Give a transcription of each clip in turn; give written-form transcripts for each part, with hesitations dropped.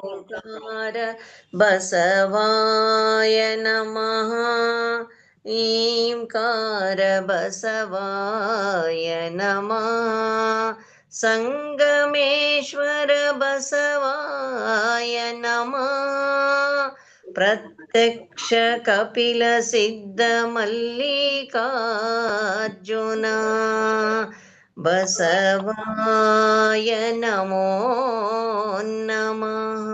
ಓಂಕಾರ ಬಸವಾಯ ನಮಃ. ಈಂಕಾರ ಬಸವಾಯ ನಮಃ. ಸಂಗಮೇಶ್ವರ ಬಸವಾಯ ನಮಃ. ಪ್ರತ್ಯಕ್ಷ ಕಪಿಲ ಸಿದ್ಧ ಮಲ್ಲಿಕಾರ್ಜುನ ಬಸವಾಯ ನಮೋ ನಮಃ.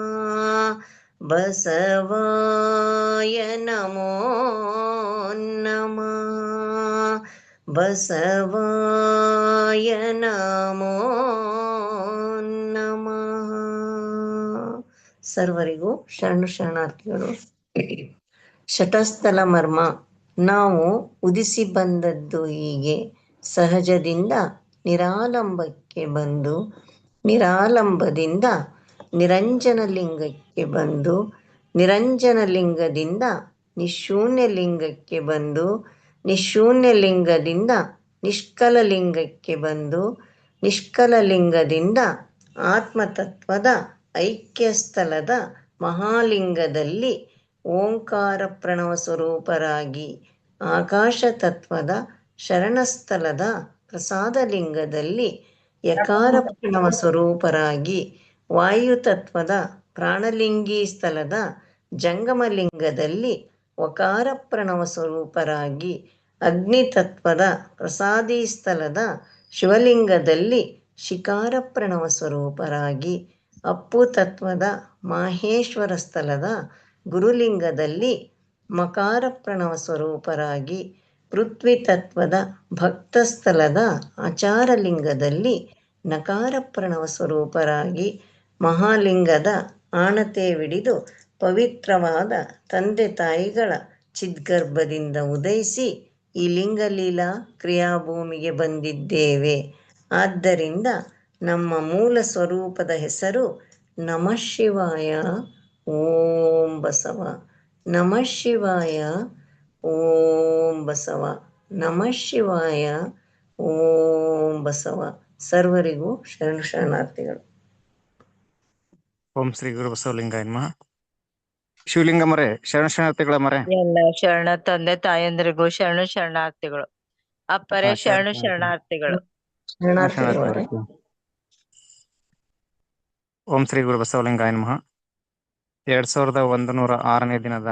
ಬಸವಾಯ ನಮೋ ನಮಃ. ಬಸವಾಯ ನಮೋ ನಮಃ. ಸರ್ವರಿಗೂ ಶರಣು ಶರಣಾರ್ಥಿಗಳು. ಶತಸ್ಥಲ ಮರ್ಮ. ನಾವು ಉದಿಸಿ ಬಂದದ್ದು ಹೀಗೆ ಸಹಜದಿಂದ ನಿರಾಲಂಬಕ್ಕೆ ಬಂದು, ನಿರಾಲಂಬದಿಂದ ನಿರಂಜನ ಲಿಂಗಕ್ಕೆ ಬಂದು, ನಿರಂಜನ ಲಿಂಗದಿಂದ ನಿಶೂನ್ಯ ಲಿಂಗಕ್ಕೆ ಬಂದು, ನಿಶೂನ್ಯ ಲಿಂಗದಿಂದ ನಿಷ್ಕಲ ಲಿಂಗಕ್ಕೆ ಬಂದು, ನಿಷ್ಕಲ ಲಿಂಗದಿಂದ ಆತ್ಮತತ್ವದ ಐಕ್ಯ ಸ್ಥಳದ ಮಹಾಲಿಂಗದಲ್ಲಿ ಓಂಕಾರ ಪ್ರಣವ ಸ್ವರೂಪರಾಗಿ, ಆಕಾಶ ತತ್ವದ ಶರಣಸ್ಥಳದ ಪ್ರಸಾದ ಲಿಂಗದಲ್ಲಿ ಯಕಾರ ಪ್ರಣವ ಸ್ವರೂಪರಾಗಿ, ವಾಯುತತ್ವದ ಪ್ರಾಣಲಿಂಗಿ ಸ್ಥಳದ ಜಂಗಮಲಿಂಗದಲ್ಲಿ ವಕಾರ ಪ್ರಣವ ಸ್ವರೂಪರಾಗಿ, ಅಗ್ನಿತತ್ವದ ಪ್ರಸಾದಿ ಸ್ಥಳದ ಶಿವಲಿಂಗದಲ್ಲಿ ಶಿಕಾರ ಪ್ರಣವ ಸ್ವರೂಪರಾಗಿ, ಅಪ್ಪು ತತ್ವದ ಮಾಹೇಶ್ವರ ಸ್ಥಳದ ಗುರುಲಿಂಗದಲ್ಲಿ ಮಕಾರ ಪ್ರಣವ ಸ್ವರೂಪರಾಗಿ, ಪೃಥ್ವಿ ತತ್ವದ ಭಕ್ತ ಸ್ಥಳದ ಆಚಾರಲಿಂಗದಲ್ಲಿ ನಕಾರ ಪ್ರಣವ ಸ್ವರೂಪರಾಗಿ, ಮಹಾಲಿಂಗದ ಆಣತೆವಿಡಿದು ಪವಿತ್ರವಾದ ತಂದೆ ತಾಯಿಗಳ ಚಿದ್ಗರ್ಭದಿಂದ ಉದಯಿಸಿ ಈ ಲಿಂಗಲೀಲಾ ಕ್ರಿಯಾಭೂಮಿಗೆ ಬಂದಿದ್ದೇವೆ. ಆದ್ದರಿಂದ ನಮ್ಮ ಮೂಲ ಸ್ವರೂಪದ ಹೆಸರು ನಮಃ ಶಿವಾಯ. ಓಂ ಬಸವ. ನಮಃ ಶಿವಾಯ. ಓಂ ಬಸವ. ನಮಃ ಶಿವಾಯ. ಓಂ ಬಸವ. ಸರ್ವರಿಗೂ ಶರಣು ಶರಣಾರ್ಥಿಗಳು. ಓಂ ಶ್ರೀ ಗುರು ಬಸವಲಿಂಗಾಯ ನಮಃ. ಶಿವಲಿಂಗ ಮರೆ ಶರಣ ಶರಣಾರ್ಥಿಗಳ ಮರೆ. ಎಲ್ಲ ಶರಣ ತಂದೆ ತಾಯಂದ್ರಿಗೂ ಶರಣು ಶರಣಾರ್ಥಿಗಳು. ಅಪ್ಪರೇ ಶರಣು ಶರಣಾರ್ಥಿಗಳು. ಶರಣಾರ್ಥಿಗಳು. ಓಂ ಶ್ರೀ ಗುರು ಬಸವಲಿಂಗಾಯ ನಮಃ. 2106ನೇ ದಿನದ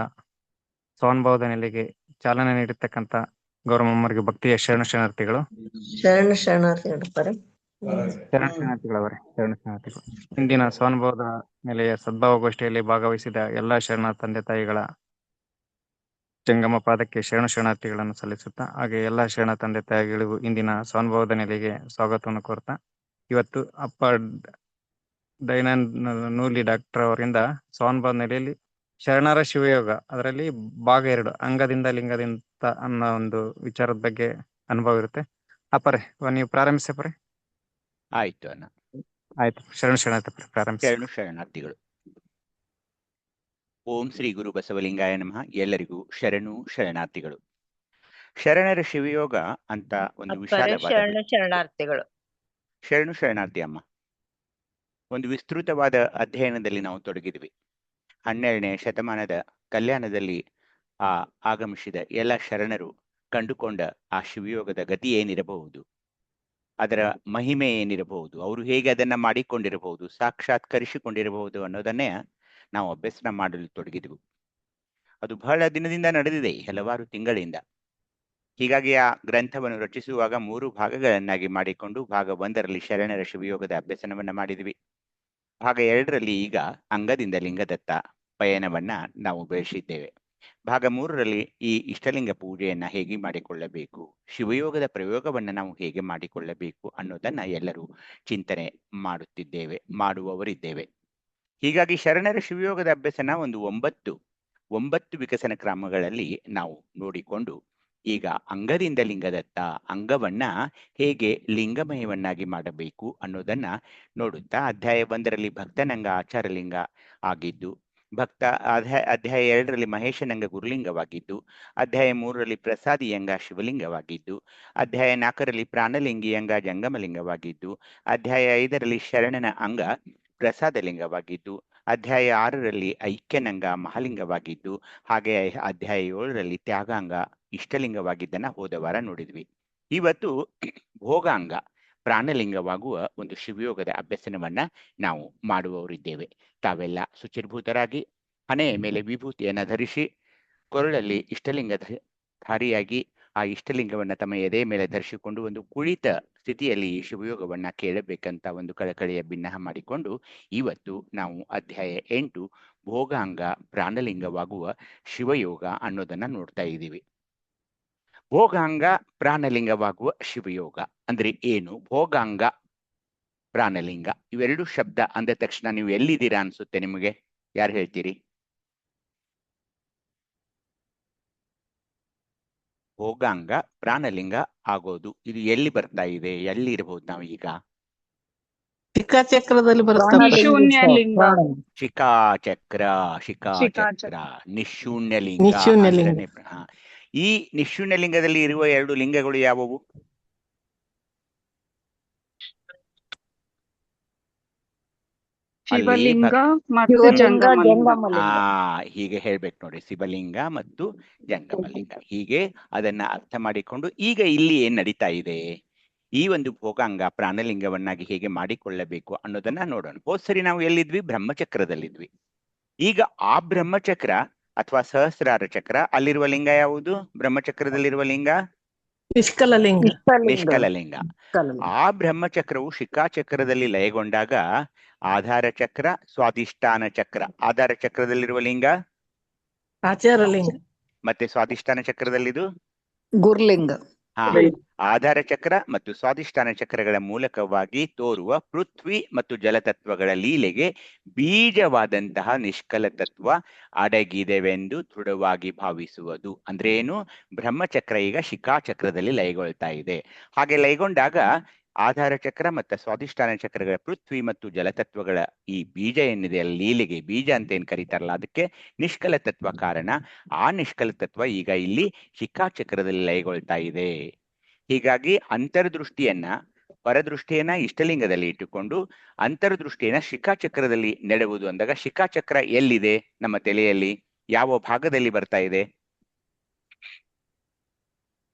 ಸ್ವಾನುಭವದ ನೆಲೆಗೆ ಚಾಲನೆ ನೀಡಿರ್ತಕ್ಕಂಥ ಗೌರವಮ್ಮರಿಗೆ ಭಕ್ತಿಯ ಶರಣ ಶರಣಾರ್ಥಿಗಳು. ಶರಣ ಶರಣಾರ್ಥಿಗಳು. ಶರಣ ಶರಣಾರ್ಥಿಗಳವರೇ, ಶರಣ ಶರಣಾರ್ಥಿಗಳು. ಇಂದಿನ ಸ್ವಾನುಭವದ ನೆಲೆಯ ಸದ್ಭಾವ ಗೋಷ್ಠಿಯಲ್ಲಿ ಭಾಗವಹಿಸಿದ ಎಲ್ಲಾ ಶರಣ ತಂದೆ ತಾಯಿಗಳ ಜಂಗಮ ಪಾದಕ್ಕೆ ಶರಣ ಶರಣಾರ್ಥಿಗಳನ್ನು ಸಲ್ಲಿಸುತ್ತಾ, ಹಾಗೆ ಎಲ್ಲಾ ಶರಣ ತಂದೆ ತಾಯಿಗಳಿಗೂ ಇಂದಿನ ಸ್ವಾನುಭವದ ನೆಲೆಗೆ ಸ್ವಾಗತವನ್ನು ಕೋರ್ತಾ, ಇವತ್ತು ಅಪ್ಪ ದಯಾನಂದ ನೂಲಿ ಡಾಕ್ಟರ್ ಅವರಿಂದ ಸ್ವಾನುಭವ ನೆಲೆಯಲ್ಲಿ ಶರಣರ ಶಿವಯೋಗ, ಅದರಲ್ಲಿ ಭಾಗ 2 ಅಂಗದಿಂದ ಲಿಂಗದಿಂದ ಅನ್ನೋ ಒಂದು ವಿಚಾರದ ಬಗ್ಗೆ ಅನುಭವ ಇರುತ್ತೆ. ಅಪ್ಪರೇ ನೀವು ಪ್ರಾರಂಭಿಸಪ್ಪರೇ. ಆಯ್ತು ಅಣ್ಣ. ಆಯ್ತು, ಶರಣ ಶರಣಾರ್ಥಿ ಪ್ರಾರಂಭಿಸಿ. ಶರಣು ಶರಣಾರ್ಥಿಗಳು. ಓಂ ಶ್ರೀ ಗುರು ಬಸವಲಿಂಗಾಯ ನಮಃ. ಎಲ್ಲರಿಗೂ ಶರಣು ಶರಣಾರ್ಥಿಗಳು. ಶರಣರ ಶಿವಯೋಗ ಅಂತ ಒಂದು ವಿಶಾಲವಾದ ಶರಣು ಶರಣಾರ್ಥಿಗಳು. ಶರಣು ಶರಣಾರ್ಥಿ ಅಮ್ಮ. ಒಂದು ವಿಸ್ತೃತವಾದ ಅಧ್ಯಯನದಲ್ಲಿ ನಾವು ತೊಡಗಿದ್ವಿ. 12ನೇ ಶತಮಾನದ ಕಲ್ಯಾಣದಲ್ಲಿ ಆಗಮಿಸಿದ ಎಲ್ಲ ಶರಣರು ಕಂಡುಕೊಂಡ ಆ ಶಿವಯೋಗದ ಗತಿ ಏನಿರಬಹುದು, ಅದರ ಮಹಿಮೆ ಏನಿರಬಹುದು, ಅವರು ಹೇಗೆ ಅದನ್ನ ಮಾಡಿಕೊಂಡಿರಬಹುದು, ಸಾಕ್ಷಾತ್ಕರಿಸಿಕೊಂಡಿರಬಹುದು ಅನ್ನೋದನ್ನೇ ನಾವು ಅಭ್ಯಸನ ಮಾಡಲು ತೊಡಗಿದ್ವು. ಅದು ಬಹಳ ದಿನದಿಂದ ನಡೆದಿದೆ, ಹಲವಾರು ತಿಂಗಳಿಂದ. ಹೀಗಾಗಿ ಆ ಗ್ರಂಥವನ್ನು ರಚಿಸುವಾಗ 3 ಭಾಗಗಳನ್ನಾಗಿ ಮಾಡಿಕೊಂಡು ಭಾಗ 1ರಲ್ಲಿ ಶರಣರ ಶಿವಯೋಗದ ಅಭ್ಯಸನವನ್ನ ಮಾಡಿದ್ವಿ. ಭಾಗ 2ರಲ್ಲಿ ಈಗ ಅಂಗದಿಂದ ಲಿಂಗದತ್ತ ಪಯಣವನ್ನ ನಾವು ಬೆಳೆಸಿದ್ದೇವೆ. ಭಾಗ 3ರಲ್ಲಿ ಈ ಇಷ್ಟಲಿಂಗ ಪೂಜೆಯನ್ನ ಹೇಗೆ ಮಾಡಿಕೊಳ್ಳಬೇಕು, ಶಿವಯೋಗದ ಪ್ರಯೋಗವನ್ನ ನಾವು ಹೇಗೆ ಮಾಡಿಕೊಳ್ಳಬೇಕು ಅನ್ನೋದನ್ನ ಎಲ್ಲರೂ ಚಿಂತನೆ ಮಾಡುವವರಿದ್ದೇವೆ. ಹೀಗಾಗಿ ಶರಣರ ಶಿವಯೋಗದ ಅಭ್ಯಸನ ಒಂದು 9 ವಿಕಸನ ಕ್ರಮಗಳಲ್ಲಿ ನಾವು ನೋಡಿಕೊಂಡು ಈಗ ಅಂಗದಿಂದ ಲಿಂಗದತ್ತ ಅಂಗವನ್ನ ಹೇಗೆ ಲಿಂಗಮಯವನ್ನಾಗಿ ಮಾಡಬೇಕು ಅನ್ನೋದನ್ನ ನೋಡುತ್ತಾ, ಅಧ್ಯಾಯ 1ರಲ್ಲಿ ಭಕ್ತನಂಗ ಆಚಾರಲಿಂಗ ಆಗಿದ್ದು, ಅಧ್ಯಾಯ 2ರಲ್ಲಿ ಮಹೇಶನಂಗ ಗುರುಲಿಂಗವಾಗಿದ್ದು, ಅಧ್ಯಾಯ 3ರಲ್ಲಿ ಪ್ರಸಾದಿಯಂಗ ಶಿವಲಿಂಗವಾಗಿದ್ದು, ಅಧ್ಯಾಯ 4ರಲ್ಲಿ ಪ್ರಾಣಲಿಂಗಿಯಂಗ ಜಂಗಮಲಿಂಗವಾಗಿದ್ದು, ಅಧ್ಯಾಯ 5ರಲ್ಲಿ ಶರಣನ ಅಂಗ ಪ್ರಸಾದ ಲಿಂಗವಾಗಿದ್ದು, ಅಧ್ಯಾಯ 6ರಲ್ಲಿ ಐಕ್ಯನಂಗ ಮಹಾಲಿಂಗವಾಗಿದ್ದು, ಹಾಗೆ ಅಧ್ಯಾಯ 7ರಲ್ಲಿ ತ್ಯಾಗಾಂಗ ಇಷ್ಟಲಿಂಗವಾಗಿದ್ದನ್ನ ಹೋದ ವಾರ ನೋಡಿದ್ವಿ. ಇವತ್ತು ಭೋಗಾಂಗ ಪ್ರಾಣಲಿಂಗವಾಗುವ ಒಂದು ಶಿವಯೋಗದ ಅಭ್ಯಸನವನ್ನ ನಾವು ಮಾಡುವವರಿದ್ದೇವೆ. ತಾವೆಲ್ಲ ಶುಚಿರ್ಭೂತರಾಗಿ ಹಣೆಯ ಮೇಲೆ ವಿಭೂತಿಯನ್ನ ಧರಿಸಿ ಕೊರಳಲ್ಲಿ ಇಷ್ಟಲಿಂಗ ಧಾರಿಯಾಗಿ ಆ ಇಷ್ಟಲಿಂಗವನ್ನ ತಮ್ಮ ಎದೆ ಮೇಲೆ ಧರಿಸಿಕೊಂಡು ಒಂದು ಕುಳಿತ ಸ್ಥಿತಿಯಲ್ಲಿ ಈ ಶಿವಯೋಗವನ್ನ ಕೇಳಬೇಕಂತ ಒಂದು ಕಳಕಳಿಯ ಭಿನ್ನಹ ಮಾಡಿಕೊಂಡು ಇವತ್ತು ನಾವು ಅಧ್ಯಾಯ 8 ಭೋಗಾಂಗ ಪ್ರಾಣಲಿಂಗವಾಗುವ ಶಿವಯೋಗ ಅನ್ನೋದನ್ನ ನೋಡ್ತಾ ಇದ್ದೀವಿ. ಭೋಗಾಂಗ ಪ್ರಾಣಲಿಂಗವಾಗುವ ಶಿವಯೋಗ ಅಂದ್ರೆ ಏನು? ಭೋಗಾಂಗ ಪ್ರಾಣಲಿಂಗ ಇವೆರಡು ಶಬ್ದ ಅಂದ ತಕ್ಷಣ ನೀವು ಎಲ್ಲಿದ್ದೀರಾ ಅನ್ಸುತ್ತೆ ನಿಮಗೆ? ಯಾರು ಹೇಳ್ತೀರಿ? ಭೋಗಾಂಗ ಪ್ರಾಣಲಿಂಗ ಆಗೋದು ಇದು ಎಲ್ಲಿ ಬರ್ತಾ ಇದೆ? ಎಲ್ಲಿ ಇರಬಹುದು ನಾವು ಈಗ? ಶಿಖಾಚಕ್ರದಲ್ಲಿ ನಿಶೂನ್ಯಲಿಂಗ. ಶಿಖಾಚಕ್ರ ನಿಶೂನ್ಯಲಿಂಗ ನಿಶೂನ್ಯಲಿಂಗ. ಅಂದ್ರೇನೆ ಈ ನಿಶೂನ್ಯಲಿಂಗದಲ್ಲಿ ಇರುವ 2 ಲಿಂಗಗಳು ಯಾವುವು? ಶಿವಲಿಂಗ ಮತ್ತು ಜಂಗಮಲಿಂಗ. ಹೀಗೆ ಹೇಳ್ಬೇಕು ನೋಡಿ, ಶಿವಲಿಂಗ ಮತ್ತು ಜಂಗಮಲಿಂಗ. ಹೀಗೆ ಅದನ್ನ ಅರ್ಥ ಮಾಡಿಕೊಂಡು ಈಗ ಇಲ್ಲಿ ಏನ್ ನಡೀತಾ ಇದೆ, ಈ ಒಂದು ಭೋಗಾಂಗ ಪ್ರಾಣಲಿಂಗವನ್ನಾಗಿ ಹೇಗೆ ಮಾಡಿಕೊಳ್ಳಬೇಕು ಅನ್ನೋದನ್ನ ನೋಡೋಣ. ಹೋದ್ ಸರಿ ನಾವು ಎಲ್ಲಿದ್ವಿ? ಬ್ರಹ್ಮಚಕ್ರದಲ್ಲಿದ್ವಿ. ಈಗ ಆ ಬ್ರಹ್ಮಚಕ್ರ ಅಥವಾ ಸಹಸ್ರಾರ ಚಕ್ರ ಅಲ್ಲಿರುವ ಲಿಂಗ ಯಾವುದು? ಬ್ರಹ್ಮಚಕ್ರದಲ್ಲಿರುವ ಲಿಂಗ ನಿಷ್ಕಲಲಿಂಗ. ನಿಷ್ಕಲಲಿಂಗ. ಆ ಬ್ರಹ್ಮಚಕ್ರವು ಶಿಖಾಚಕ್ರದಲ್ಲಿ ಲಯಗೊಂಡಾಗ ಆಧಾರ ಚಕ್ರ, ಸ್ವಾಧಿಷ್ಠಾನ ಚಕ್ರ. ಆಧಾರ ಚಕ್ರದಲ್ಲಿರುವ ಲಿಂಗ ಆಚಾರಲಿಂಗ. ಮತ್ತೆ ಸ್ವಾಧಿಷ್ಠಾನ ಚಕ್ರದಲ್ಲಿದು ಗುರ್ಲಿಂಗ. ಆಧಾರ ಚಕ್ರ ಮತ್ತು ಸ್ವಾಧಿಷ್ಠಾನ ಚಕ್ರಗಳ ಮೂಲಕವಾಗಿ ತೋರುವ ಪೃಥ್ವಿ ಮತ್ತು ಜಲತತ್ವಗಳ ಲೀಲೆಗೆ ಬೀಜವಾದಂತಹ ನಿಷ್ಕಲ ತತ್ವ ಅಡಗಿದೆವೆಂದು ದೃಢವಾಗಿ ಭಾವಿಸುವುದು. ಅಂದ್ರೆ ಏನು? ಬ್ರಹ್ಮಚಕ್ರ ಈಗ ಶಿಖಾಚಕ್ರದಲ್ಲಿ ಲಯಗೊಳ್ತಾ ಇದೆ. ಹಾಗೆ ಲಯಗೊಂಡಾಗ ಆಧಾರ ಚಕ್ರ ಮತ್ತು ಸ್ವಾಧಿಷ್ಠಾನ ಚಕ್ರಗಳ ಪೃಥ್ವಿ ಮತ್ತು ಜಲತತ್ವಗಳ ಈ ಬೀಜ ಏನಿದೆ, ಲೀಲೆಗೆ ಬೀಜ ಅಂತ ಏನ್ ಕರೀತಾರಲ್ಲ, ಅದಕ್ಕೆ ನಿಷ್ಕಲ ತತ್ವ ಕಾರಣ. ಆ ನಿಷ್ಕಲ ತತ್ವ ಈಗ ಇಲ್ಲಿ ಶಿಖಾಚಕ್ರದಲ್ಲಿ ಲಯಗೊಳ್ತಾ ಇದೆ. ಹೀಗಾಗಿ ಅಂತರ್ದೃಷ್ಟಿಯನ್ನ, ಪರದೃಷ್ಟಿಯನ್ನ ಇಷ್ಟಲಿಂಗದಲ್ಲಿ ಇಟ್ಟುಕೊಂಡು ಅಂತರ್ದೃಷ್ಟಿಯನ್ನ ಶಿಖಾಚಕ್ರದಲ್ಲಿ ನೆಡುವುದು ಅಂದಾಗ, ಶಿಖಾಚಕ್ರ ಎಲ್ಲಿದೆ ನಮ್ಮ ತಲೆಯಲ್ಲಿ? ಯಾವ ಭಾಗದಲ್ಲಿ ಬರ್ತಾ ಇದೆ?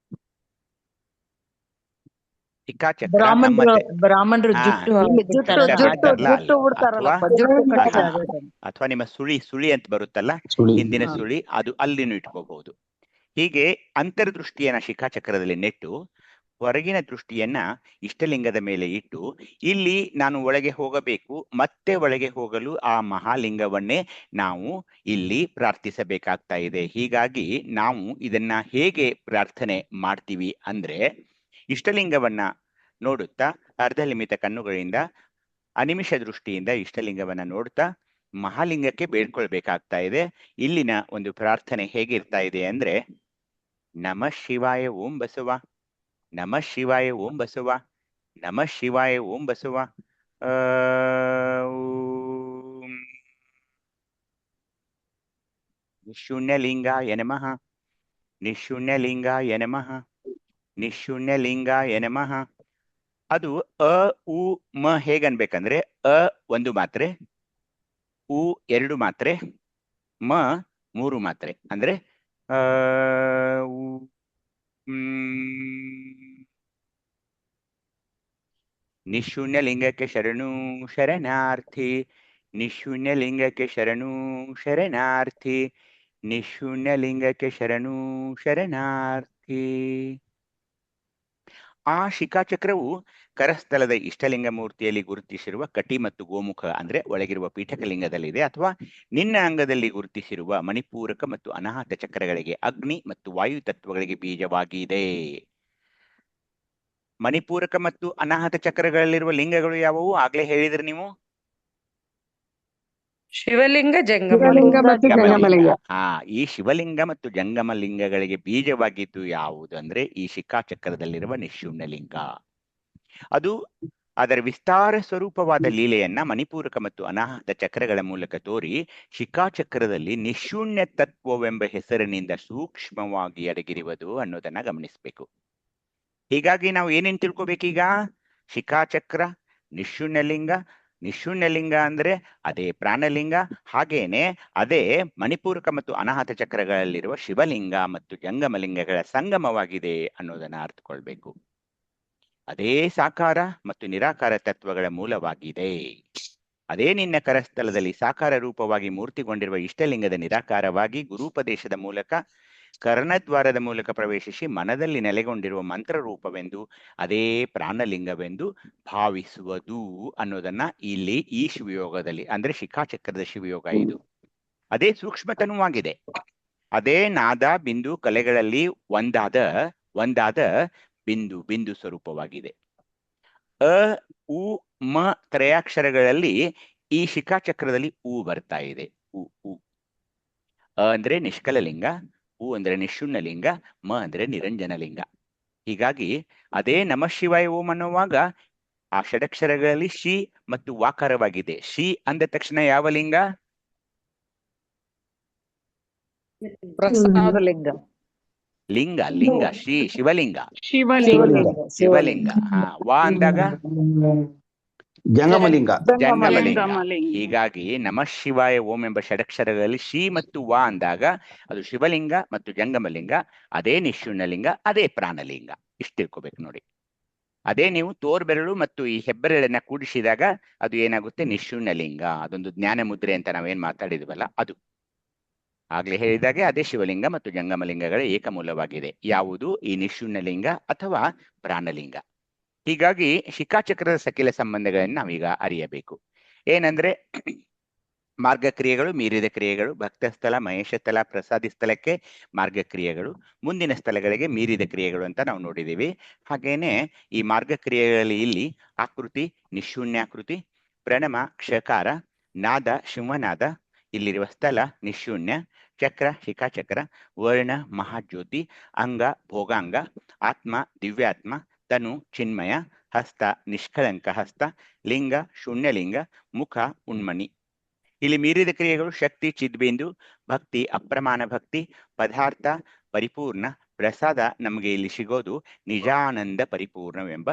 ಶಿಖಾಚಕ್ರ ಬ್ರಾಹ್ಮಣರು ಅಥವಾ ನಿಮ್ಮ ಸುಳಿ ಅಂತ ಬರುತ್ತಲ್ಲ, ಹಿಂದಿನ ಸುಳಿ, ಅದು ಅಲ್ಲಿನೂ ಇಟ್ಕೋಬಹುದು. ಹೀಗೆ ಅಂತರ್ದೃಷ್ಟಿಯನ್ನ ಶಿಖಾಚಕ್ರದಲ್ಲಿ ನೆಟ್ಟು ಹೊರಗಿನ ದೃಷ್ಟಿಯನ್ನ ಇಷ್ಟಲಿಂಗದ ಮೇಲೆ ಇಟ್ಟು, ಇಲ್ಲಿ ನಾನು ಒಳಗೆ ಹೋಗಬೇಕು, ಮತ್ತೆ ಒಳಗೆ ಹೋಗಲು ಆ ಮಹಾಲಿಂಗವನ್ನೇ ನಾವು ಇಲ್ಲಿ ಪ್ರಾರ್ಥಿಸಬೇಕಾಗ್ತಾ ಇದೆ. ಹೀಗಾಗಿ ನಾವು ಇದನ್ನ ಹೇಗೆ ಪ್ರಾರ್ಥನೆ ಮಾಡ್ತೀವಿ ಅಂದ್ರೆ, ಇಷ್ಟಲಿಂಗವನ್ನ ನೋಡುತ್ತಾ ಅರ್ಧಲಿಮಿತ ಕಣ್ಣುಗಳಿಂದ ಅನಿಮಿಷ ದೃಷ್ಟಿಯಿಂದ ಇಷ್ಟಲಿಂಗವನ್ನ ನೋಡುತ್ತಾ ಮಹಾಲಿಂಗಕ್ಕೆ ಬೇಡ್ಕೊಳ್ಬೇಕಾಗ್ತಾ ಇದೆ. ಇಲ್ಲಿನ ಒಂದು ಪ್ರಾರ್ಥನೆ ಹೇಗಿರ್ತಾ ಇದೆ ಅಂದ್ರೆ, ನಮಃ ಶಿವಾಯ ಓಂ ಬಸವ, ನಮಃ ಶಿವಾಯ ಓಂ ಬಸವ, ನಮಃ ಶಿವಾಯ ಓಂ ಬಸವ. ನಿಶೂನ್ಯಲಿಂಗಾಯ ನಮಃ, ನಿಶೂನ್ಯಲಿಂಗಾಯ ನಮಃ, ನಿಶೂನ್ಯಲಿಂಗಾಯ ನಮಃ. ಅದು ಅ ಉ ಮ ಹೇಗನ್ಬೇಕಂದ್ರೆ, ಅ 1 ಮಾತ್ರೆ, ಉ 2 ಮಾತ್ರೆ, ಮ 3 ಮಾತ್ರೆ. ಅಂದ್ರೆ ನಿಶೂನ್ಯಲಿಂಗಕ್ಕೆ ಶರಣು ಶರಣಾರ್ಥಿ, ನಿಶೂನ್ಯಲಿಂಗಕ್ಕೆ ಶರಣು ಶರಣಾರ್ಥಿ, ನಿಶೂನ್ಯಲಿಂಗಕ್ಕೆ ಶರಣು ಶರಣಾರ್ಥಿ. ಆ ಶಿಖಾಚಕ್ರವು ಕರಸ್ಥಲದ ಇಷ್ಟಲಿಂಗ ಮೂರ್ತಿಯಲ್ಲಿ ಗುರುತಿಸಿರುವ ಕಟಿ ಮತ್ತು ಗೋಮುಖ ಅಂದ್ರೆ ಒಳಗಿರುವ ಪೀಠಕಲಿಂಗದಲ್ಲಿದೆ, ಅಥವಾ ನಿನ್ನ ಅಂಗದಲ್ಲಿ ಗುರುತಿಸಿರುವ ಮಣಿಪೂರಕ ಮತ್ತು ಅನಾಹತ ಚಕ್ರಗಳಿಗೆ, ಅಗ್ನಿ ಮತ್ತು ವಾಯು ತತ್ವಗಳಿಗೆ ಬೀಜವಾಗಿದೆ. ಮಣಿಪೂರಕ ಮತ್ತು ಅನಾಹತ ಚಕ್ರಗಳಲ್ಲಿರುವ ಲಿಂಗಗಳು ಯಾವುವು? ಆಗ್ಲೇ ಹೇಳಿದ್ರಿ ನೀವು. ಶಿವಲಿಂಗ, ಜಂಗಮಲಿಂಗ ಮತ್ತು ಜಂಗಮಲಿಂಗ. ಈ ಶಿವಲಿಂಗ ಮತ್ತು ಜಂಗಮ ಲಿಂಗಗಳಿಗೆ ಬೀಜವಾಗಿದ್ದು ಯಾವುದು ಅಂದ್ರೆ ಈ ಶಿಖಾಚಕ್ರದಲ್ಲಿರುವ ನಿಶೂನ್ಯಲಿಂಗ. ಅದು ಅದರ ವಿಸ್ತಾರ ಸ್ವರೂಪವಾದ ಲೀಲೆಯನ್ನ ಮಣಿಪೂರಕ ಮತ್ತು ಅನಾಹತ ಚಕ್ರಗಳ ಮೂಲಕ ತೋರಿ ಶಿಖಾಚಕ್ರದಲ್ಲಿ ನಿಶೂನ್ಯ ತತ್ವವೆಂಬ ಹೆಸರಿನಿಂದ ಸೂಕ್ಷ್ಮವಾಗಿ ಅಡಗಿರುವುದು ಅನ್ನೋದನ್ನ ಗಮನಿಸಬೇಕು. ಹೀಗಾಗಿ ನಾವು ಏನೇನ್ ತಿಳ್ಕೊಬೇಕೀಗ? ಶಿಖಾಚಕ್ರ, ನಿಶೂನ್ಯಲಿಂಗ, ನಿಶೂನ್ಯಲಿಂಗ ಅಂದ್ರೆ ಅದೇ ಪ್ರಾಣಲಿಂಗ, ಹಾಗೇನೆ ಅದೇ ಮಣಿಪೂರಕ ಮತ್ತು ಅನಾಹತ ಚಕ್ರಗಳಲ್ಲಿರುವ ಶಿವಲಿಂಗ ಮತ್ತು ಜಂಗಮಲಿಂಗಗಳ ಸಂಗಮವಾಗಿದೆ ಅನ್ನೋದನ್ನ ಅರ್ಥಕೊಳ್ಬೇಕು. ಅದೇ ಸಾಕಾರ ಮತ್ತು ನಿರಾಕಾರ ತತ್ವಗಳ ಮೂಲವಾಗಿದೆ. ಅದೇ ನಿನ್ನ ಕರಸ್ಥಲದಲ್ಲಿ ಸಾಕಾರ ರೂಪವಾಗಿ ಮೂರ್ತಿಗೊಂಡಿರುವ ಇಷ್ಟಲಿಂಗದ ನಿರಾಕಾರವಾಗಿ ಗುರುಪದೇಶದ ಮೂಲಕ ಕರ್ಣದ್ವಾರದ ಮೂಲಕ ಪ್ರವೇಶಿಸಿ ಮನದಲ್ಲಿ ನೆಲೆಗೊಂಡಿರುವ ಮಂತ್ರ ರೂಪವೆಂದು ಅದೇ ಪ್ರಾಣಲಿಂಗವೆಂದು ಭಾವಿಸುವುದು ಅನ್ನೋದನ್ನ ಇಲ್ಲಿ ಈ ಶಿವಯೋಗದಲ್ಲಿ ಅಂದ್ರೆ ಶಿಖಾಚಕ್ರದ ಶಿವಯೋಗ ಇದು. ಅದೇ ಸೂಕ್ಷ್ಮತನುವಾಗಿದೆ. ಅದೇ ನಾದ ಬಿಂದು ಕಲೆಗಳಲ್ಲಿ ಒಂದಾದ ಬಿಂದು ಸ್ವರೂಪವಾಗಿದೆ. ಅ ಉ ಮ ತ್ರಯಾಕ್ಷರಗಳಲ್ಲಿ ಈ ಶಿಖಾಚಕ್ರದಲ್ಲಿ ಉ ಬರ್ತಾ ಇದೆ. ಉ ಅ ಅಂದ್ರೆ ನಿಷ್ಕಲಲಿಂಗ, ಉ ಅಂದ್ರೆ ನಿಶೂನ್ಯಲಿಂಗ, ಮ ಅಂದ್ರೆ ನಿರಂಜನಲಿಂಗ. ಹೀಗಾಗಿ ಅದೇ ನಮಃ ಶಿವಾಯ ಓಂ ಅನ್ನುವಾಗ ಆ ಷಡಕ್ಷರಗಳಲ್ಲಿ ಶಿ ಮತ್ತು ವಾಕಾರವಾಗಿದೆ. ಶಿ ಅಂದ ತಕ್ಷಣ ಯಾವ ಲಿಂಗ? ಪ್ರಸಾದಲಿಂಗ. ಲಿಂಗ ಶ್ರೀ ಶಿವಲಿಂಗ. ಶಿವಲಿಂಗ. ವಾ ಅಂದಾಗ ಜಂಗಮಲಿಂಗ. ಹೀಗಾಗಿ ನಮಃ ಶಿವಾಯ ಓಂ ಎಂಬ ಷಡಕ್ಷರಗಳಲ್ಲಿ ಶಿ ಮತ್ತು ವಾ ಅಂದಾಗ ಅದು ಶಿವಲಿಂಗ ಮತ್ತು ಜಂಗಮಲಿಂಗ, ಅದೇ ನಿಶೂನ್ಯಲಿಂಗ, ಅದೇ ಪ್ರಾಣಲಿಂಗ. ಇಷ್ಟು ತಿಳ್ಕೊಬೇಕು ನೋಡಿ. ಅದೇ ನೀವು ತೋರ್ಬೆರಳು ಮತ್ತು ಈ ಹೆಬ್ಬೆರಳನ್ನ ಕೂಡಿಸಿದಾಗ ಅದು ಏನಾಗುತ್ತೆ? ನಿಶೂನ್ಯಲಿಂಗ. ಅದೊಂದು ಜ್ಞಾನ ಮುದ್ರೆ ಅಂತ ನಾವೇನ್ ಮಾತಾಡಿದ್ವಲ್ಲ ಅದು. ಆಗ್ಲೇ ಹೇಳಿದಾಗೆ ಅದೇ ಶಿವಲಿಂಗ ಮತ್ತು ಜಂಗಮಲಿಂಗಗಳ ಏಕಮೂಲವಾಗಿದೆ. ಯಾವುದು? ಈ ನಿಶೂನ್ಯಲಿಂಗ ಅಥವಾ ಪ್ರಾಣಲಿಂಗ. ಹೀಗಾಗಿ ಶಿಖಾಚಕ್ರದ ಸಕಿಲ ಸಂಬಂಧಗಳನ್ನು ನಾವೀಗ ಅರಿಯಬೇಕು. ಏನಂದ್ರೆ ಮಾರ್ಗಕ್ರಿಯೆಗಳು, ಮೀರಿದ ಕ್ರಿಯೆಗಳು, ಭಕ್ತಸ್ಥಳ, ಮಹೇಶಸ್ಥಳ, ಪ್ರಸಾದಿ ಸ್ಥಳಕ್ಕೆ ಮಾರ್ಗಕ್ರಿಯೆಗಳು, ಮುಂದಿನ ಸ್ಥಳಗಳಿಗೆ ಮೀರಿದ ಕ್ರಿಯೆಗಳು ಅಂತ ನಾವು ನೋಡಿದೀವಿ. ಹಾಗೇನೆ ಈ ಮಾರ್ಗಕ್ರಿಯೆಗಳಲ್ಲಿ ಇಲ್ಲಿ ಆಕೃತಿ, ನಿಶೂನ್ಯಾಕೃತಿ, ಪ್ರಣಮ, ಕ್ಷಕಾರ, ನಾದ, ಶಿವನಾದ, ಇಲ್ಲಿರುವ ಸ್ಥಳ ನಿಶೂನ್ಯ, ಚಕ್ರ ಶಿಖಾಚಕ್ರ, ವರ್ಣ ಮಹಾಜ್ಯೋತಿ, ಅಂಗ ಭೋಗಾಂಗ, ಆತ್ಮ ದಿವ್ಯಾತ್ಮ, ತನು ಚಿನ್ಮಯ, ಹಸ್ತ ನಿಷ್ಕಳಂಕ ಹಸ್ತ, ಲಿಂಗ ಶೂನ್ಯಲಿಂಗ, ಮುಖ ಉನ್ಮಣಿ. ಇಲ್ಲಿ ಮೀರಿದ ಕ್ರಿಯೆಗಳು ಶಕ್ತಿ ಚಿದ್ಬಿಂದು, ಭಕ್ತಿ ಅಪ್ರಮಾಣ ಭಕ್ತಿ, ಪದಾರ್ಥ ಪರಿಪೂರ್ಣ, ಪ್ರಸಾದ ನಮಗೆ ಇಲ್ಲಿ ಸಿಗೋದು ನಿಜಾನಂದ ಪರಿಪೂರ್ಣವೆಂಬ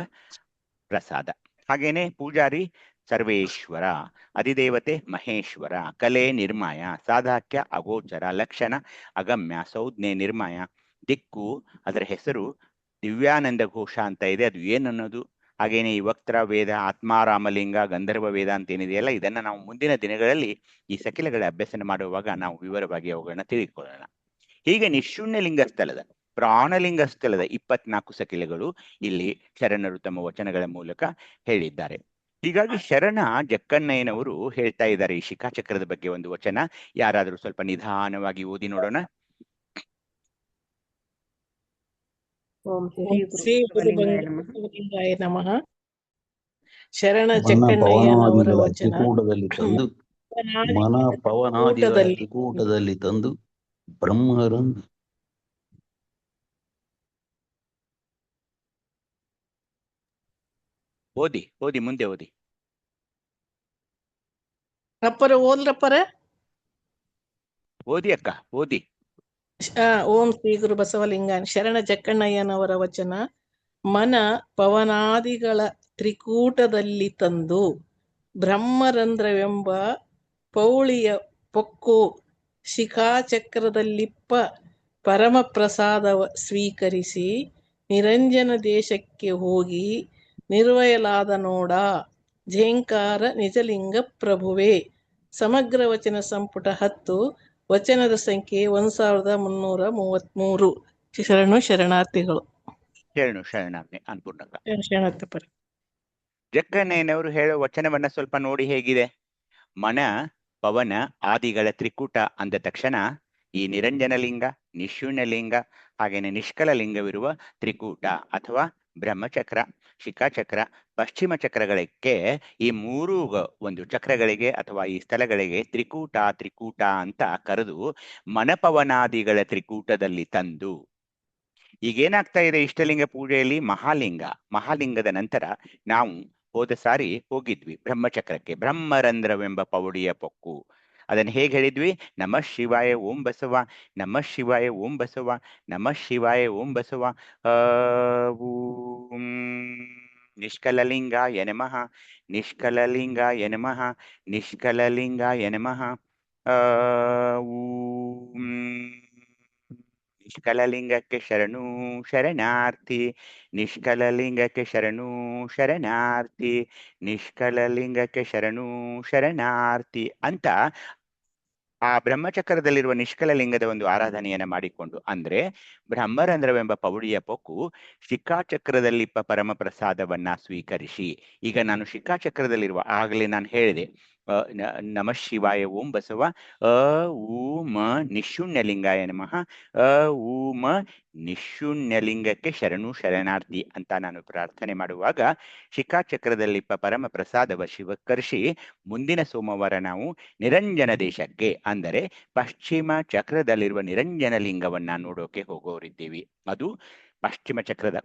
ಪ್ರಸಾದ. ಹಾಗೇನೆ ಪೂಜಾರಿ ಸರ್ವೇಶ್ವರ, ಅಧಿದೇವತೆ ಮಹೇಶ್ವರ, ಕಲೆ ನಿರ್ಮಾಯ, ಸಾಧಾಕ್ಯ ಅಗೋಚರ, ಲಕ್ಷಣ ಅಗಮ್ಯ, ಸಂಜ್ಞೆ ನಿರ್ಮಾಯ, ದಿಕ್ಕು ಅದರ ಹೆಸರು ದಿವ್ಯಾನಂದ ಘೋಷ ಅಂತ ಇದೆ, ಅದು ಏನನ್ನೋದು. ಹಾಗೇನೆ ಈ ವಕ್ರ ವೇದ, ಆತ್ಮಾರಾಮಲಿಂಗ, ಗಂಧರ್ವ ವೇದ ಅಂತ ಏನಿದೆಯಲ್ಲ, ಇದನ್ನ ನಾವು ಮುಂದಿನ ದಿನಗಳಲ್ಲಿ ಈ ಸಕಿಲಗಳ ಅಭ್ಯಾಸನ ಮಾಡುವಾಗ ನಾವು ವಿವರವಾಗಿ ಅವುಗಳನ್ನ ತಿಳಿದುಕೊಳ್ಳೋಣ. ಹೀಗೆ ನಿಶೂನ್ಯಲಿಂಗ ಸ್ಥಳದ, ಪ್ರಾಣಲಿಂಗ ಸ್ಥಳದ 24 ಸಕಿಲಗಳು ಇಲ್ಲಿ ಶರಣರು ತಮ್ಮ ವಚನಗಳ ಮೂಲಕ ಹೇಳಿದ್ದಾರೆ. ಹೀಗಾಗಿ ಶರಣ ಜಕ್ಕಣ್ಣಯ್ಯನವರು ಹೇಳ್ತಾ ಇದ್ದಾರೆ ಈ ಶಿಖಾಚಕ್ರದ ಬಗ್ಗೆ ಒಂದು ವಚನ. ಯಾರಾದರೂ ಸ್ವಲ್ಪ ನಿಧಾನವಾಗಿ ಓದಿ ನೋಡೋಣ. ಓಂ ಶ್ರೀ ಗುರು ಬಸವಲಿಂಗಾಯ ನಮಃ. ಶರಣ ಮನ ಜಕ್ಕಣ್ಣಯ್ಯನವರ ಪವನಾದಿಗಳ ವಚನ. ತ್ರಿಕೂಟದಲ್ಲಿ ತಂದು ಮನ ಪವನಾದಿಗಳ ತ್ರಿಕೂಟದಲ್ಲಿ ತಂದು ಬ್ರಹ್ಮರಂದು ಓದಿ ಮುಂದೆ ಓದಿ. ಅಪ್ಪರ ಓದ್ರಪ್ಪರ. ಓದಿ ಅಕ್ಕ ಓದಿ. ಓಂ ಶ್ರೀ ಗುರು ಬಸವಲಿಂಗಾಯ. ಶರಣ ಜಕ್ಕಣ್ಣಯ್ಯನವರ ವಚನ. ಮನ ಪವನಾದಿಗಳ ತ್ರಿಕೂಟದಲ್ಲಿ ತಂದು ಬ್ರಹ್ಮರಂಧ್ರವೆಂಬ ಪೌಳಿಯ ಪೊಕ್ಕು ಶಿಖಾಚಕ್ರದಲ್ಲಿಪ್ಪ ಪರಮ ಪ್ರಸಾದವ ಸ್ವೀಕರಿಸಿ ನಿರಂಜನ ದೇಶಕ್ಕೆ ಹೋಗಿ ನಿರ್ವಯಲಾದ ನೋಡ ಝೇಂಕಾರ ನಿಜಲಿಂಗ ಪ್ರಭುವೇ. ಸಮಗ್ರ ವಚನ ಸಂಪುಟ 10, ವಚನದ ಸಂಖ್ಯೆ 1333. ಶರಣಾರ್ಥಿಗಳು. ಶರಣಾರ್ಥಿ ಅನ್ಪೂರ್ಣಕ್ಕ. ಶರಣಾರ್ಥಿ. ಜಕ್ಕಣ್ಣಯ್ಯನವರು ಹೇಳೋ ವಚನವನ್ನ ಸ್ವಲ್ಪ ನೋಡಿ ಹೇಗಿದೆ. ಮನ ಪವನ ಆದಿಗಳ ತ್ರಿಕೂಟ ಅಂದ ತಕ್ಷಣ ಈ ನಿರಂಜನಲಿಂಗ, ನಿಶೂನ್ಯಲಿಂಗ, ಹಾಗೇನೆ ನಿಷ್ಕಲ ಲಿಂಗವಿರುವ ತ್ರಿಕೂಟ ಅಥವಾ ಬ್ರಹ್ಮಚಕ್ರ, ಶಿಖಾಚಕ್ರ, ಪಶ್ಚಿಮ ಚಕ್ರಗಳಿಗೆ, ಈ ಮೂರು ಒಂದು ಚಕ್ರಗಳಿಗೆ ಅಥವಾ ಈ ಸ್ಥಳಗಳಿಗೆ ತ್ರಿಕೂಟ ಅಂತ ಕರೆದು ಮನಪವನಾದಿಗಳ ತ್ರಿಕೂಟದಲ್ಲಿ ತಂದು. ಈಗೇನಾಗ್ತಾ ಇದೆ ಇಷ್ಟಲಿಂಗ ಪೂಜೆಯಲ್ಲಿ? ಮಹಾಲಿಂಗದ ನಂತರ ನಾವು ಹೋದ ಸಾರಿ ಹೋಗಿದ್ವಿ ಬ್ರಹ್ಮಚಕ್ರಕ್ಕೆ. ಬ್ರಹ್ಮರಂಧ್ರವೆಂಬ ಪೌಡಿಯ ಪೊಕ್ಕು, ಅದನ್ನು ಹೇಗೆ ಹೇಳಿದ್ವಿ? ನಮಃ ಶಿವಾಯ ಓಂ ಬಸವ, ನಮಃ ಶಿವಾಯ ಓಂ ಬಸವ, ನಮಃ ಶಿವಾಯ ಓಂ ಬಸವ. ಓಂ ನಿಷ್ಕಲಲಿಂಗಾಯ ನಮಃ, ನಿಷ್ಕಲಲಿಂಗಾಯ ನಮಃ ನಿಷ್ಕಲಲಿಂಗಾಯ ನಮಃ ಓಂ ನಿಷ್ಕಲಲಿಂಗಕ್ಕೆ ಶರಣು ಶರಣಾರ್ಥಿ ನಿಷ್ಕಲಲಿಂಗಕ್ಕೆ ಶರಣು ಶರಣಾರ್ಥಿ ನಿಷ್ಕಲಲಿಂಗಕ್ಕೆ ಶರಣು ಶರಣಾರ್ಥಿ ಅಂತ ಆ ಬ್ರಹ್ಮಚಕ್ರದಲ್ಲಿರುವ ನಿಷ್ಕಲ ಲಿಂಗದ ಒಂದು ಆರಾಧನೆಯನ್ನ ಮಾಡಿಕೊಂಡು, ಅಂದ್ರೆ ಬ್ರಹ್ಮರಂಧ್ರವೆಂಬ ಪೌಡಿಯ ಪೊಕ್ಕು ಶಿಖಾಚಕ್ರದಲ್ಲಿಪ್ಪ ಪರಮ ಪ್ರಸಾದವನ್ನ ಸ್ವೀಕರಿಸಿ. ಈಗ ನಾನು ಶಿಖಾಚಕ್ರದಲ್ಲಿರುವ, ಆಗಲೇ ನಾನು ಹೇಳಿದೆ, ನಮಃ ಶಿವಾಯ ಓಂ ಬಸವ ಊಮ ನಿಶೂನ್ಯಲಿಂಗಾಯ ನಮಃ ಊಮ ನಿಶೂನ್ಯಲಿಂಗಕ್ಕೆ ಶರಣು ಶರಣಾರ್ಥಿ ಅಂತ ನಾನು ಪ್ರಾರ್ಥನೆ ಮಾಡುವಾಗ ಶಿಖಾಚಕ್ರದಲ್ಲಿಪ್ಪ ಪರಮ ಪ್ರಸಾದವ ಶಿವಕರ್ಷಿ ಮುಂದಿನ ಸೋಮವಾರ ನಾವು ನಿರಂಜನ ದೇಶಕ್ಕೆ, ಅಂದರೆ ಪಶ್ಚಿಮ ಚಕ್ರದಲ್ಲಿರುವ ನಿರಂಜನ ಲಿಂಗವನ್ನ ನೋಡೋಕೆ ಹೋಗೋರಿದ್ದೀವಿ. ಅದು ಪಶ್ಚಿಮ ಚಕ್ರದ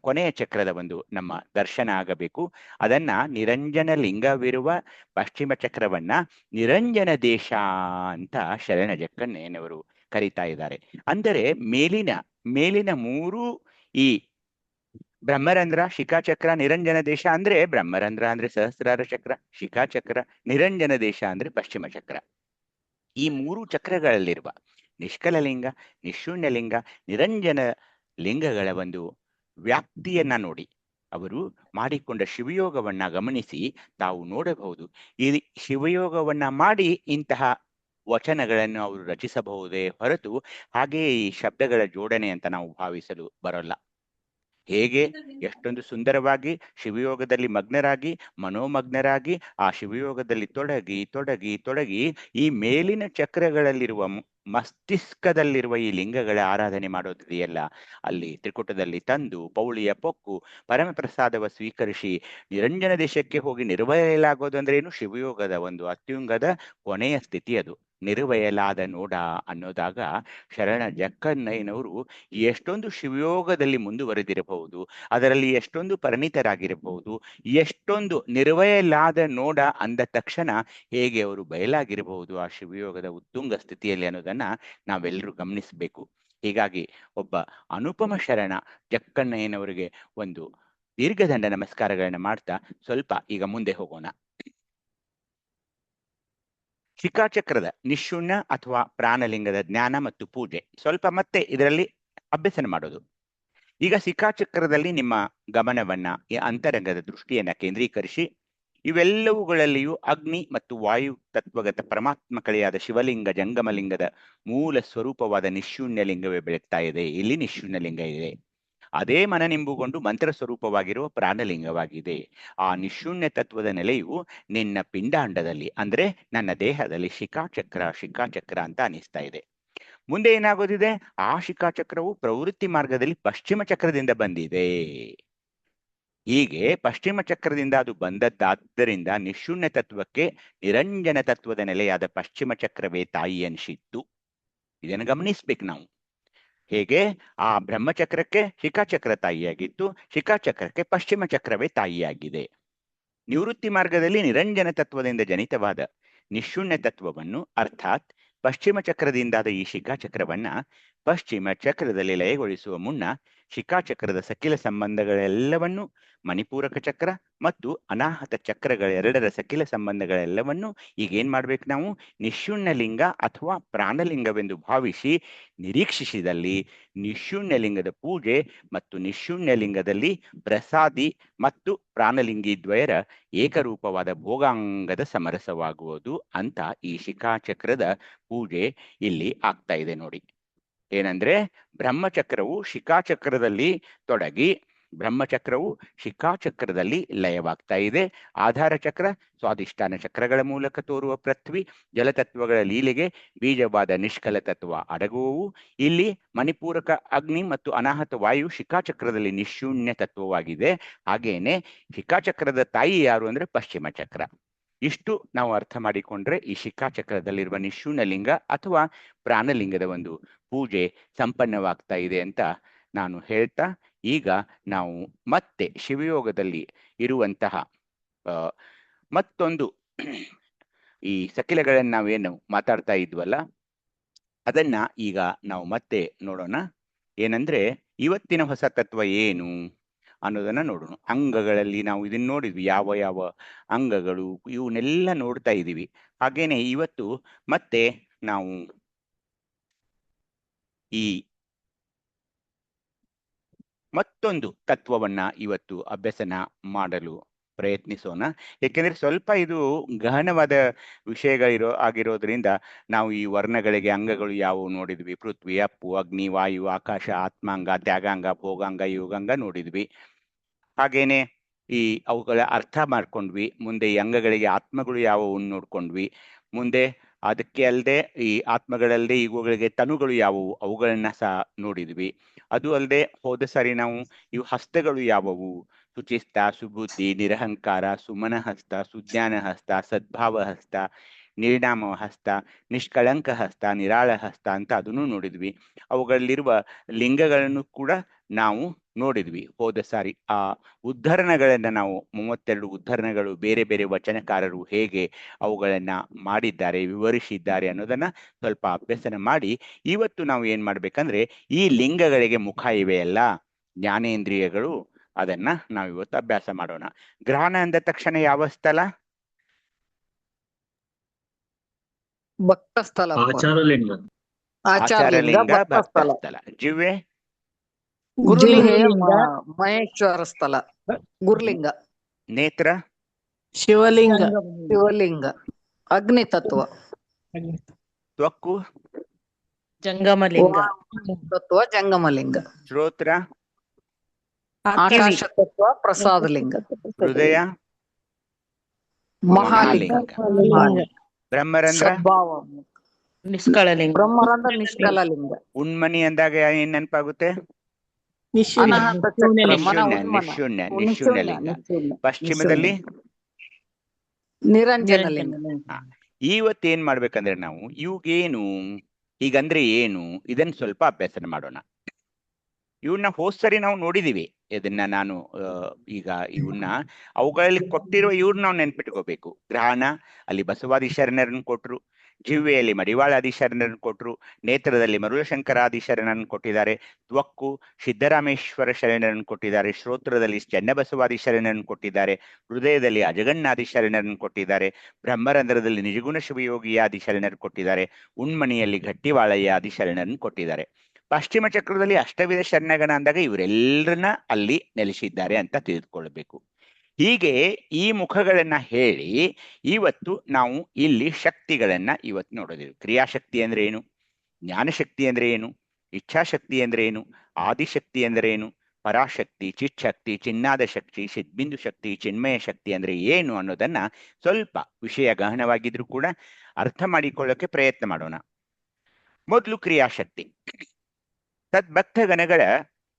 ಕೊನೆಯ ಚಕ್ರದ ಒಂದು ನಮ್ಮ ದರ್ಶನ ಆಗಬೇಕು. ಅದನ್ನ ನಿರಂಜನ ಲಿಂಗವಿರುವ ಪಶ್ಚಿಮ ಚಕ್ರವನ್ನ ನಿರಂಜನ ದೇಶ ಅಂತ ಶರಣ ಜಕ್ಕಣ್ಣಯ್ಯನವರು ಕರೀತಾ ಇದ್ದಾರೆ. ಅಂದರೆ ಮೇಲಿನ ಮೂರು ಈ ಬ್ರಹ್ಮರಂಧ್ರ, ಶಿಖಾಚಕ್ರ, ನಿರಂಜನ ದೇಶ ಅಂದ್ರೆ ಬ್ರಹ್ಮರಂಧ್ರ ಅಂದ್ರೆ ಸಹಸ್ರಾರ ಚಕ್ರ, ಶಿಖಾಚಕ್ರ, ನಿರಂಜನ ದೇಶ ಅಂದ್ರೆ ಪಶ್ಚಿಮ ಚಕ್ರ. ಈ ಮೂರು ಚಕ್ರಗಳಲ್ಲಿರುವ ನಿಷ್ಕಲಲಿಂಗ, ನಿಶೂನ್ಯಲಿಂಗ, ನಿರಂಜನ ಲಿಂಗಗಳ ಒಂದು ವ್ಯಾಪ್ತಿಯನ್ನ ನೋಡಿ ಅವರು ಮಾಡಿಕೊಂಡ ಶಿವಯೋಗವನ್ನ ಗಮನಿಸಿ ತಾವು ನೋಡಬಹುದು. ಈ ಶಿವಯೋಗವನ್ನ ಮಾಡಿ ಇಂತಹ ವಚನಗಳನ್ನು ಅವರು ರಚಿಸಬಹುದೇ ಹೊರತು ಹಾಗೆಯೇ ಈ ಶಬ್ದಗಳ ಜೋಡಣೆ ಅಂತ ನಾವು ಭಾವಿಸಲು ಬರೋಲ್ಲ. ಹೇಗೆ ಎಷ್ಟೊಂದು ಸುಂದರವಾಗಿ ಶಿವಯೋಗದಲ್ಲಿ ಮಗ್ನರಾಗಿ ಮನೋಮಗ್ನರಾಗಿ ಆ ಶಿವಯೋಗದಲ್ಲಿ ತೊಡಗಿ ಈ ಮೇಲಿನ ಚಕ್ರಗಳಲ್ಲಿರುವ ಮಸ್ತಿಷ್ಕದಲ್ಲಿರುವ ಈ ಲಿಂಗಗಳ ಆರಾಧನೆ ಮಾಡೋದಿದೆಯಲ್ಲ, ಅಲ್ಲಿ ತ್ರಿಕುಟದಲ್ಲಿ ತಂದು ಪೌಳಿಯ ಪೊಕ್ಕು ಪರಮಪ್ರಸಾದವ ಸ್ವೀಕರಿಸಿ ನಿರಂಜನ ದೇಶಕ್ಕೆ ಹೋಗಿ ನಿರ್ವಯಲಾಗೋದು ಅಂದ್ರೆ ಏನು? ಶಿವಯೋಗದ ಒಂದು ಅತ್ಯುಂಗದ ಕೊನೆಯ ಸ್ಥಿತಿ ಅದು. ನಿರ್ವಯಲಾದ ನೋಡ ಅನ್ನೋದಾಗ ಶರಣ ಜಕ್ಕಣ್ಣಯ್ಯನವರು ಎಷ್ಟೊಂದು ಶಿವಯೋಗದಲ್ಲಿ ಮುಂದುವರೆದಿರಬಹುದು, ಅದರಲ್ಲಿ ಎಷ್ಟೊಂದು ಪರಿಣಿತರಾಗಿರಬಹುದು, ಎಷ್ಟೊಂದು ನಿರ್ವಯಲಾದ ನೋಡ ಅಂದ ತಕ್ಷಣ ಹೇಗೆ ಅವರು ಬಯಲಾಗಿರಬಹುದು ಆ ಶಿವಯೋಗದ ಉತ್ತುಂಗ ಸ್ಥಿತಿಯಲ್ಲಿ ಅನ್ನೋದನ್ನ ನಾವೆಲ್ಲರೂ ಗಮನಿಸಬೇಕು. ಹೀಗಾಗಿ ಒಬ್ಬ ಅನುಪಮ ಶರಣ ಜಕ್ಕಣ್ಣಯ್ಯನವರಿಗೆ ಒಂದು ದೀರ್ಘದಂಡ ನಮಸ್ಕಾರಗಳನ್ನ ಮಾಡ್ತಾ ಸ್ವಲ್ಪ ಈಗ ಮುಂದೆ ಹೋಗೋಣ. ಶಿಖಾಚಕ್ರದ ನಿಶೂನ್ಯ ಅಥವಾ ಪ್ರಾಣಲಿಂಗದ ಜ್ಞಾನ ಮತ್ತು ಪೂಜೆ ಸ್ವಲ್ಪ ಮತ್ತೆ ಇದರಲ್ಲಿ ಅಭ್ಯಸನ ಮಾಡೋದು. ಈಗ ಶಿಖಾಚಕ್ರದಲ್ಲಿ ನಿಮ್ಮ ಗಮನವನ್ನ ಈ ಅಂತರಂಗದ ದೃಷ್ಟಿಯನ್ನ ಕೇಂದ್ರೀಕರಿಸಿ ಇವೆಲ್ಲವುಗಳಲ್ಲಿಯೂ ಅಗ್ನಿ ಮತ್ತು ವಾಯು ತತ್ವಗತ ಪರಮಾತ್ಮಕಳೆಯಾದ ಶಿವಲಿಂಗ ಜಂಗಮಲಿಂಗದ ಮೂಲ ಸ್ವರೂಪವಾದ ನಿಶೂನ್ಯ ಲಿಂಗವೇ ಬೆಳಗ್ತಾ ಇದೆ. ಇಲ್ಲಿ ನಿಶೂನ್ಯ ಲಿಂಗ ಇದೆ. ಅದೇ ಮನನಿಂಬುಗೊಂಡು ಮಂತ್ರ ಸ್ವರೂಪವಾಗಿರುವ ಪ್ರಾಣಲಿಂಗವಾಗಿದೆ. ಆ ನಿಶೂನ್ಯ ತತ್ವದ ನೆಲೆಯು ನಿನ್ನ ಪಿಂಡಾಂಡದಲ್ಲಿ ಅಂದ್ರೆ ನನ್ನ ದೇಹದಲ್ಲಿ ಶಿಖಾಚಕ್ರ ಅಂತ ಅನಿಸ್ತಾ ಇದೆ. ಮುಂದೆ ಏನಾಗೋದಿದೆ? ಆ ಶಿಖಾಚಕ್ರವು ಪ್ರವೃತ್ತಿ ಮಾರ್ಗದಲ್ಲಿ ಪಶ್ಚಿಮ ಚಕ್ರದಿಂದ ಬಂದಿದೆ. ಹೀಗೆ ಪಶ್ಚಿಮ ಚಕ್ರದಿಂದ ಅದು ಬಂದದ್ದಾದ್ದರಿಂದ ನಿಶೂನ್ಯ ತತ್ವಕ್ಕೆ ನಿರಂಜನ ತತ್ವದ ನೆಲೆಯಾದ ಪಶ್ಚಿಮ ಚಕ್ರವೇ ತಾಯಿ ಅನಿಸಿತ್ತು. ಇದನ್ನು ಗಮನಿಸ್ಬೇಕು ನಾವು. ಹೇಗೆ ಆ ಬ್ರಹ್ಮಚಕ್ರಕ್ಕೆ ಶಿಖಾಚಕ್ರ ತಾಯಿಯಾಗಿತ್ತು, ಶಿಖಾಚಕ್ರಕ್ಕೆ ಪಶ್ಚಿಮ ಚಕ್ರವೇ ತಾಯಿಯಾಗಿದೆ. ನಿವೃತ್ತಿ ಮಾರ್ಗದಲ್ಲಿ ನಿರಂಜನ ತತ್ವದಿಂದ ಜನಿತವಾದ ನಿಶೂನ್ಯ ತತ್ವವನ್ನು ಅರ್ಥಾತ್ ಪಶ್ಚಿಮ ಚಕ್ರದಿಂದಾದ ಈ ಶಿಖಾಚಕ್ರವನ್ನ ಪಶ್ಚಿಮ ಚಕ್ರದಲ್ಲಿ ಲಯಗೊಳಿಸುವ ಮುನ್ನ ಶಿಖಾಚಕ್ರದ ಸಕಿಲ ಸಂಬಂಧಗಳೆಲ್ಲವನ್ನು, ಮಣಿಪೂರಕ ಚಕ್ರ ಮತ್ತು ಅನಾಹತ ಚಕ್ರಗಳೆರಡರ ಸಕಿಲ ಸಂಬಂಧಗಳೆಲ್ಲವನ್ನು ಈಗ ಏನ್ ಮಾಡ್ಬೇಕು ನಾವು? ನಿಶೂನ್ಯ ಲಿಂಗ ಅಥವಾ ಪ್ರಾಣಲಿಂಗವೆಂದು ಭಾವಿಸಿ ನಿರೀಕ್ಷಿಸಿದಲ್ಲಿ ನಿಶೂನ್ಯ ಲಿಂಗದ ಪೂಜೆ ಮತ್ತು ನಿಶೂನ್ಯ ಲಿಂಗದಲ್ಲಿ ಪ್ರಸಾದಿ ಮತ್ತು ಪ್ರಾಣಲಿಂಗಿ ದ್ವಯರ ಏಕರೂಪವಾದ ಭೋಗಾಂಗದ ಸಮರಸವಾಗುವುದು ಅಂತ ಈ ಶಿಖಾಚಕ್ರದ ಪೂಜೆ ಇಲ್ಲಿ ಆಗ್ತಾ ಇದೆ ನೋಡಿ. ಏನಂದ್ರೆ ಬ್ರಹ್ಮಚಕ್ರವು ಶಿಖಾಚಕ್ರದಲ್ಲಿ ತೊಡಗಿ ಬ್ರಹ್ಮಚಕ್ರವು ಶಿಖಾಚಕ್ರದಲ್ಲಿ ಲಯವಾಗ್ತಾ ಇದೆ. ಆಧಾರ ಚಕ್ರ ಸ್ವಾಧಿಷ್ಠಾನ ಚಕ್ರಗಳ ಮೂಲಕ ತೋರುವ ಪೃಥ್ವಿ ಜಲತತ್ವಗಳ ಲೀಲೆಗೆ ಬೀಜವಾದ ನಿಷ್ಕಲ ತತ್ವ ಅಡಗುವವು. ಇಲ್ಲಿ ಮಣಿಪೂರಕ ಅಗ್ನಿ ಮತ್ತು ಅನಾಹತ ವಾಯು ಶಿಖಾಚಕ್ರದಲ್ಲಿ ನಿಶೂನ್ಯ ತತ್ವವಾಗಿದೆ. ಹಾಗೇನೆ ಶಿಖಾಚಕ್ರದ ತಾಯಿ ಯಾರು ಅಂದ್ರೆ ಪಶ್ಚಿಮ ಚಕ್ರ. ಇಷ್ಟು ನಾವು ಅರ್ಥ ಮಾಡಿಕೊಂಡ್ರೆ ಈ ಶಿಖಾಚಕ್ರದಲ್ಲಿರುವ ನಿಶೂನ್ಯ ಲಿಂಗ ಅಥವಾ ಪ್ರಾಣಲಿಂಗದ ಒಂದು ಪೂಜೆ ಸಂಪನ್ನವಾಗ್ತಾ ಇದೆ ಅಂತ ನಾನು ಹೇಳ್ತಾ, ಈಗ ನಾವು ಮತ್ತೆ ಶಿವಯೋಗದಲ್ಲಿ ಇರುವಂತಹ ಮತ್ತೊಂದು ಈ ಸಕಿಲಗಳನ್ನ ನಾವೇನು ಮಾತಾಡ್ತಾ ಇದ್ವಲ್ಲ ಅದನ್ನ ಈಗ ನಾವು ಮತ್ತೆ ನೋಡೋಣ. ಏನಂದ್ರೆ ಇವತ್ತಿನ ಹೊಸ ತತ್ವ ಏನು ಅನ್ನೋದನ್ನ ನೋಡೋಣ. ಅಂಗಗಳಲ್ಲಿ ನಾವು ಇದನ್ನ ನೋಡಿದ್ವಿ, ಯಾವ ಯಾವ ಅಂಗಗಳು ಇವನ್ನೆಲ್ಲ ನೋಡ್ತಾ ಇದ್ದೀವಿ. ಹಾಗೇನೆ ಇವತ್ತು ಮತ್ತೆ ನಾವು ಈ ಮತ್ತೊಂದು ತತ್ವವನ್ನ ಇವತ್ತು ಅಭ್ಯಸನ ಮಾಡಲು ಪ್ರಯತ್ನಿಸೋಣ. ಏಕೆಂದ್ರೆ ಸ್ವಲ್ಪ ಇದು ಗಹನವಾದ ಆಗಿರೋದ್ರಿಂದ ನಾವು ಈ ವರ್ಣಗಳಿಗೆ ಅಂಗಗಳು ಯಾವುವು ನೋಡಿದ್ವಿ. ಪೃಥ್ವಿ, ಅಪ್ಪು, ಅಗ್ನಿ, ವಾಯು, ಆಕಾಶ, ಆತ್ಮಾಂಗ, ತ್ಯಾಗಾಂಗ, ಭೋಗಾಂಗ, ಯೋಗಾಂಗ ನೋಡಿದ್ವಿ. ಹಾಗೇನೆ ಈ ಅವುಗಳ ಅರ್ಥ ಮಾಡ್ಕೊಂಡ್ವಿ. ಮುಂದೆ ಈ ಅಂಗಗಳಿಗೆ ಆತ್ಮಗಳು ಯಾವುವು ನೋಡ್ಕೊಂಡ್ವಿ. ಮುಂದೆ ಅದಕ್ಕೆ ಅಲ್ಲದೆ ಈ ಆತ್ಮಗಳಲ್ಲದೆ ಇವುಗಳಿಗೆ ತನುಗಳು ಯಾವುವು ಅವುಗಳನ್ನ ಸಹ ನೋಡಿದ್ವಿ. ಅದು ಅಲ್ಲದೆ ಹೋದ ಸಾರಿ ನಾವು ಇವು ಹಸ್ತಗಳು ಯಾವುವು, ಶುಚಿಸ್ತ, ಸುಬುದ್ಧಿ, ನಿರಹಂಕಾರ, ಸುಮನ ಹಸ್ತ, ಸುಜ್ಞಾನ ಹಸ್ತ, ಸದ್ಭಾವ ಹಸ್ತ, ನಿರ್ನಾಮ ಹಸ್ತ, ನಿಷ್ಕಳಂಕ ಹಸ್ತ, ನಿರಾಳ ಹಸ್ತ ಅಂತ ಅದನ್ನು ನೋಡಿದ್ವಿ. ಅವುಗಳಲ್ಲಿರುವ ಲಿಂಗಗಳನ್ನು ಕೂಡ ನಾವು ನೋಡಿದ್ವಿ ಹೋದ ಸಾರಿ. ಆ ಉದ್ಧರಣಗಳನ್ನ ನಾವು 32 ಉದ್ಧರಣಗಳು ಬೇರೆ ಬೇರೆ ವಚನಕಾರರು ಹೇಗೆ ಅವುಗಳನ್ನ ಮಾಡಿದ್ದಾರೆ, ವಿವರಿಸಿದ್ದಾರೆ ಅನ್ನೋದನ್ನ ಸ್ವಲ್ಪ ಅಭ್ಯಸನ ಮಾಡಿ ಇವತ್ತು ನಾವು ಏನ್ ಮಾಡ್ಬೇಕಂದ್ರೆ ಈ ಲಿಂಗಗಳಿಗೆ ಮುಖ ಇವೆಯಲ್ಲ, ಜ್ಞಾನೇಂದ್ರಿಯಗಳು, ಅದನ್ನ ನಾವು ಇವತ್ತು ಅಭ್ಯಾಸ ಮಾಡೋಣ. ಗ್ರಹಣ ಅಂದ ತಕ್ಷಣ ಯಾವ ಸ್ಥಳ? ಭಕ್ತಸ್ಥಳ. ಆಚಾರಲಿಂಗ. ಆಚಾರಲಿಂಗ, ಭಕ್ತಸ್ಥಳ. ಜಿವ್ವೆ? ಗುರುಲಿಂಗ, ಮಹೇಶ್ವರ ಸ್ಥಳ. ಗುರುಲಿಂಗ. ನೇತ್ರ? ಶಿವಲಿಂಗ. ಶಿವಲಿಂಗ. ಅಗ್ನಿ ತತ್ವ. ತ್ವಕ್ಕು? ಜಂಗಮಲಿಂಗ. ತತ್ವ ಜಂಗಮಲಿಂಗ. ಶ್ರೋತ್ರ? ಆಕಾಶ ತತ್ವ ಪ್ರಸಾದಲಿಂಗ. ಹೃದಯ? ಮಹಾಲಿಂಗ. ಬ್ರಹ್ಮರಂಧ್ರ? ನಿಷ್ಕಳಲಿಂಗ. ಬ್ರಹ್ಮರಂಧ್ರ ನಿಷ್ಕಲಲಿಂಗ. ಉನ್ಮನಿ ಅಂದಾಗ ಏನ್ ನೆನಪಾಗುತ್ತೆ? ಅನಾಹತ ಚಕ್ರ. ನಿಶೂನ್ಯ ನಿಶೂನ್ಯಲಿಂಗ. ಪಶ್ಚಿಮದಲ್ಲಿ ನಿರಂಜನಲಿಂಗ. ಇವತ್ತೇನ್ ಮಾಡ್ಬೇಕಂದ್ರೆ ನಾವು ಇವುಗೇನು, ಹೀಗಂದ್ರೆ ಏನು, ಇದನ್ನ ಸ್ವಲ್ಪ ಅಭ್ಯಾಸ ಮಾಡೋಣ. ಇವನ್ನ ಹೋದ್ಸರಿ ನಾವು ನೋಡಿದೀವಿ. ಇದನ್ನ ನಾನು ಈಗ ಇವನ್ನ ಅವುಗಳಲ್ಲಿ ಕೊಟ್ಟಿರುವ ಇವ್ರನ್ನ ನಾವು ನೆನ್ಪಿಟ್ಕೋಬೇಕು. ಗ್ರಹಣ ಅಲ್ಲಿ ಬಸವಾದಿ ಶರಣರನ್ನು ಕೊಟ್ರು, ಜಿವ್ವೆಯಲ್ಲಿ ಮಡಿವಾಳಾದಿ ಶರಣರನ್ನು ಕೊಟ್ರು, ನೇತ್ರದಲ್ಲಿ ಮರುಳಶಂಕರಾದಿ ಶರಣರನ್ನು ಕೊಟ್ಟಿದ್ದಾರೆ, ತ್ವಕ್ಕು ಸಿದ್ದರಾಮೇಶ್ವರ ಶರಣರನ್ನು ಕೊಟ್ಟಿದ್ದಾರೆ, ಶ್ರೋತ್ರದಲ್ಲಿ ಚೆನ್ನಬಸವಾದಿ ಶರಣರನ್ನು ಕೊಟ್ಟಿದ್ದಾರೆ, ಹೃದಯದಲ್ಲಿ ಅಜಗಣ್ಣಾದಿ ಶರಣರನ್ನು ಕೊಟ್ಟಿದ್ದಾರೆ, ಬ್ರಹ್ಮರಂಧ್ರದಲ್ಲಿ ನಿಜಗುಣ ಶಿವಯೋಗಿಯಾದಿ ಶರಣರು ಕೊಟ್ಟಿದ್ದಾರೆ, ಉಣ್ಮಣಿಯಲ್ಲಿ ಗಟ್ಟಿವಾಳಯ್ಯಾದಿ ಶರಣರನ್ನು ಕೊಟ್ಟಿದ್ದಾರೆ. ಪಶ್ಚಿಮ ಚಕ್ರದಲ್ಲಿ ಅಷ್ಟವಿಧ ಶರಣಗಣ ಅಂದಾಗ ಇವರೆಲ್ಲರನ್ನ ಅಲ್ಲಿ ನೆಲೆಸಿದ್ದಾರೆ ಅಂತ ತಿಳಿದುಕೊಳ್ಬೇಕು. ಹೀಗೆ ಈ ಮುಖಗಳನ್ನ ಹೇಳಿ ಇವತ್ತು ನಾವು ಇಲ್ಲಿ ಶಕ್ತಿಗಳನ್ನ ಇವತ್ತು ನೋಡೋದಿಲ್ಲ. ಕ್ರಿಯಾಶಕ್ತಿ ಅಂದ್ರೆ ಏನು, ಜ್ಞಾನಶಕ್ತಿ ಅಂದ್ರೆ ಏನು, ಇಚ್ಛಾಶಕ್ತಿ ಅಂದ್ರೆ ಏನು, ಆದಿಶಕ್ತಿ ಅಂದ್ರೆ ಏನು, ಪರಾಶಕ್ತಿ, ಚಿಚ್ಛಕ್ತಿ, ಚಿನ್ನಾದ ಶಕ್ತಿ, ಸಿದ್ಬಿಂದು ಶಕ್ತಿ, ಚಿನ್ಮಯ ಶಕ್ತಿ ಅಂದ್ರೆ ಏನು ಅನ್ನೋದನ್ನ ಸ್ವಲ್ಪ ವಿಷಯ ಗಹನವಾಗಿದ್ರು ಕೂಡ ಅರ್ಥ ಮಾಡಿಕೊಳ್ಳೋಕೆ ಪ್ರಯತ್ನ ಮಾಡೋಣ. ಮೊದಲು ಕ್ರಿಯಾಶಕ್ತಿ. ತದ್ಭಕ್ತಗಣಗಳ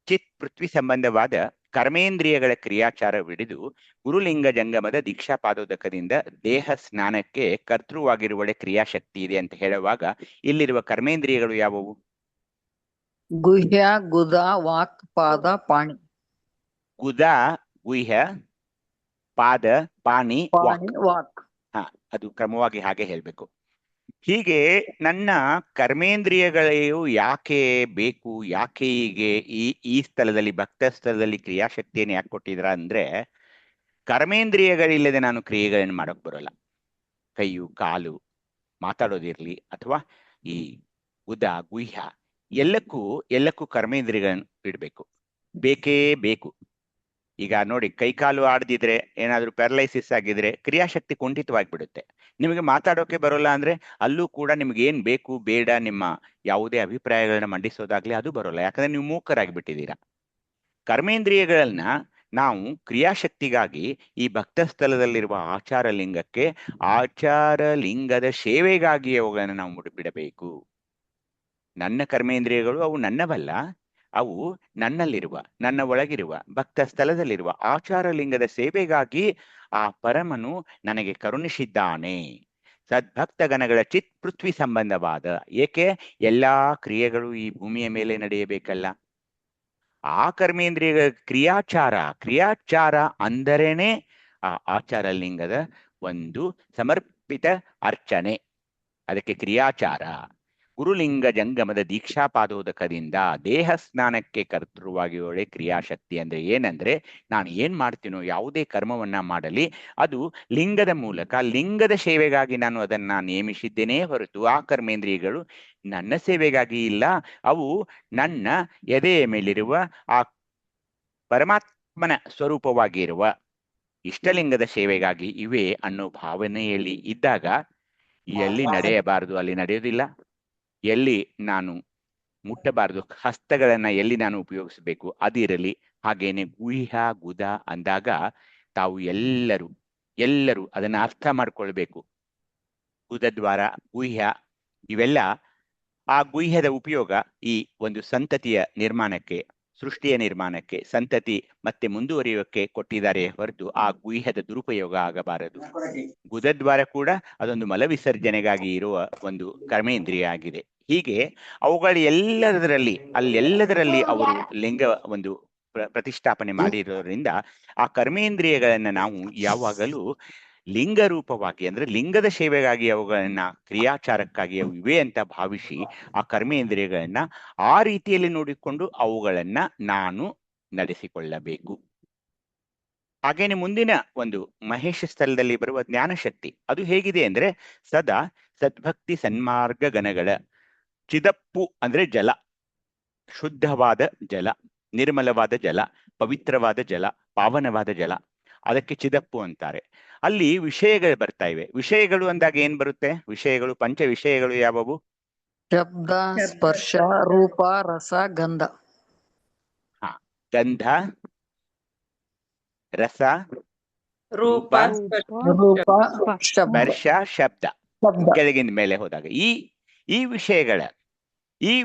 ಚಿತ್ ಪೃಥ್ವಿ ಸಂಬಂಧವಾದ ಕರ್ಮೇಂದ್ರಿಯಗಳ ಕ್ರಿಯಾಚಾರವಿಡಿದು ಗುರುಲಿಂಗ ಜಂಗಮದ ದೀಕ್ಷಾ ಪಾದೋದಕದಿಂದ ದೇಹ ಸ್ನಾನಕ್ಕೆ ಕರ್ತೃವಾಗಿರುವಳೆ ಕ್ರಿಯಾಶಕ್ತಿ ಇದೆ ಅಂತ ಹೇಳುವಾಗ ಇಲ್ಲಿರುವ ಕರ್ಮೇಂದ್ರಿಯಗಳು ಯಾವುವು? ಗುಹ್ಯ, ಗುದ, ವಾಕ್, ಪಾದ, ಪಾಣಿ. ಗುದ, ಗುಹ್ಯ, ಪಾದ, ಪಾಣಿ, ವಾಕ್. ಅದು ಕ್ರಮವಾಗಿ ಹಾಗೆ ಹೇಳ್ಬೇಕು. ಹೀಗೆ ನನ್ನ ಕರ್ಮೇಂದ್ರಿಯಗಳು ಯಾಕೆ ಬೇಕು, ಯಾಕೆ ಹೀಗೆ ಈ ಸ್ಥಳದಲ್ಲಿ ಭಕ್ತ ಸ್ಥಳದಲ್ಲಿ ಕ್ರಿಯಾಶಕ್ತಿಯನ್ನು ಯಾಕೆ ಕೊಟ್ಟಿದ್ರ ಅಂದ್ರೆ, ಕರ್ಮೇಂದ್ರಿಯಗಳಿಲ್ಲದೆ ನಾನು ಕ್ರಿಯೆಗಳನ್ನು ಮಾಡೋಕ್ ಬರೋಲ್ಲ. ಕೈಯು, ಕಾಲು, ಮಾತಾಡೋದಿರ್ಲಿ ಅಥವಾ ಈ ಉದ, ಗುಹ್ಯ ಎಲ್ಲಕ್ಕೂ ಕರ್ಮೇಂದ್ರಿಯಗಳನ್ನು ಇಡಬೇಕು, ಬೇಕೇ ಬೇಕು. ಈಗ ನೋಡಿ, ಕೈಕಾಲು ಆಡದಿದ್ರೆ, ಏನಾದ್ರೂ ಪ್ಯಾರಲೈಸಿಸ್ ಆಗಿದ್ರೆ ಕ್ರಿಯಾಶಕ್ತಿ ಕುಂಠಿತವಾಗಿಬಿಡುತ್ತೆ. ನಿಮಗೆ ಮಾತಾಡೋಕೆ ಬರೋಲ್ಲ ಅಂದ್ರೆ ಅಲ್ಲೂ ಕೂಡ ನಿಮ್ಗೆ ಏನ್ ಬೇಕು ಬೇಡ ನಿಮ್ಮ ಯಾವುದೇ ಅಭಿಪ್ರಾಯಗಳನ್ನ ಮಂಡಿಸೋದಾಗ್ಲಿ ಅದು ಬರೋಲ್ಲ, ಯಾಕಂದ್ರೆ ನೀವು ಮೂಕರಾಗಿಬಿಟ್ಟಿದ್ದೀರಾ. ಕರ್ಮೇಂದ್ರಿಯಗಳನ್ನ ನಾವು ಕ್ರಿಯಾಶಕ್ತಿಗಾಗಿ ಈ ಭಕ್ತ ಸ್ಥಳದಲ್ಲಿರುವ ಆಚಾರ ಲಿಂಗಕ್ಕೆ, ಆಚಾರ ಲಿಂಗದ ಸೇವೆಗಾಗಿ ಅವುಗಳನ್ನ ನಾವು ಮುಡಿಬಿಡಬೇಕು. ನನ್ನ ಕರ್ಮೇಂದ್ರಿಯಗಳು ಅವು ನನ್ನವಲ್ಲ, ಅವು ನನ್ನಲ್ಲಿರುವ, ನನ್ನ ಒಳಗಿರುವ ಭಕ್ತ ಸ್ಥಳದಲ್ಲಿರುವ ಆಚಾರ ಲಿಂಗದ ಸೇವೆಗಾಗಿ ಆ ಪರಮನು ನನಗೆ ಕರುಣಿಸಿದ್ದಾನೆ. ಸದ್ಭಕ್ತಗಣಗಳ ಚಿತ್ ಪೃಥ್ವಿ ಸಂಬಂಧವಾದ, ಏಕೆ ಎಲ್ಲಾ ಕ್ರಿಯೆಗಳು ಈ ಭೂಮಿಯ ಮೇಲೆ ನಡೆಯಬೇಕಲ್ಲ, ಆ ಕರ್ಮೇಂದ್ರಿಯ ಕ್ರಿಯಾಚಾರ ಅಂದರೇನೆ ಆ ಆಚಾರ ಲಿಂಗದ ಒಂದು ಸಮರ್ಪಿತ ಅರ್ಚನೆ, ಅದಕ್ಕೆ ಕ್ರಿಯಾಚಾರ. ಗುರುಲಿಂಗ ಜಂಗಮದ ದೀಕ್ಷಾಪಾದೋದಕದಿಂದ ದೇಹ ಸ್ನಾನಕ್ಕೆ ಕರ್ತೃವಾಗಿ ಒಳ್ಳೆ ಕ್ರಿಯಾಶಕ್ತಿ ಅಂದ್ರೆ ಏನಂದ್ರೆ ನಾನು ಏನ್ ಮಾಡ್ತೀನೋ ಯಾವುದೇ ಕರ್ಮವನ್ನ ಮಾಡಲಿ ಅದು ಲಿಂಗದ ಮೂಲಕ ಲಿಂಗದ ಸೇವೆಗಾಗಿ ನಾನು ಅದನ್ನ ನೇಮಿಸಿದ್ದೇನೆ ಹೊರತು ಆ ಕರ್ಮೇಂದ್ರಿಯಗಳು ನನ್ನ ಸೇವೆಗಾಗಿ ಇಲ್ಲ. ಅವು ನನ್ನ ಎದೆಯ ಮೇಲಿರುವ ಆ ಪರಮಾತ್ಮನ ಸ್ವರೂಪವಾಗಿರುವ ಇಷ್ಟಲಿಂಗದ ಸೇವೆಗಾಗಿ ಇವೆ ಅನ್ನೋ ಭಾವನೆಯಲ್ಲಿ ಇದ್ದಾಗ ಎಲ್ಲಿ ನಡೆಯಬಾರದು ಅಲ್ಲಿ ನಡೆಯೋದಿಲ್ಲ, ಎಲ್ಲಿ ನಾನು ಮುಟ್ಟಬಾರದು ಹಸ್ತಗಳನ್ನ ಎಲ್ಲಿ ನಾನು ಉಪಯೋಗಿಸಬೇಕು ಅದಿರಲಿ. ಹಾಗೇನೆ ಗುಹ್ಯ ಗುದ ಅಂದಾಗ ತಾವು ಎಲ್ಲರೂ ಅದನ್ನ ಅರ್ಥ ಮಾಡ್ಕೊಳ್ಬೇಕು. ಗುದದ್ವಾರ ಗುಹ್ಯ ಇವೆಲ್ಲ ಆ ಗುಹ್ಯದ ಉಪಯೋಗ ಈ ಒಂದು ಸಂತತಿಯ ನಿರ್ಮಾಣಕ್ಕೆ, ಸೃಷ್ಟಿಯ ನಿರ್ಮಾಣಕ್ಕೆ, ಸಂತತಿ ಮತ್ತೆ ಮುಂದುವರಿಯೋಕೆ ಕೊಟ್ಟಿದ್ದಾರೆ ಹೊರತು ಆ ಗುಹ್ಯದ ದುರುಪಯೋಗ ಆಗಬಾರದು. ಗುದದ್ವಾರ ಕೂಡ ಅದೊಂದು ಮಲವಿಸರ್ಜನೆಗಾಗಿ ಇರುವ ಒಂದು ಕರ್ಮೇಂದ್ರಿಯ ಆಗಿದೆ. ಹೀಗೆ ಅವುಗಳ ಅಲ್ಲೆಲ್ಲದರಲ್ಲಿ ಅವರು ಲಿಂಗ ಒಂದು ಪ್ರತಿಷ್ಠಾಪನೆ ಮಾಡಿರೋದ್ರಿಂದ ಆ ಕರ್ಮೇಂದ್ರಿಯಗಳನ್ನ ನಾವು ಯಾವಾಗಲೂ ಲಿಂಗ ರೂಪವಾಗಿ ಅಂದ್ರೆ ಲಿಂಗದ ಸೇವೆಗಾಗಿ ಅವುಗಳನ್ನ ಕ್ರಿಯಾಚಾರಕ್ಕಾಗಿ ಅವು ಇವೆ ಅಂತ ಭಾವಿಸಿ ಆ ಕರ್ಮೇಂದ್ರಿಯಗಳನ್ನ ಆ ರೀತಿಯಲ್ಲಿ ನೋಡಿಕೊಂಡು ಅವುಗಳನ್ನ ನಾನು ನಡೆಸಿಕೊಳ್ಳಬೇಕು. ಹಾಗೇನೆ ಮುಂದಿನ ಒಂದು ಮಹೇಶ ಸ್ಥಳದಲ್ಲಿ ಬರುವ ಜ್ಞಾನಶಕ್ತಿ ಅದು ಹೇಗಿದೆ ಅಂದ್ರೆ ಸದಾ ಸದ್ಭಕ್ತಿ ಸನ್ಮಾರ್ಗ ಗಣಗಳ ಚಿದಪ್ಪು ಅಂದ್ರೆ ಜಲ, ಶುದ್ಧವಾದ ಜಲ, ನಿರ್ಮಲವಾದ ಜಲ, ಪವಿತ್ರವಾದ ಜಲ, ಪಾವನವಾದ ಜಲ, ಅದಕ್ಕೆ ಚಿದಪ್ಪು ಅಂತಾರೆ. ಅಲ್ಲಿ ವಿಷಯಗಳು ಬರ್ತಾ ಇವೆ. ವಿಷಯಗಳು ಅಂದಾಗ ಏನ್ ಬರುತ್ತೆ? ವಿಷಯಗಳು ಪಂಚ ವಿಷಯಗಳು ಯಾವುವು? ಶಬ್ದ, ಸ್ಪರ್ಶ, ರೂಪ, ರಸ, ಗಂಧ. ಗಂಧ, ರಸ, ರೂಪ, ರೂಪ, ಶಬ್ದ, ಸ್ಪರ್ಶ, ಶಬ್ದ ಕೆಳಗಿನ ಮೇಲೆ ಹೋದಾಗ ಈ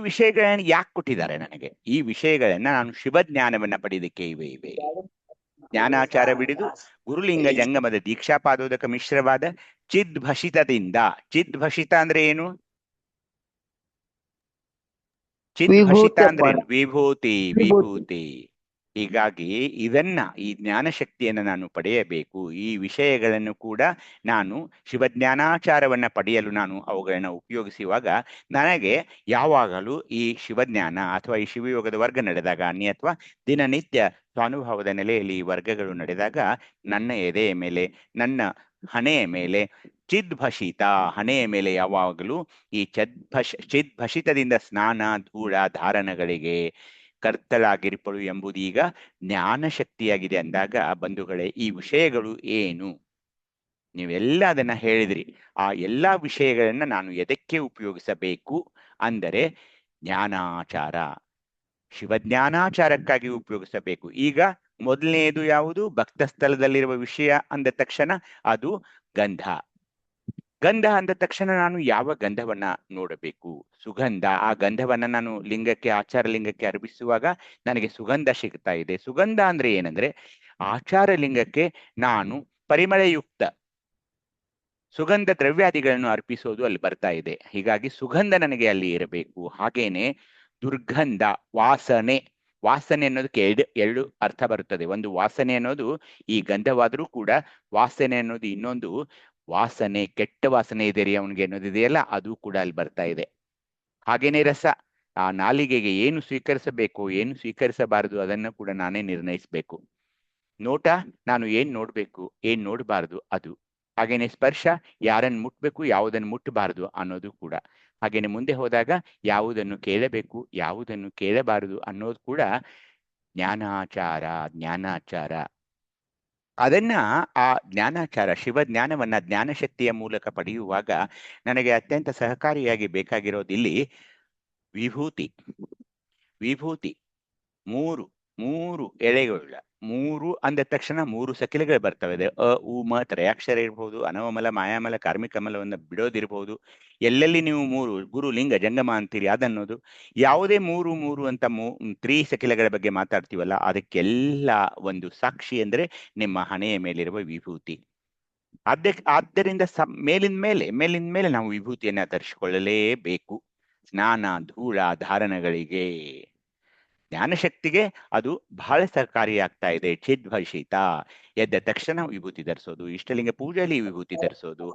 ವಿಷಯಗಳನ್ನ ಯಾಕೆ ಕೊಟ್ಟಿದ್ದಾರೆ ನನಗೆ? ಈ ವಿಷಯಗಳನ್ನ ನಾನು ಶಿವಜ್ಞಾನವನ್ನ ಪಡೆಯೋದಕ್ಕೆ ಇವೆ ಜ್ಞಾನಾಚಾರ ಬಿಡಿದು ಗುರುಲಿಂಗ ಜಂಗಮದ ದೀಕ್ಷಾಪಾದೋದಕ ಮಿಶ್ರವಾದ ಚಿದ್ಭಷಿತದಿಂದ. ಚಿದ್ಭಷಿತ ಅಂದ್ರೆ ಏನು? ಚಿದ್ಭಷಿತ ಅಂದ್ರೆ ಏನು? ವಿಭೂತಿ. ಹೀಗಾಗಿ ಈ ಜ್ಞಾನಶಕ್ತಿಯನ್ನು ನಾನು ಪಡೆಯಬೇಕು. ಈ ವಿಷಯಗಳನ್ನು ಕೂಡ ನಾನು ಶಿವಜ್ಞಾನಾಚಾರವನ್ನ ಪಡೆಯಲು ನಾನು ಅವುಗಳನ್ನ ಉಪಯೋಗಿಸುವಾಗ ನನಗೆ ಯಾವಾಗಲೂ ಈ ಶಿವಜ್ಞಾನ ಅಥವಾ ಈ ಶಿವಯೋಗದ ವರ್ಗ ನಡೆದಾಗ ಅಥವಾ ದಿನನಿತ್ಯ ಸ್ವಾನುಭವದ ನೆಲೆಯಲ್ಲಿ ಈ ವರ್ಗಗಳು ನಡೆದಾಗ ನನ್ನ ಎದೆಯ ಮೇಲೆ, ನನ್ನ ಹಣೆಯ ಮೇಲೆ ಚಿದ್ಭಷಿತ, ಹಣೆಯ ಮೇಲೆ ಯಾವಾಗಲೂ ಈ ಚಿದ್ಭಷಿತದಿಂದ ಸ್ನಾನ ಧೂಳ ಧಾರಣಗಳಿಗೆ ಕರ್ತಳಾಗಿರ್ಪಳು ಎಂಬುದೀಗ ಜ್ಞಾನ ಶಕ್ತಿಯಾಗಿದೆ ಅಂದಾಗ ಬಂಧುಗಳೇ, ಈ ವಿಷಯಗಳು ಏನು? ನೀವೆಲ್ಲ ಅದನ್ನ ಹೇಳಿದ್ರಿ. ಆ ಎಲ್ಲಾ ವಿಷಯಗಳನ್ನ ನಾನು ಎದಕ್ಕೆ ಉಪಯೋಗಿಸಬೇಕು ಅಂದರೆ ಜ್ಞಾನಾಚಾರ, ಶಿವಜ್ಞಾನಾಚಾರಕ್ಕಾಗಿ ಉಪಯೋಗಿಸಬೇಕು. ಈಗ ಮೊದಲನೆಯದು ಯಾವುದು? ಭಕ್ತ ಸ್ಥಳದಲ್ಲಿರುವ ವಿಷಯ ಅಂದ ತಕ್ಷಣ ಅದು ಗಂಧ. ಗಂಧ ಅಂದ ತಕ್ಷಣ ನಾನು ಯಾವ ಗಂಧವನ್ನ ನೋಡಬೇಕು? ಸುಗಂಧ. ಆ ಗಂಧವನ್ನ ನಾನು ಆಚಾರ ಲಿಂಗಕ್ಕೆ ಅರ್ಪಿಸುವಾಗ ನನಗೆ ಸುಗಂಧ ಸಿಗ್ತಾ ಇದೆ. ಸುಗಂಧ ಅಂದ್ರೆ ಏನಂದ್ರೆ ಆಚಾರ ಲಿಂಗಕ್ಕೆ ನಾನು ಪರಿಮಳಯುಕ್ತ ಸುಗಂಧ ದ್ರವ್ಯಾದಿಗಳನ್ನು ಅರ್ಪಿಸೋದು ಅಲ್ಲಿ ಬರ್ತಾ ಇದೆ. ಹೀಗಾಗಿ ಸುಗಂಧ ನನಗೆ ಅಲ್ಲಿ ಇರಬೇಕು. ಹಾಗೇನೆ ದುರ್ಗಂಧ, ವಾಸನೆ ಅನ್ನೋದಕ್ಕೆ ಎರಡು ಅರ್ಥ ಬರುತ್ತದೆ. ಒಂದು ವಾಸನೆ ಅನ್ನೋದು ಈ ಗಂಧವಾದರೂ ಕೂಡ ವಾಸನೆ ಅನ್ನೋದು ಇನ್ನೊಂದು ವಾಸನೆ, ಕೆಟ್ಟ ವಾಸನೆ ಇದೆ ರೀ ಅವನಿಗೆ ಅನ್ನೋದಿದೆಯಲ್ಲ, ಅದು ಕೂಡ ಅಲ್ಲಿ ಬರ್ತಾ ಇದೆ. ಹಾಗೇನೆ ರಸ, ಆ ನಾಲಿಗೆಗೆ ಏನು ಸ್ವೀಕರಿಸಬೇಕು ಏನು ಸ್ವೀಕರಿಸಬಾರದು ಅದನ್ನು ಕೂಡ ನಾನೇ ನಿರ್ಣಯಿಸಬೇಕು. ನೋಟ, ನಾನು ಏನ್ ನೋಡ್ಬೇಕು ಏನ್ ನೋಡಬಾರದು ಅದು. ಹಾಗೇನೆ ಸ್ಪರ್ಶ, ಯಾರನ್ನು ಮುಟ್ಬೇಕು ಯಾವುದನ್ನು ಮುಟ್ಟಬಾರದು ಅನ್ನೋದು ಕೂಡ. ಹಾಗೇನೆ ಮುಂದೆ ಹೋದಾಗ ಯಾವುದನ್ನು ಕೇಳಬೇಕು ಯಾವುದನ್ನು ಕೇಳಬಾರದು ಅನ್ನೋದು ಕೂಡ ಜ್ಞಾನಾಚಾರ. ಅದನ್ನ ಆ ಜ್ಞಾನಾಚಾರ ಶಿವಜ್ಞಾನವನ್ನ ಜ್ಞಾನಶಕ್ತಿಯ ಮೂಲಕ ಪಡೆಯುವಾಗ ನನಗೆ ಅತ್ಯಂತ ಸಹಕಾರಿಯಾಗಿ ಬೇಕಾಗಿರೋದಿಲ್ಲಿ ವಿಭೂತಿ. ಮೂರು ಎಳೆಗಳ, ಮೂರು ಅಂದ ತಕ್ಷಣ 3 ಸಕಿಲೆಗಳು ಬರ್ತವೆ. ಉ ಮ ತ್ರಯಾಕ್ಷರ ಇರ್ಬೋದು, ಅನವಮಲ, ಮಾಯಾಮಲ, ಕಾರ್ಮಿಕಮಲವನ್ನು ಬಿಡೋದಿರ್ಬೋದು. ಎಲ್ಲೆಲ್ಲಿ ನೀವು 3 ಗುರು ಲಿಂಗ ಜಂಗಮ ಅಂತೀರಿ ಅದನ್ನೋದು ಯಾವುದೇ 3 ಅಂತ 3 ಸಕಿಲೆಗಳ ಬಗ್ಗೆ ಮಾತಾಡ್ತೀವಲ್ಲ, ಅದಕ್ಕೆಲ್ಲ ಒಂದು ಸಾಕ್ಷಿ ಅಂದ್ರೆ ನಿಮ್ಮ ಹಣೆಯ ಮೇಲಿರುವ ವಿಭೂತಿ. ಆದ್ದರಿಂದ ಮೇಲಿನ ಮೇಲೆ ನಾವು ವಿಭೂತಿಯನ್ನ ಧರಿಸಿಕೊಳ್ಳಲೇಬೇಕು. ಸ್ನಾನ ಧೂಳ ಧಾರಣಗಳಿಗೆ ಜ್ಞಾನಶಕ್ತಿಗೆ ಅದು ಬಹಳ ಸಹಕಾರಿಯಾಗ್ತಾ ಇದೆ. ಚಿದ್ಭಷಿತ, ಎದ್ದ ತಕ್ಷಣ ವಿಭೂತಿ ಧರಿಸೋದು, ಇಷ್ಟಲಿಂಗ ಪೂಜೆಯಲ್ಲಿ ವಿಭೂತಿ ಧರಿಸೋದು,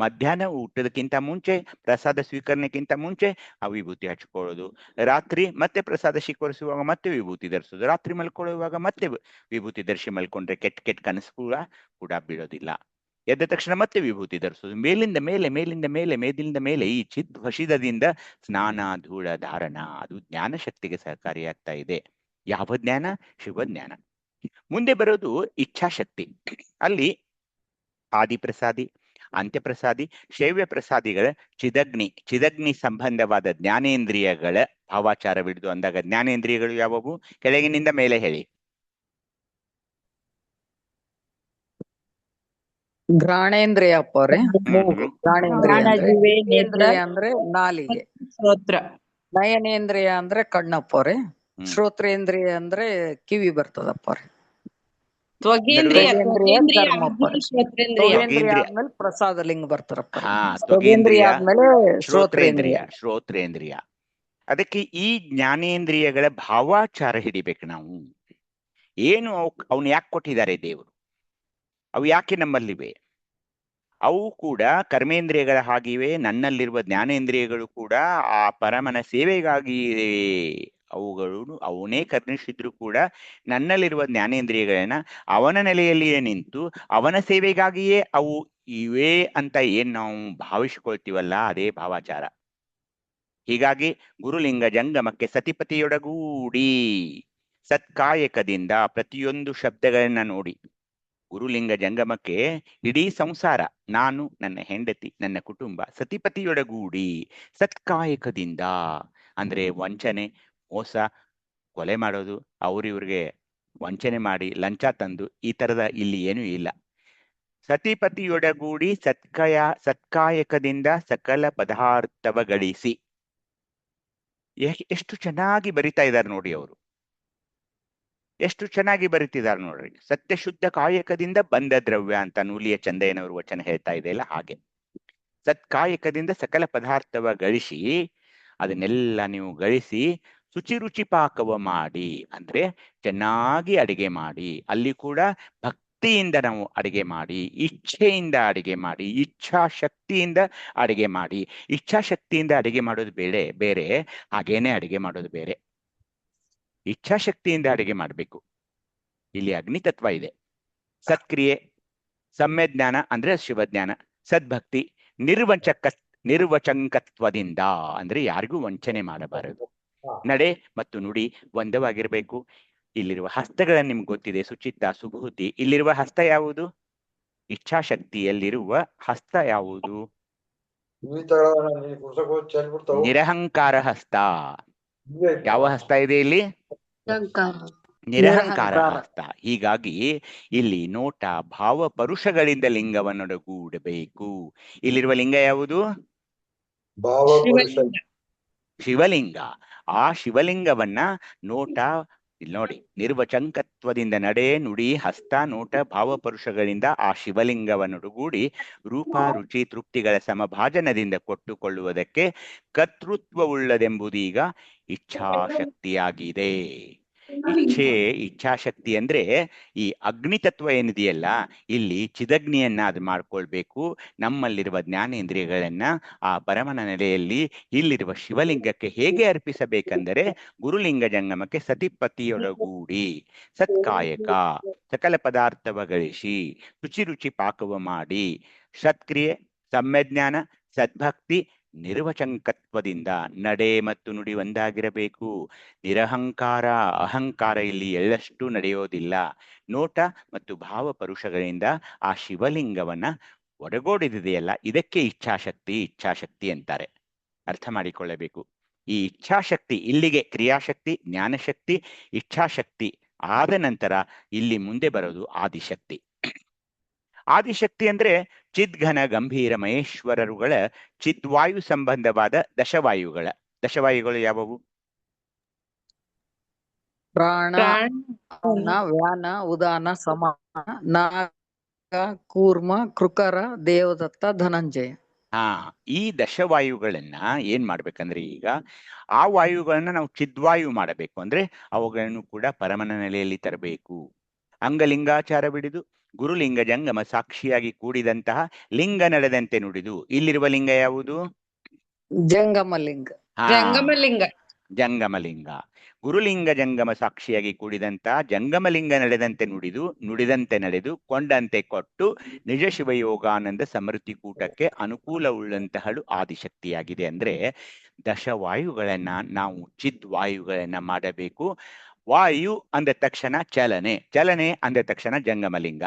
ಮಧ್ಯಾಹ್ನ ಊಟದಕ್ಕಿಂತ ಮುಂಚೆ, ಪ್ರಸಾದ ಸ್ವೀಕರಣಕ್ಕಿಂತ ಮುಂಚೆ ಆ ವಿಭೂತಿ ಹಚ್ಕೊಳ್ಳೋದು, ರಾತ್ರಿ ಮತ್ತೆ ಪ್ರಸಾದ ಸ್ವೀಕರಿಸುವಾಗ ಮತ್ತೆ ವಿಭೂತಿ ಧರಿಸೋದು, ರಾತ್ರಿ ಮಲ್ಕೊಳ್ಳುವಾಗ ಮತ್ತೆ ವಿಭೂತಿ ಧರಿಸಿ ಮಲ್ಕೊಂಡ್ರೆ ಕೆಟ್ಟ ಕನಸು ಕೂಡ ಬೀಳೋದಿಲ್ಲ. ಎದ್ದ ತಕ್ಷಣ ಮತ್ತೆ ವಿಭೂತಿ ಧರಿಸೋದು, ಮೇಲಿಂದ ಮೇಲೆ ಮೇಲಿಂದ ಮೇಲೆ ಮೇಲಿಂದ ಮೇಲೆ ಈ ಚಿದ್ಭಷಿತದಿಂದ ಸ್ನಾನ ಧೂಳ ಧಾರಣ, ಅದು ಜ್ಞಾನ ಶಕ್ತಿಗೆ ಸಹಕಾರಿಯಾಗ್ತಾ ಇದೆ. ಯಾವ ಜ್ಞಾನ? ಶಿವಜ್ಞಾನ. ಮುಂದೆ ಬರೋದು ಇಚ್ಛಾಶಕ್ತಿ. ಅಲ್ಲಿ ಆದಿಪ್ರಸಾದಿ, ಅಂತ್ಯಪ್ರಸಾದಿ, ಶೈವ್ಯ ಪ್ರಸಾದಿಗಳ ಚಿದಗ್ನಿ ಸಂಬಂಧವಾದ ಜ್ಞಾನೇಂದ್ರಿಯಗಳ ಭಾವಾಚಾರವಿಡಿದು ಅಂದಾಗ ಜ್ಞಾನೇಂದ್ರಿಯಗಳು ಯಾವುವು? ಕೆಳಗಿನಿಂದ ಮೇಲೆ ಹೇಳಿ. ಘ್ರಾಣೇಂದ್ರಿಯ ಅಪ್ಪವ್ರೆ. ಘ್ರಾಣೇಂದ್ರಿಯ ಅಂದ್ರೆ ಜಿಹ್ವೆ, ನೇತ್ರೇಂದ್ರಿಯ ಅಂದ್ರೆ ನಾಲಿಗೆ, ಶ್ರೋತ್ರ. ನಯನೇಂದ್ರಿಯ ಅಂದ್ರೆ ಕಣ್ಣಪ್ಪವ್ರೆ, ಶ್ರೋತ್ರೇಂದ್ರಿಯ ಅಂದ್ರೆ ಕಿವಿ ಬರ್ತದಪ್ಪವ್ರೆ, ತ್ವಗೇಂದ್ರಿಯ, ತ್ವಗೇಂದ್ರಿಯ ತ್ವಗೇಂದ್ರಿಯ ಧರ್ಮಪ್ಪವ್ರೆ, ಆದ್ಮೇಲೆ ಶ್ರೋತ್ರೇಂದ್ರಿಯ. ತ್ವಗೇಂದ್ರಿಯ ಆದ್ಮೇಲೆ ಪ್ರಸಾದ ಲಿಂಗ ಬರ್ತಾರಪ್ಪ, ಹಾ, ತ್ವಗೇಂದ್ರಿಯ ತ್ವಗೇಂದ್ರಿಯ, ಆದ್ಮೇಲೆ ಶ್ರೋತ್ರೇಂದ್ರಿಯ. ಶ್ರೋತ್ರೇಂದ್ರಿಯ. ಅದಕ್ಕೆ ಈ ಜ್ಞಾನೇಂದ್ರಿಯಗಳ ಭಾವಾಚಾರ ಹಿಡಿಬೇಕು ನಾವು. ಏನು ಅವನು ಯಾಕೆ ಕೊಟ್ಟಿದ್ದಾರೆ ದೇವರು? ಅವು ಯಾಕೆ ನಮ್ಮಲ್ಲಿವೆ? ಅವು ಕೂಡ ಕರ್ಮೇಂದ್ರಿಯಗಳ ಹಾಗಿವೆ. ನನ್ನಲ್ಲಿರುವ ಜ್ಞಾನೇಂದ್ರಿಯಗಳು ಕೂಡ ಆ ಪರಮನ ಸೇವೆಗಾಗಿ ಅವುಗಳು ಅವನೇ ಕರುಣಿಸಿದ್ರು ಕೂಡ ನನ್ನಲ್ಲಿರುವ ಜ್ಞಾನೇಂದ್ರಿಯಗಳನ್ನ ಅವನ ನೆಲೆಯಲ್ಲಿಯೇ ನಿಂತು ಅವನ ಸೇವೆಗಾಗಿಯೇ ಅವು ಇವೆ ಅಂತ ಏನ್ ನಾವು ಭಾವಿಸ್ಕೊಳ್ತೀವಲ್ಲ, ಅದೇ ಭಾವಾಚಾರ. ಹೀಗಾಗಿ ಗುರುಲಿಂಗ ಜಂಗಮಕ್ಕೆ ಸತಿಪತಿಯೊಡಗೂಡಿ ಸತ್ಕಾಯಕದಿಂದ ಪ್ರತಿಯೊಂದು ಶಬ್ದಗಳನ್ನ ನೋಡಿ, ಗುರುಲಿಂಗ ಜಂಗಮಕ್ಕೆ ಇಡೀ ಸಂಸಾರ, ನಾನು, ನನ್ನ ಹೆಂಡತಿ, ನನ್ನ ಕುಟುಂಬ, ಸತಿಪತಿಯೊಡಗೂಡಿ ಸತ್ಕಾಯಕದಿಂದ ಅಂದ್ರೆ ವಂಚನೆ, ಮೋಸ, ಕೊಲೆ ಮಾಡೋದು, ಅವ್ರಿವ್ರಿಗೆ ವಂಚನೆ ಮಾಡಿ ಲಂಚ ತಂದು ಈ ತರದ ಇಲ್ಲಿ ಏನೂ ಇಲ್ಲ. ಸತಿಪತಿಯೊಡಗೂಡಿ ಸತ್ಕಾಯಕದಿಂದ ಸಕಲ ಪದಾರ್ಥವ ಗಳಿಸಿ. ಎಷ್ಟು ಚೆನ್ನಾಗಿ ಬರಿತಾ ಇದ್ದಾರೆ ನೋಡಿ ಅವರು, ಎಷ್ಟು ಚೆನ್ನಾಗಿ ಬರೀತಿದ್ದಾರೆ ನೋಡ್ರಿ. ಸತ್ಯಶುದ್ಧ ಕಾಯಕದಿಂದ ಬಂದ ದ್ರವ್ಯ ಅಂತ ನೂಲಿಯ ಚಂದಯ್ಯನವರು ವಚನ ಹೇಳ್ತಾ ಇದೆ ಇಲ್ಲ, ಹಾಗೆ ಸತ್ಕಾಯಕದಿಂದ ಸಕಲ ಪದಾರ್ಥವ ಗಳಿಸಿ, ಅದನ್ನೆಲ್ಲ ನೀವು ಗಳಿಸಿ ಶುಚಿರುಚಿ ಪಾಕವ ಮಾಡಿ, ಅಂದ್ರೆ ಚೆನ್ನಾಗಿ ಅಡಿಗೆ ಮಾಡಿ. ಅಲ್ಲಿ ಕೂಡ ಭಕ್ತಿಯಿಂದ ನಾವು ಅಡಿಗೆ ಮಾಡಿ, ಇಚ್ಛೆಯಿಂದ ಅಡಿಗೆ ಮಾಡಿ, ಇಚ್ಛಾಶಕ್ತಿಯಿಂದ ಅಡಿಗೆ ಮಾಡಿ. ಇಚ್ಛಾಶಕ್ತಿಯಿಂದ ಅಡಿಗೆ ಮಾಡೋದು ಬೇರೆ, ಹಾಗೇನೆ ಅಡಿಗೆ ಮಾಡೋದು ಬೇರೆ. ಇಚ್ಛಾಶಕ್ತಿಯಿಂದ ಅಡಿಗೆ ಮಾಡಬೇಕು. ಇಲ್ಲಿ ಅಗ್ನಿತತ್ವ ಇದೆ. ಸತ್ಕ್ರಿಯೆ, ಸಮ್ಯಜ್ಞಾನ ಅಂದ್ರೆ ಶಿವಜ್ಞಾನ, ಸದ್ಭಕ್ತಿ, ನಿರ್ವಚಂಕತ್ವದಿಂದ ಅಂದ್ರೆ ಯಾರಿಗೂ ವಂಚನೆ ಮಾಡಬಾರದು. ನಡೆ ಮತ್ತು ನುಡಿ ಒಂದವಾಗಿರ್ಬೇಕು. ಇಲ್ಲಿರುವ ಹಸ್ತಗಳನ್ನ ನಿಮ್ಗೆ ಗೊತ್ತಿದೆ, ಸುಚಿತ್ತ, ಸುಭೂತಿ. ಇಲ್ಲಿರುವ ಹಸ್ತ ಯಾವುದು? ಇಚ್ಛಾಶಕ್ತಿಯಲ್ಲಿರುವ ಹಸ್ತ ಯಾವುದು? ನಿರಹಂಕಾರ ಹಸ್ತ. ಯಾವ ಹಸ್ತ ಇದೆ ಇಲ್ಲಿ? ನಿರಹಂಕಾರ ಹಸ್ತ. ಹೀಗಾಗಿ ಇಲ್ಲಿ ನೋಟ, ಭಾವ, ಪರುಷಗಳಿಂದ ಲಿಂಗವನ್ನೊಡಗೂಡಬೇಕು. ಇಲ್ಲಿರುವ ಲಿಂಗ ಯಾವುದು? ಶಿವಲಿಂಗ. ಆ ಶಿವಲಿಂಗವನ್ನ ನೋಟ, ಇಲ್ಲಿ ನೋಡಿ, ನಿರ್ವಚಂಕತ್ವದಿಂದ ನಡೆ, ನುಡಿ, ಹಸ್ತ, ನೋಟ, ಭಾವಪರುಷಗಳಿಂದ ಆ ಶಿವಲಿಂಗವನ್ನೊಡಗೂಡಿ ರೂಪ, ರುಚಿ, ತೃಪ್ತಿಗಳ ಸಮಭಾಜನದಿಂದ ಕೊಟ್ಟುಕೊಳ್ಳುವುದಕ್ಕೆ ಕರ್ತೃತ್ವವುಳ್ಳದೆಂಬುದೀಗ ಇಚ್ಛಾಶಕ್ತಿಯಾಗಿದೆ. ಇಚ್ಛಾಶಕ್ತಿ ಅಂದ್ರೆ ಈ ಅಗ್ನಿತತ್ವ ಏನಿದೆಯಲ್ಲ, ಇಲ್ಲಿ ಚಿದಗ್ನಿಯನ್ನ ಅದು ಮಾಡ್ಕೊಳ್ಬೇಕು. ನಮ್ಮಲ್ಲಿರುವ ಜ್ಞಾನೇಂದ್ರಿಯಗಳನ್ನ ಆ ಪರಮನ ನೆಲೆಯಲ್ಲಿ ಇಲ್ಲಿರುವ ಶಿವಲಿಂಗಕ್ಕೆ ಹೇಗೆ ಅರ್ಪಿಸಬೇಕೆಂದರೆ, ಗುರುಲಿಂಗ ಜಂಗಮಕ್ಕೆ ಸತಿಪತಿಯೊಡಗೂಡಿ ಸತ್ಕಾಯಕ ಸಕಲ ಪದಾರ್ಥವ ಗಳಿಸಿ ರುಚಿ ಪಾಕವ ಮಾಡಿ, ಸತ್ಕ್ರಿಯೆ, ಸಮ್ಯಜ್ಞಾನ, ಸದ್ಭಕ್ತಿ, ನಿರ್ವಚಂಕತ್ವದಿಂದ ನಡೆ ಮತ್ತು ನುಡಿ ಒಂದಾಗಿರಬೇಕು. ನಿರಹಂಕಾರ, ಅಹಂಕಾರ ಇಲ್ಲಿ ಎಳ್ಳಷ್ಟು ನಡೆಯೋದಿಲ್ಲ. ನೋಟ ಮತ್ತು ಭಾವಪರುಷಗಳಿಂದ ಆ ಶಿವಲಿಂಗವನ್ನ ಒಡಗೂಡಿದೆಯಲ್ಲ, ಇದಕ್ಕೆ ಇಚ್ಛಾಶಕ್ತಿ ಅಂತಾರೆ. ಅರ್ಥ ಮಾಡಿಕೊಳ್ಳಬೇಕು. ಈ ಇಚ್ಛಾಶಕ್ತಿ ಇಲ್ಲಿಗೆ ಕ್ರಿಯಾಶಕ್ತಿ, ಜ್ಞಾನಶಕ್ತಿ, ಇಚ್ಛಾಶಕ್ತಿ ಆದ ನಂತರ ಇಲ್ಲಿ ಮುಂದೆ ಬರೋದು ಆದಿಶಕ್ತಿ. ಆದಿಶಕ್ತಿ ಅಂದ್ರೆ ಚಿದ್ಘನ ಗಂಭೀರ ಮಹೇಶ್ವರರುಗಳ ಚಿದ್ವಾಯು ಸಂಬಂಧವಾದ ದಶವಾಯುಗಳು ಯಾವುವು? ಪ್ರಾಣ, ಅನ್ನ, ವ್ಯಾನ, ಉದಾನ, ಸಮಾನ, ನಾಗ, ಕೂರ್ಮ, ಕೃಕರ, ದೇವದತ್ತ, ಧನಂಜಯ. ಈ ದಶವಾಯುಗಳನ್ನ ಏನ್ ಮಾಡ್ಬೇಕಂದ್ರೆ ಈಗ ಆ ವಾಯುಗಳನ್ನ ನಾವು ಚಿದ್ವಾಯು ಮಾಡಬೇಕು. ಅಂದ್ರೆ ಅವುಗಳನ್ನು ಕೂಡ ಪರಮನ ನೆಲೆಯಲ್ಲಿ ತರಬೇಕು. ಅಂಗಲಿಂಗಾಚಾರ ಬಿಡಿದು ಗುರುಲಿಂಗ ಜಂಗಮ ಸಾಕ್ಷಿಯಾಗಿ ಕೂಡಿದಂತಹ ಲಿಂಗ ನಡೆದಂತೆ ನುಡಿದು. ಇಲ್ಲಿರುವ ಲಿಂಗ ಯಾವುದು? ಜಂಗಮಲಿಂಗ. ಜಂಗಮಲಿಂಗ. ಜಂಗಮಲಿಂಗ. ಗುರುಲಿಂಗ ಜಂಗಮ ಸಾಕ್ಷಿಯಾಗಿ ಕೂಡಿದಂತ ಜಂಗಮಲಿಂಗ ನಡೆದಂತೆ ನುಡಿದು ನುಡಿದಂತೆ ನಡೆದು ಕೊಂಡಂತೆ ಕೊಟ್ಟು ನಿಜ ಶಿವಯೋಗಾನಂದ ಸಮೃದ್ಧಿ ಕೂಟಕ್ಕೆ ಅನುಕೂಲವುಳ್ಳಂತಹಳು ಆದಿಶಕ್ತಿಯಾಗಿದೆ. ಅಂದ್ರೆ ದಶವಾಯುಗಳನ್ನ ನಾವು ಚಿದ್ವಾಯುಗಳನ್ನ ಮಾಡಬೇಕು. ವಾಯು ಅಂದ ತಕ್ಷಣ ಚಲನೆ, ಚಲನೆ ಅಂದ ತಕ್ಷಣ ಜಂಗಮಲಿಂಗ.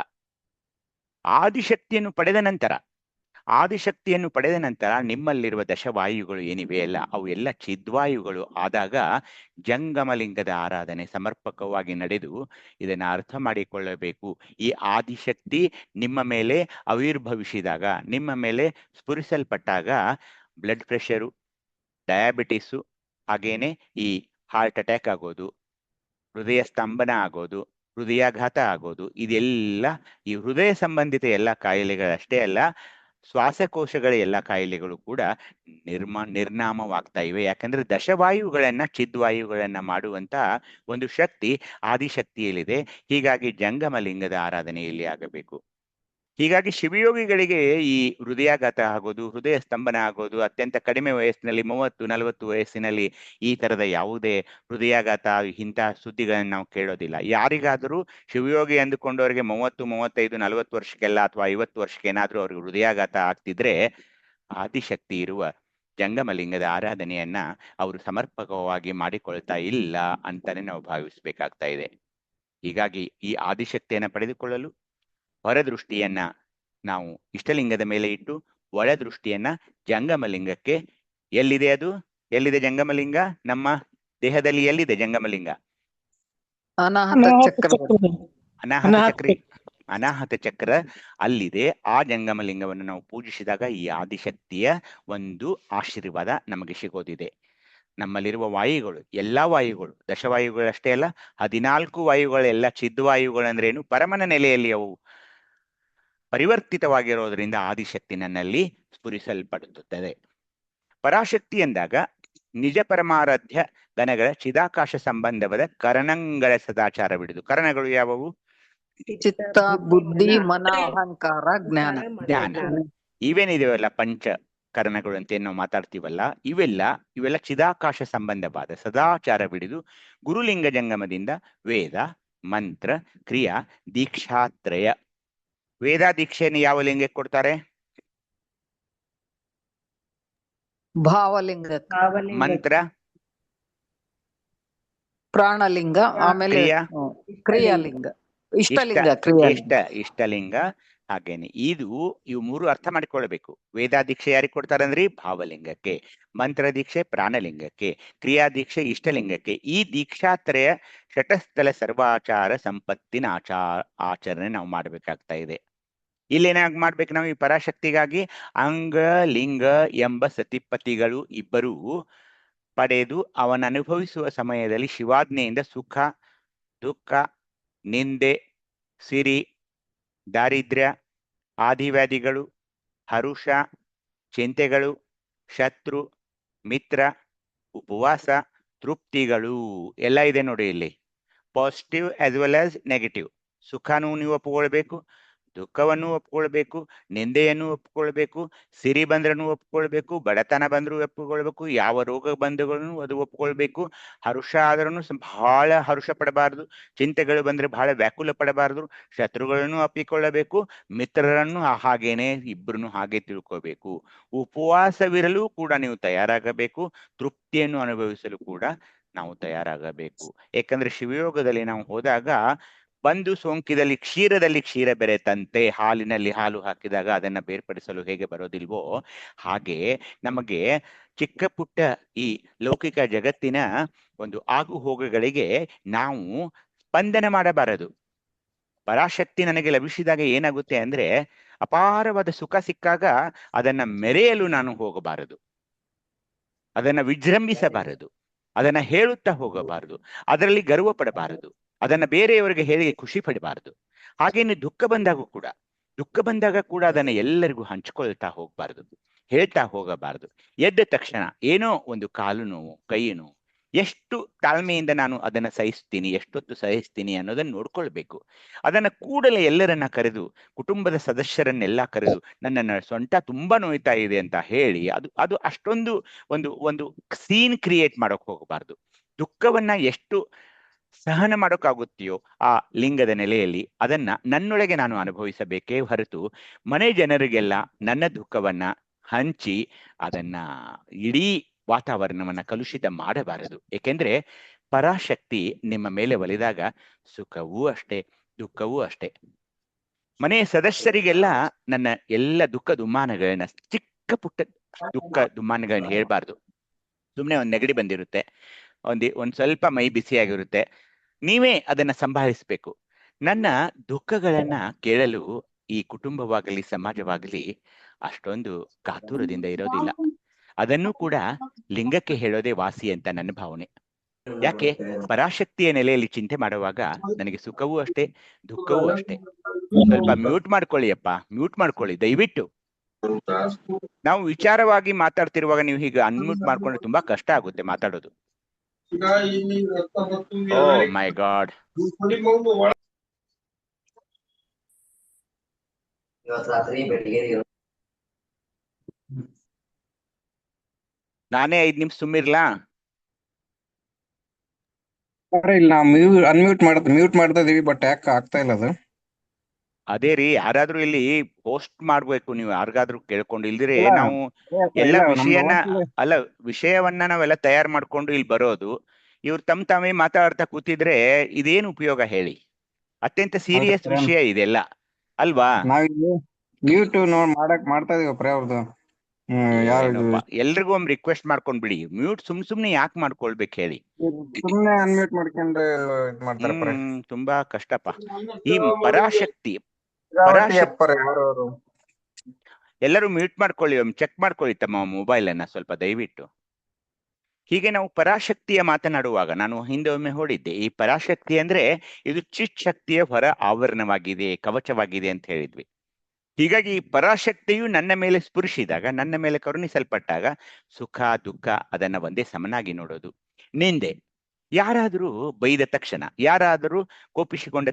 ಆದಿಶಕ್ತಿಯನ್ನು ಪಡೆದ ನಂತರ ನಿಮ್ಮಲ್ಲಿರುವ ದಶವಾಯುಗಳು ಏನಿವೆ ಅಲ್ಲ, ಅವು ಎಲ್ಲ ಚಿದ್ವಾಯುಗಳು ಆದಾಗ ಜಂಗಮಲಿಂಗದ ಆರಾಧನೆ ಸಮರ್ಪಕವಾಗಿ ನಡೆದು ಇದನ್ನ ಅರ್ಥ ಮಾಡಿಕೊಳ್ಳಬೇಕು. ಈ ಆದಿಶಕ್ತಿ ನಿಮ್ಮ ಮೇಲೆ ಆವಿರ್ಭವಿಸಿದಾಗ, ನಿಮ್ಮ ಮೇಲೆ ಸ್ಫುರಿಸಲ್ಪಟ್ಟಾಗ ಬ್ಲಡ್ ಪ್ರೆಷರು, ಡಯಾಬಿಟಿಸು, ಹಾಗೇನೆ ಈ ಹಾರ್ಟ್ ಅಟ್ಯಾಕ್ ಆಗೋದು, ಹೃದಯ ಸ್ತಂಭನ ಆಗೋದು, ಹೃದಯಾಘಾತ ಆಗೋದು, ಇದೆಲ್ಲ ಈ ಹೃದಯ ಸಂಬಂಧಿತ ಎಲ್ಲ ಕಾಯಿಲೆಗಳಷ್ಟೇ ಅಲ್ಲ, ಶ್ವಾಸಕೋಶಗಳ ಎಲ್ಲ ಕಾಯಿಲೆಗಳು ಕೂಡ ನಿರ್ನಾಮವಾಗ್ತಾ ಇವೆ. ಯಾಕಂದ್ರೆ ದಶವಾಯುಗಳನ್ನ ಚಿದ್ವಾಯುಗಳನ್ನ ಮಾಡುವಂತ ಒಂದು ಶಕ್ತಿ ಆದಿಶಕ್ತಿಯಲ್ಲಿದೆ. ಹೀಗಾಗಿ ಜಂಗಮಲಿಂಗದ ಆರಾಧನೆಯಲ್ಲಿ ಆಗಬೇಕು. ಹೀಗಾಗಿ ಶಿವಯೋಗಿಗಳಿಗೆ ಈ ಹೃದಯಾಘಾತ ಆಗೋದು, ಹೃದಯ ಸ್ತಂಭನ ಆಗೋದು ಅತ್ಯಂತ ಕಡಿಮೆ ವಯಸ್ಸಿನಲ್ಲಿ 30-40 ವಯಸ್ಸಿನಲ್ಲಿ ಈ ತರದ ಯಾವುದೇ ಹೃದಯಾಘಾತ ಇಂತಹ ಸುದ್ದಿಗಳನ್ನ ನಾವು ಕೇಳೋದಿಲ್ಲ. ಯಾರಿಗಾದರೂ ಶಿವಯೋಗಿ ಅಂದುಕೊಂಡವರಿಗೆ 30, 35, 40 ವರ್ಷಕ್ಕೆಲ್ಲ ಅಥವಾ 50 ವರ್ಷಕ್ಕೆ ಏನಾದ್ರೂ ಅವ್ರಿಗೆ ಹೃದಯಾಘಾತ ಆಗ್ತಿದ್ರೆ ಆದಿಶಕ್ತಿ ಇರುವ ಜಂಗಮಲಿಂಗದ ಆರಾಧನೆಯನ್ನ ಅವರು ಸಮರ್ಪಕವಾಗಿ ಮಾಡಿಕೊಳ್ತಾ ಇಲ್ಲ ಅಂತಾನೆ ನಾವು ಭಾವಿಸ್ಬೇಕಾಗ್ತಾ ಇದೆ. ಹೀಗಾಗಿ ಈ ಆದಿಶಕ್ತಿಯನ್ನ ಪಡೆದುಕೊಳ್ಳಲು ಹೊರದೃಷ್ಟಿಯನ್ನ ನಾವು ಇಷ್ಟಲಿಂಗದ ಮೇಲೆ ಇಟ್ಟು ಒಳ ದೃಷ್ಟಿಯನ್ನ ಜಂಗಮಲಿಂಗಕ್ಕೆ, ಎಲ್ಲಿದೆ ಜಂಗಮಲಿಂಗ? ನಮ್ಮ ದೇಹದಲ್ಲಿ ಎಲ್ಲಿದೆ ಜಂಗಮಲಿಂಗ? ಅನಾಹತ ಚಕ್ರ ಅಲ್ಲಿದೆ. ಆ ಜಂಗಮಲಿಂಗವನ್ನು ನಾವು ಪೂಜಿಸಿದಾಗ ಈ ಆದಿಶಕ್ತಿಯ ಒಂದು ಆಶೀರ್ವಾದ ನಮಗೆ ಸಿಗೋದಿದೆ. ನಮ್ಮಲ್ಲಿರುವ ವಾಯುಗಳು, ಎಲ್ಲಾ ವಾಯುಗಳು, ದಶವಾಯುಗಳಷ್ಟೇ ಅಲ್ಲ, 14 ವಾಯುಗಳೆಲ್ಲ ಚಿದ್ವಾಯುಗಳಂದ್ರೇನು? ಪರಮನ ನೆಲೆಯಲ್ಲಿ ಅವು ಪರಿವರ್ತಿತವಾಗಿರೋದ್ರಿಂದ ಆದಿಶಕ್ತಿ ನನ್ನಲ್ಲಿ ಸ್ಫುರಿಸಲ್ಪಡುತ್ತದೆ. ಪರಾಶಕ್ತಿ ಎಂದಾಗ ನಿಜ ಪರಮಾರಾಧ್ಯ ಗಣಗಳ ಚಿದಾಕಾಶ ಸಂಬಂಧವಾದ ಕರಣಗಳ ಸದಾಚಾರ ಬಿಡುದು. ಕರಣಗಳು ಯಾವುವು? ಚಿತ್ತ, ಬುದ್ಧಿ, ಮನ, ಅಹಂಕಾರ, ಜ್ಞಾನ. ಇವೇನಿದೆಯಲ್ಲ ಪಂಚ ಕರಣಗಳು ಅಂತ ಏನ್ ನಾವು ಮಾತಾಡ್ತೀವಲ್ಲ, ಇವೆಲ್ಲ ಚಿದಾಕಾಶ ಸಂಬಂಧವಾದ ಸದಾಚಾರ ಬಿಡಿದು ಗುರುಲಿಂಗ ಜಂಗಮದಿಂದ ವೇದ, ಮಂತ್ರ, ಕ್ರಿಯಾ, ದೀಕ್ಷಾತ್ರಯ. ವೇದ ದೀಕ್ಷೆಯನ್ನು ಯಾವ ಲಿಂಗಕ್ಕೆ ಕೊಡ್ತಾರೆ? ಭಾವಲಿಂಗ. ಮಂತ್ರ ಪ್ರಾಣಲಿಂಗ. ಆಮೇಲೆ ಕ್ರಿಯಾಲಿಂಗ, ಇಷ್ಟಲಿಂಗ. ಹಾಗೇನೆ ಇವು 3 ಅರ್ಥ ಮಾಡಿಕೊಳ್ಬೇಕು. ವೇದ ದೀಕ್ಷೆ ಯಾರಿಗೆ ಕೊಡ್ತಾರೆ ಅಂದ್ರೆ ಭಾವಲಿಂಗಕ್ಕೆ, ಮಂತ್ರ ದೀಕ್ಷೆ ಪ್ರಾಣಲಿಂಗಕ್ಕೆ, ಕ್ರಿಯಾ ದೀಕ್ಷೆ ಇಷ್ಟಲಿಂಗಕ್ಕೆ. ಈ ದೀಕ್ಷಾತ್ರಯ ಶಟಸ್ಥಲ ಸರ್ವಾಚಾರ ಸಂಪತ್ತಿನ ಆಚರಣೆ ನಾವು ಮಾಡ್ಬೇಕಾಗ್ತಾ ಇದೆ. ಇಲ್ಲೇನಾಗ ಮಾಡ್ಬೇಕು ನಾವು? ಈ ಪರಾಶಕ್ತಿಗಾಗಿ ಅಂಗ ಲಿಂಗ ಎಂಬ ಸತಿಪತಿಗಳು ಇಬ್ಬರೂ ಪಡೆದು ಅವನ ಅನುಭವಿಸುವ ಸಮಯದಲ್ಲಿ ಶಿವಾಜ್ಞೆಯಿಂದ ಸುಖ, ದುಃಖ, ನಿಂದೆ, ಸಿರಿ, ದಾರಿದ್ರ್ಯ, ಆದಿವ್ಯಾಧಿಗಳು, ಹರುಷ, ಚಿಂತೆಗಳು, ಶತ್ರು, ಮಿತ್ರ, ಉಪವಾಸ, ತೃಪ್ತಿಗಳು ಎಲ್ಲ ಇದೆ ನೋಡಿ. ಇಲ್ಲಿ positive as well as negative. ಸುಖನೂ ನೀವು ಒಪ್ಕೊಳ್ಬೇಕು, ದುಃಖವನ್ನು ಒಪ್ಕೊಳ್ಬೇಕು, ನಿಂದೆಯನ್ನು ಒಪ್ಕೊಳ್ಬೇಕು, ಸಿರಿ ಬಂದ್ರೂ ಒಪ್ಕೊಳ್ಬೇಕು, ಬಡತನ ಬಂದ್ರೂ ಒಪ್ಕೊಳ್ಬೇಕು, ಯಾವ ರೋಗ ಬಂಧುಗಳನ್ನು ಅದು ಒಪ್ಕೊಳ್ಬೇಕು. ಹರುಷ ಆದ್ರೂ ಬಹಳ ಹರುಷ ಪಡಬಾರ್ದು, ಚಿಂತೆಗಳು ಬಂದ್ರೆ ಬಹಳ ವ್ಯಾಕುಲ ಪಡಬಾರ್ದು, ಶತ್ರುಗಳನ್ನು ಅಪ್ಪಿಕೊಳ್ಳಬೇಕು, ಮಿತ್ರರನ್ನು ಹಾಗೇನೆ ಇಬ್ಬರನ್ನು ಹಾಗೆ ತಿಳ್ಕೋಬೇಕು. ಉಪವಾಸವಿರಲು ಕೂಡ ನೀವು ತಯಾರಾಗಬೇಕು, ತೃಪ್ತಿಯನ್ನು ಅನುಭವಿಸಲು ಕೂಡ ನಾವು ತಯಾರಾಗಬೇಕು. ಯಾಕಂದ್ರೆ ಶಿವಯೋಗದಲ್ಲಿ ನಾವು ಹೋದಾಗ ಬಂದು ಸೋಂಕಿದಲ್ಲಿ ಕ್ಷೀರ ಬೆರೆತಂತೆ, ಹಾಲಿನಲ್ಲಿ ಹಾಲು ಹಾಕಿದಾಗ ಅದನ್ನ ಬೇರ್ಪಡಿಸಲು ಹೇಗೆ ಬರೋದಿಲ್ವೋ ಹಾಗೆ ನಮಗೆ ಚಿಕ್ಕ ಪುಟ್ಟ ಈ ಲೌಕಿಕ ಜಗತ್ತಿನ ಒಂದು ಆಗು ಹೋಗುಗಳಿಗೆ ನಾವು ಸ್ಪಂದನ ಮಾಡಬಾರದು. ಪರಾಶಕ್ತಿ ನನಗೆ ಲಭಿಸಿದಾಗ ಏನಾಗುತ್ತೆ ಅಂದ್ರೆ, ಅಪಾರವಾದ ಸುಖ ಸಿಕ್ಕಾಗ ಅದನ್ನ ಮೆರೆಯಲು ನಾನು ಹೋಗಬಾರದು, ಅದನ್ನ ವಿಜೃಂಭಿಸಬಾರದು, ಅದನ್ನ ಹೇಳುತ್ತಾ ಹೋಗಬಾರದು, ಅದರಲ್ಲಿ ಗರ್ವ ಪಡಬಾರದು, ಅದನ್ನ ಬೇರೆಯವರಿಗೆ ಹೇಳಿ ಖುಷಿ ಪಡಬಾರದು. ಹಾಗೇನೆ ದುಃಖ ಬಂದಾಗ ಕೂಡ ಅದನ್ನ ಎಲ್ಲರಿಗೂ ಹಂಚಿಕೊಳ್ತಾ ಹೋಗ್ಬಾರ್ದು. ಹೇಳ್ತಾ ಹೋಗಬಾರದು. ಎದ್ದ ತಕ್ಷಣ ಏನೋ ಒಂದು ಕಾಲು ನೋವು, ಕೈ ನೋವು, ಎಷ್ಟು ತಾಳ್ಮೆಯಿಂದ ನಾನು ಅದನ್ನ ಸಹಿಸ್ತೀನಿ, ಎಷ್ಟೊತ್ತು ಸಹಿಸ್ತೀನಿ ಅನ್ನೋದನ್ನ ನೋಡ್ಕೊಳ್ಬೇಕು. ಅದನ್ನ ಕೂಡಲೇ ಎಲ್ಲರನ್ನ ಕರೆದು, ಕುಟುಂಬದ ಸದಸ್ಯರನ್ನೆಲ್ಲ ಕರೆದು ನನ್ನ ಸೊಂಟ ತುಂಬಾ ನೋಯ್ತಾ ಇದೆ ಅಂತ ಹೇಳಿ ಅದು ಅಷ್ಟೊಂದು ಒಂದು ಒಂದು ಸೀನ್ ಕ್ರಿಯೇಟ್ ಮಾಡೋಕ್ ಹೋಗಬಾರ್ದು. ದುಃಖವನ್ನ ಎಷ್ಟು ಸಹನ ಮಾಡೋಕ್ಕಾಗುತ್ತೆಯೋ ಆ ಲಿಂಗದ ನೆಲೆಯಲ್ಲಿ ಅದನ್ನ ನನ್ನೊಳಗೆ ನಾನು ಅನುಭವಿಸಬೇಕೇ ಹೊರತು ಮನೆ ಜನರಿಗೆಲ್ಲ ನನ್ನ ದುಃಖವನ್ನ ಹಂಚಿ ಅದನ್ನ ಇಡೀ ವಾತಾವರಣವನ್ನ ಕಲುಷಿತ ಮಾಡಬಾರದು. ಏಕೆಂದ್ರೆ ಪರಾಶಕ್ತಿ ನಿಮ್ಮ ಮೇಲೆ ಒಲಿದಾಗ ಸುಖವೂ ಅಷ್ಟೇ, ದುಃಖವೂ ಅಷ್ಟೇ. ಮನೆಯ ಸದಸ್ಯರಿಗೆಲ್ಲ ನನ್ನ ಎಲ್ಲ ದುಃಖ ದುಮ್ಮಾನಗಳನ್ನ, ಚಿಕ್ಕ ಪುಟ್ಟ ದುಃಖ ದುಮ್ಮಾನಗಳನ್ನ ಹೇಳ್ಬಾರ್ದು. ಸುಮ್ಮನೆ ಒಂದ್ ನೆಗಡಿ ಬಂದಿರುತ್ತೆ, ಒಂದ್ ಸ್ವಲ್ಪ ಮೈ ಬಿಸಿಯಾಗಿರುತ್ತೆ, ನೀವೇ ಅದನ್ನ ಸಂಭಾಳಿಸ್ಬೇಕು. ನನ್ನ ದುಃಖಗಳನ್ನ ಕೇಳಲು ಈ ಕುಟುಂಬವಾಗಲಿ ಸಮಾಜವಾಗಲಿ ಅಷ್ಟೊಂದು ಕಾತುರದಿಂದ ಇರೋದಿಲ್ಲ. ಅದನ್ನು ಕೂಡ ಲಿಂಗಕ್ಕೆ ಹೇಳೋದೇ ವಾಸಿ ಅಂತ ನನ್ನ ಭಾವನೆ. ಯಾಕೆ? ಪರಾಶಕ್ತಿಯ ನೆಲೆಯಲ್ಲಿ ಚಿಂತೆ ಮಾಡುವಾಗ ನನಗೆ ಸುಖವೂ ಅಷ್ಟೇ, ದುಃಖವೂ ಅಷ್ಟೇ. ಸ್ವಲ್ಪ ಮ್ಯೂಟ್ ಮಾಡ್ಕೊಳ್ಳಿ ಅಪ್ಪ, ಮ್ಯೂಟ್ ಮಾಡ್ಕೊಳ್ಳಿ ದಯವಿಟ್ಟು. ನಾವು ವಿಚಾರವಾಗಿ ಮಾತಾಡ್ತಿರುವಾಗ ನೀವು ಹೀಗೆ ಅನ್ಮ್ಯೂಟ್ ಮಾಡ್ಕೊಂಡ್ರೆ ತುಂಬಾ ಕಷ್ಟ ಆಗುತ್ತೆ ಮಾತಾಡೋದು. ಓ ಮೈ ಗಾಡ್. ನಾನೇ 5 ನಿಮಿಷ ಸುಮ್ಮಿರ್ಲಾ? ಇಲ್ಲ, ಅನ್ಮ್ಯೂಟ್ ಮ್ಯೂಟ್ ಮಾಡ್ತಾ ಇದೀವಿ, ಬಟ್ ಯಾಕೆ ಆಗ್ತಾ ಇಲ್ಲ ಅದು? ಅದೇ ರೀ, ಯಾರಾದ್ರೂ ಇಲ್ಲಿ ಹೋಸ್ಟ್ ಮಾಡ್ಬೇಕು, ನೀವು ಯಾರಿಗಾದ್ರೂ ಕೇಳ್ಕೊಂಡು. ಇಲ್ದಿರೆ ನಾವು ಎಲ್ಲ ವಿಷಯವನ್ನ ನಾವೆಲ್ಲ ತಯಾರು ಮಾಡ್ಕೊಂಡು ಇಲ್ಲಿ ಬರೋದು, ಇವ್ರು ತಾವೇ ಮಾತಾಡ್ತಾ ಕೂತಿದ್ರೆ ಇದೇನು ಉಪಯೋಗ ಹೇಳಿ? ಅತ್ಯಂತ ಸೀರಿಯಸ್ ವಿಷಯ ಇದೆಲ್ಲ ಅಲ್ವಾ? ಮ್ಯೂಟ್ ಮಾಡ್ತಾ ಇದೀವಿ ಅವ್ರದ್ದು. ಎಲ್ರಿಗೂ ಒಂದು ರಿಕ್ವೆಸ್ಟ್ ಮಾಡ್ಕೊಂಡ್ ಬಿಡಿ, ಮ್ಯೂಟ್ ಸುಮ್ನೆ ಯಾಕೆ ಮಾಡ್ಕೊಳ್ಬೇಕು ಹೇಳಿ? ಸುಮ್ನೆ ಅನ್ಮ್ಯೂಟ್ ಮಾಡ್ಕೊಂಡ್ರೆ ತುಂಬಾ ಕಷ್ಟಪ್ಪ. ಈ ಪರಾಶಕ್ತಿ ಎಲ್ಲರೂ ಮ್ಯೂಟ್ ಮಾಡ್ಕೊಳ್ಳಿ, ಚೆಕ್ ಮಾಡ್ಕೊಳ್ಳಿ ತಮ್ಮ ಮೊಬೈಲ್ ಅನ್ನ ಸ್ವಲ್ಪ ದಯವಿಟ್ಟು. ಹೀಗೆ ನಾವು ಪರಾಶಕ್ತಿಯ ಮಾತನಾಡುವಾಗ ನಾನು ಹಿಂದೆ ಒಮ್ಮೆ ಹೇಳಿದ್ದೆ, ಈ ಪರಾಶಕ್ತಿ ಅಂದ್ರೆ ಇದು ಚಿತ್ ಶಕ್ತಿಯ ಹೊರ ಆವರಣವಾಗಿದೆ, ಕವಚವಾಗಿದೆ ಅಂತ ಹೇಳಿದ್ವಿ. ಹೀಗಾಗಿ ಈ ಪರಾಶಕ್ತಿಯು ನನ್ನ ಮೇಲೆ ಸ್ಪುರಿಸಿದಾಗ, ನನ್ನ ಮೇಲೆ ಕರುಣಿಸಲ್ಪಟ್ಟಾಗ ಸುಖ ದುಃಖ ಅದನ್ನ ಒಂದೇ ಸಮನಾಗಿ ನೋಡೋದು. ನಿಂದೆ ಯಾರಾದರೂ ಬೈದ ತಕ್ಷಣ, ಯಾರಾದರೂ ಕೋಪಿಸಿಕೊಂಡ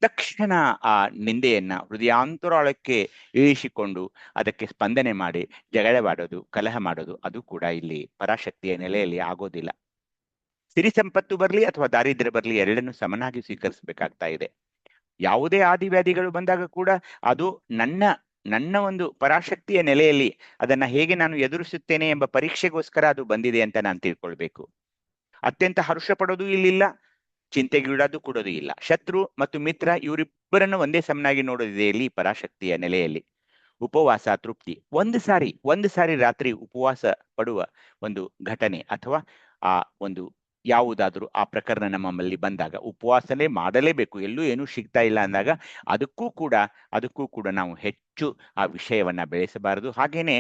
ತಕ್ಷಣ ಆ ನಿಂದೆಯನ್ನ ಹೃದಯಾಂತರಾಳಕ್ಕೆ ಇಳಿಸಿಕೊಂಡು ಅದಕ್ಕೆ ಸ್ಪಂದನೆ ಮಾಡಿ ಜಗಳವಾಡೋದು, ಕಲಹ ಮಾಡೋದು, ಅದು ಕೂಡ ಇಲ್ಲಿ ಪರಾಶಕ್ತಿಯ ನೆಲೆಯಲ್ಲಿ ಆಗೋದಿಲ್ಲ. ಸಿರಿ ಸಂಪತ್ತು ಬರ್ಲಿ ಅಥವಾ ದಾರಿದ್ರ್ಯ ಬರ್ಲಿ, ಎರಡನ್ನೂ ಸಮನಾಗಿ ಸ್ವೀಕರಿಸಬೇಕಾಗ್ತಾ ಇದೆ. ಯಾವುದೇ ಆದಿವ್ಯಾಧಿಗಳು ಬಂದಾಗ ಕೂಡ ಅದು ನನ್ನ ಒಂದು ಪರಾಶಕ್ತಿಯ ನೆಲೆಯಲ್ಲಿ ಅದನ್ನ ಹೇಗೆ ನಾನು ಎದುರಿಸುತ್ತೇನೆ ಎಂಬ ಪರೀಕ್ಷೆಗೋಸ್ಕರ ಅದು ಬಂದಿದೆ ಅಂತ ನಾನು ತಿಳ್ಕೊಳ್ಬೇಕು. ಅತ್ಯಂತ ಹರ್ಷ ಪಡೋದು ಇಲ್ಲಿಲ್ಲ, ಚಿಂತೆಗೀಡೋದು ಕೊಡೋದು ಇಲ್ಲ. ಶತ್ರು ಮತ್ತು ಮಿತ್ರ ಇವರಿಬ್ಬರನ್ನು ಒಂದೇ ಸಮನಾಗಿ ನೋಡೋದಿದೆ ಇಲ್ಲಿ ಪರಾಶಕ್ತಿಯ ನೆಲೆಯಲ್ಲಿ. ಉಪವಾಸ, ತೃಪ್ತಿ, ಒಂದು ಸಾರಿ ರಾತ್ರಿ ಉಪವಾಸ ಪಡುವ ಒಂದು ಘಟನೆ ಅಥವಾ ಆ ಒಂದು ಯಾವುದಾದ್ರೂ ಆ ಪ್ರಕರಣ ನಮ್ಮಲ್ಲಿ ಬಂದಾಗ ಉಪವಾಸನೇ ಮಾಡಲೇಬೇಕು, ಎಲ್ಲೂ ಏನೂ ಸಿಗ್ತಾ ಇಲ್ಲ ಅಂದಾಗ ಅದಕ್ಕೂ ಕೂಡ ನಾವು ಹೆಚ್ಚು ಆ ವಿಷಯವನ್ನ ಬೆಳೆಸಬಾರದು. ಹಾಗೇನೆ